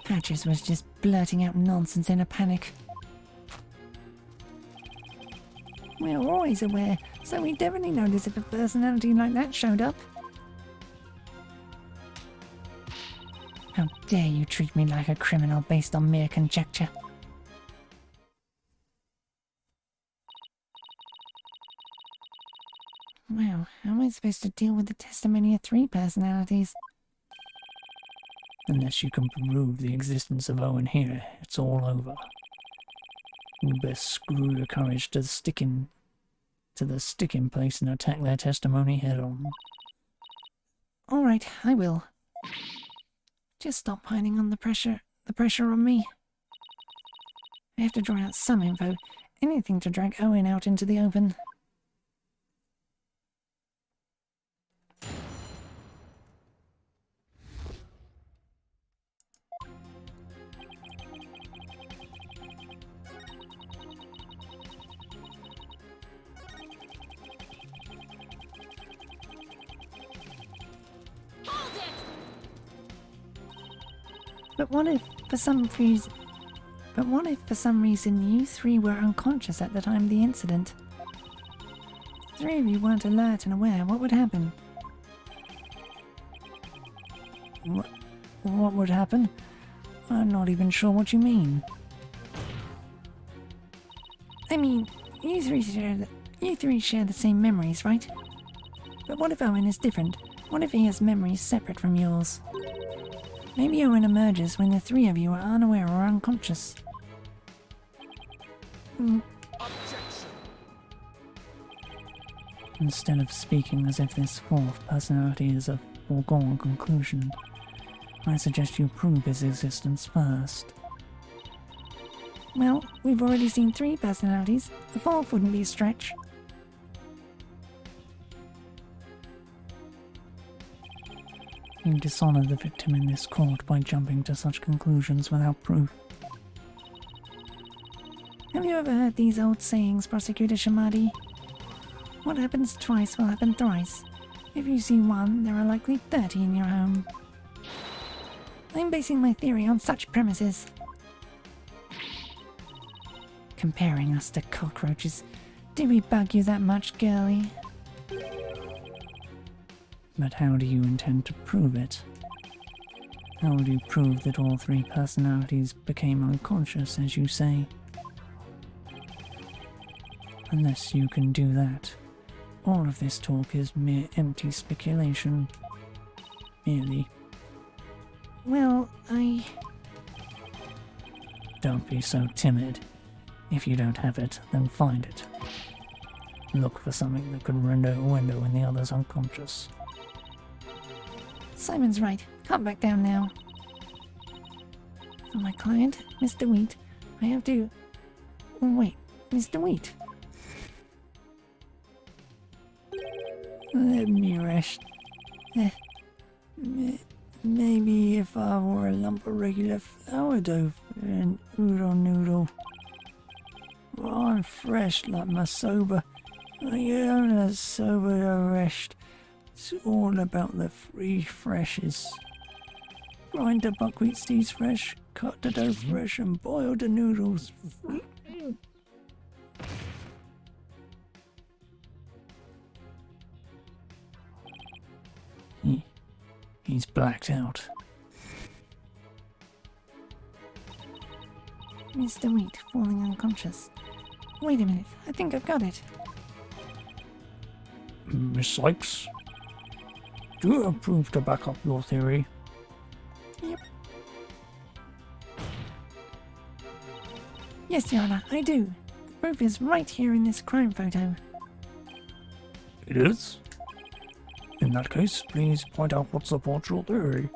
Patches was just blurting out nonsense in a panic. We're always aware, so we definitely notice if a personality like that showed up. How dare you treat me like a criminal based on mere conjecture? Wow, how am I supposed to deal with the testimony of 3 personalities? Unless you can prove the existence of Owen here, it's all over. You best screw your courage to the sticking place and attack their testimony head on. Alright, I will. Just stop piling on the pressure on me. I have to draw out some info, anything to drag Owen out into the open. Hold it! But what if for some reason you 3 were unconscious at the time of the incident? If 3 of you weren't alert and aware, what would happen? What would happen? I'm not even sure what you mean. I mean, you three share the same memories, right? But what if Owen is different? What if he has memories separate from yours? Maybe Owen emerges when the 3 of you are unaware or unconscious. Objection. Instead of speaking as if this 4th personality is a foregone conclusion, I suggest you prove his existence first. Well, we've already seen 3 personalities. The 4th wouldn't be a stretch. You dishonor the victim in this court by jumping to such conclusions without proof. Have you ever heard these old sayings, Prosecutor Shamadi? What happens twice will happen thrice. If you see 1, there are likely 30 in your home. I'm basing my theory on such premises. Comparing us to cockroaches. Do we bug you that much, girlie? But how do you intend to prove it? How will you prove that all 3 personalities became unconscious, as you say? Unless you can do that, all of this talk is mere empty speculation. Merely. Well, Don't be so timid. If you don't have it, then find it. Look for something that could render a window when the other's unconscious. Simon's right. Calm back down now. For my client, Mr. Wheat, I have to... Oh, wait, Mr. Wheat. Let me rest. Maybe if I were a lump of regular flour dough and oodle noodle. Well, I'm fresh like my soba. I own a soba to rest. It's all about the 3 freshes. Grind the buckwheat seeds fresh, cut the dough fresh, and boil the noodles. He's blacked out. Mr. Wheat falling unconscious. Wait a minute, I think I've got it. Miss Sykes, do you have proof to back up your theory? Yep. Yes, Your Honor, I do. The proof is right here in this crime photo. It is? In that case, please point out what supports your theory.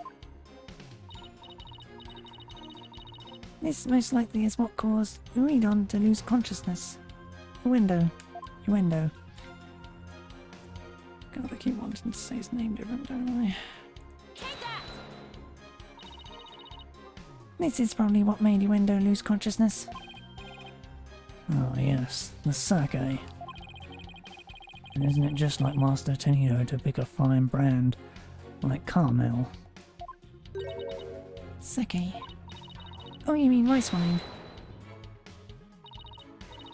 This most likely is what caused Uridon to lose consciousness. Uendo. God, I keep wanting to say his name different, don't I? Take that! This is probably what made Uendo lose consciousness. Oh yes, the sake. And isn't it just like Master Tenito to pick a fine brand, like Carmel? Sake. Oh, you mean rice wine?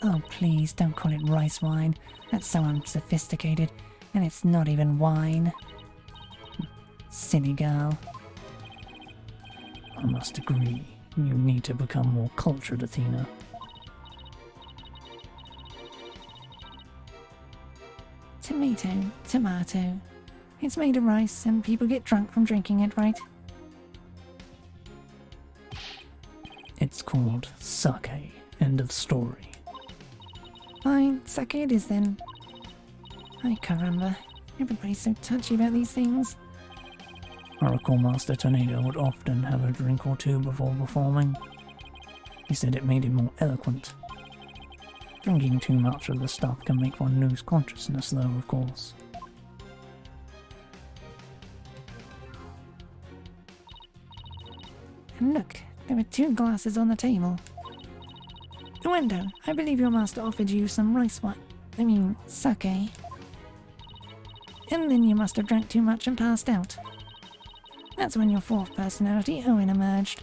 Oh, please don't call it rice wine. That's so unsophisticated, and it's not even wine. Silly girl. I must agree, you need to become more cultured, Athena. Tomato. It's made of rice, and people get drunk from drinking it, right? It's called sake. End of story. Fine, sake it is then. Ay caramba, everybody's so touchy about these things. I recall Master Tornado would often have a drink or 2 before performing. He said it made him more eloquent. Drinking too much of the stuff can make one lose consciousness though, of course. And look, there were 2 glasses on the table. Uendo, I believe your master offered you some rice wine. Sake. And then you must have drank too much and passed out. That's when your 4th personality, Owen, emerged.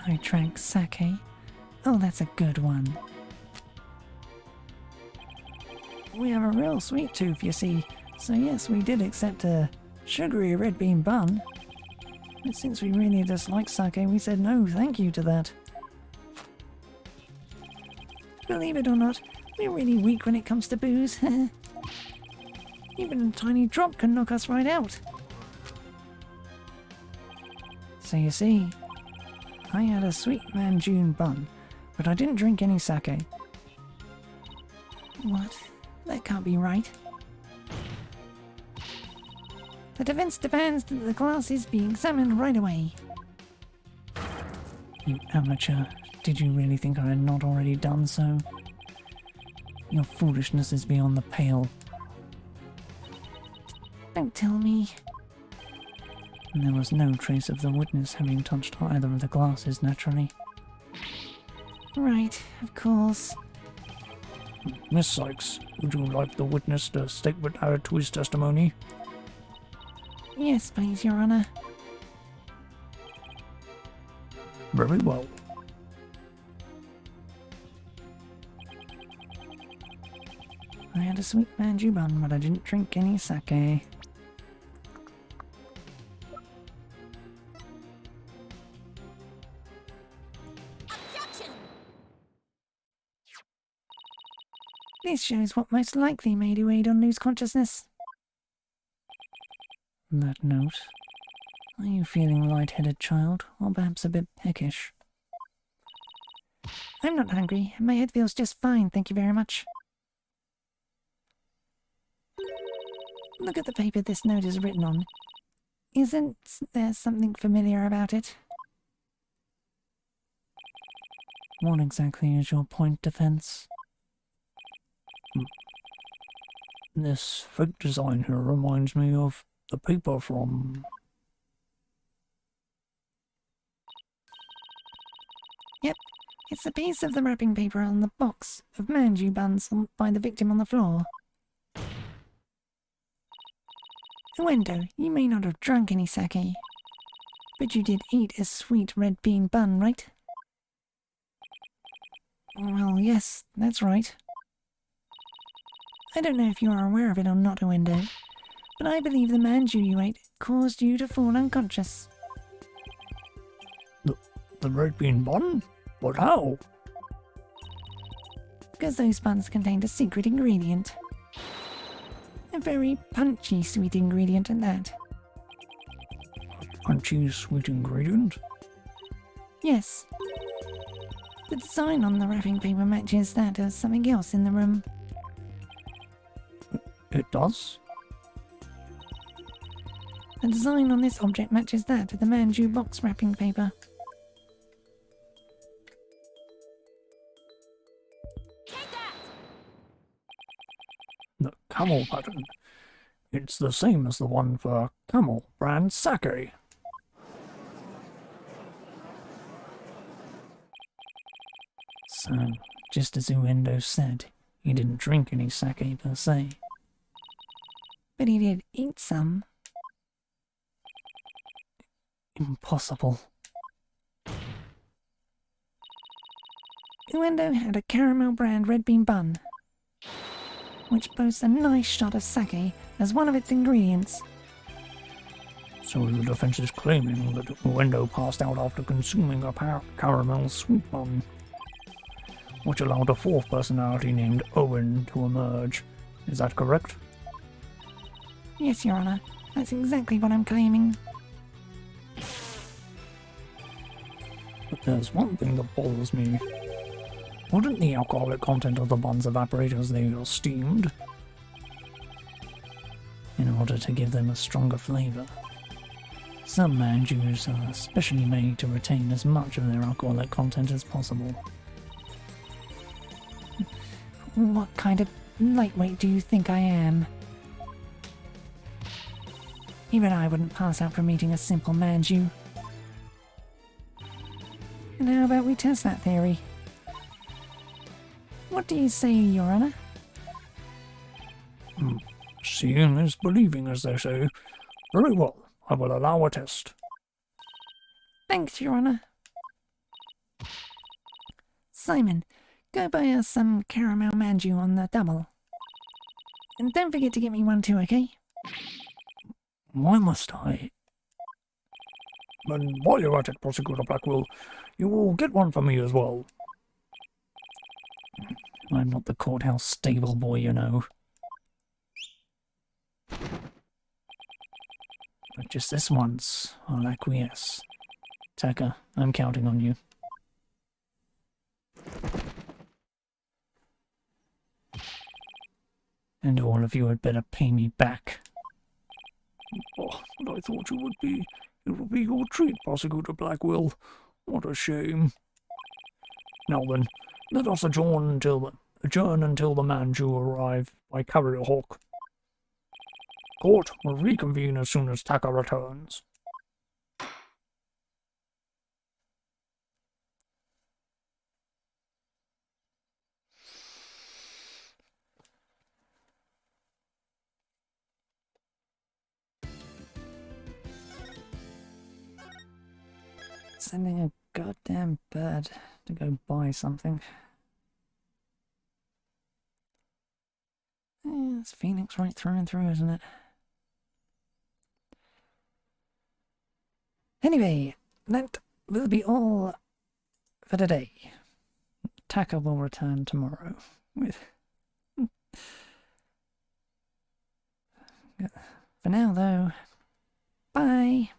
I drank sake. Oh, that's a good one. We have a real sweet tooth, you see, so yes, we did accept a sugary red bean bun. But since we really dislike sake, we said no thank you to that. Believe it or not, we're really weak when it comes to booze. Even a tiny drop can knock us right out. So you see, I had a sweet Manjune bun, but I didn't drink any sake. What? That can't be right. The defense demands that the glasses be examined right away. You amateur, did you really think I had not already done so? Your foolishness is beyond the pale. Don't tell me. There was no trace of the witness having touched either of the glasses, naturally. Right, of course. Miss Sykes, would you like the witness to statement added to his testimony? Yes, please, Your Honor. Very well. I had a sweet manju bun, but I didn't drink any sake. Objection! This shows what most likely made Uedon lose consciousness. That note. Are you feeling lightheaded, child, or perhaps a bit peckish? I'm not hungry. My head feels just fine, thank you very much. Look at the paper this note is written on. Isn't there something familiar about it? What exactly is your point, defense? This fake design here reminds me of the paper from... Yep, it's a piece of the wrapping paper on the box of manju buns by the victim on the floor. Uendo, you may not have drunk any sake, but you did eat a sweet red bean bun, right? Well, yes, that's right. I don't know if you are aware of it or not, Uendo, but I believe the manju you ate caused you to fall unconscious. The red bean bun? But how? Because those buns contained a secret ingredient. A very punchy sweet ingredient at that. Punchy sweet ingredient? Yes. The design on the wrapping paper matches that of something else in the room. It does? The design on this object matches that of the manju box wrapping paper. Take that! The camel pattern. It's the same as the one for Camel brand sake. So, just as Uendo said, he didn't drink any sake per se. But he did eat some. Impossible. Uendo had a caramel brand red bean bun, which boasts a nice shot of sake as one of its ingredients. So the defense is claiming that Uendo passed out after consuming a caramel sweet bun, which allowed a fourth personality named Owen to emerge. Is that correct? Yes, Your Honor, that's exactly what I'm claiming. But there's one thing that bothers me. Wouldn't the alcoholic content of the buns evaporate as they are steamed? In order to give them a stronger flavour. Some manjus are specially made to retain as much of their alcoholic content as possible. What kind of lightweight do you think I am? Even I wouldn't pass out from eating a simple manju. And how about we test that theory? What do you say, Your Honor? Seeing is believing, as they say. Very well, I will allow a test. Thanks, Your Honor. Simon, go buy us some caramel manju on the double. And don't forget to get me one too, okay? Why must I? And while you're at it, Prosecutor Blackwell, you will get one for me as well. I'm not the courthouse stable boy, you know. But just this once, I'll acquiesce. Taka, I'm counting on you. And all of you had better pay me back. Oh, but I thought it would be your treat passing you to Blackwell. What a shame. Now then, let us adjourn until the Manju arrive by Carrier Hawk. Court will reconvene as soon as Taka returns. Sending a goddamn bird to go buy something. It's Phoenix right through and through, isn't it? Anyway, that will be all for today. Taka will return tomorrow with... For now, though, bye!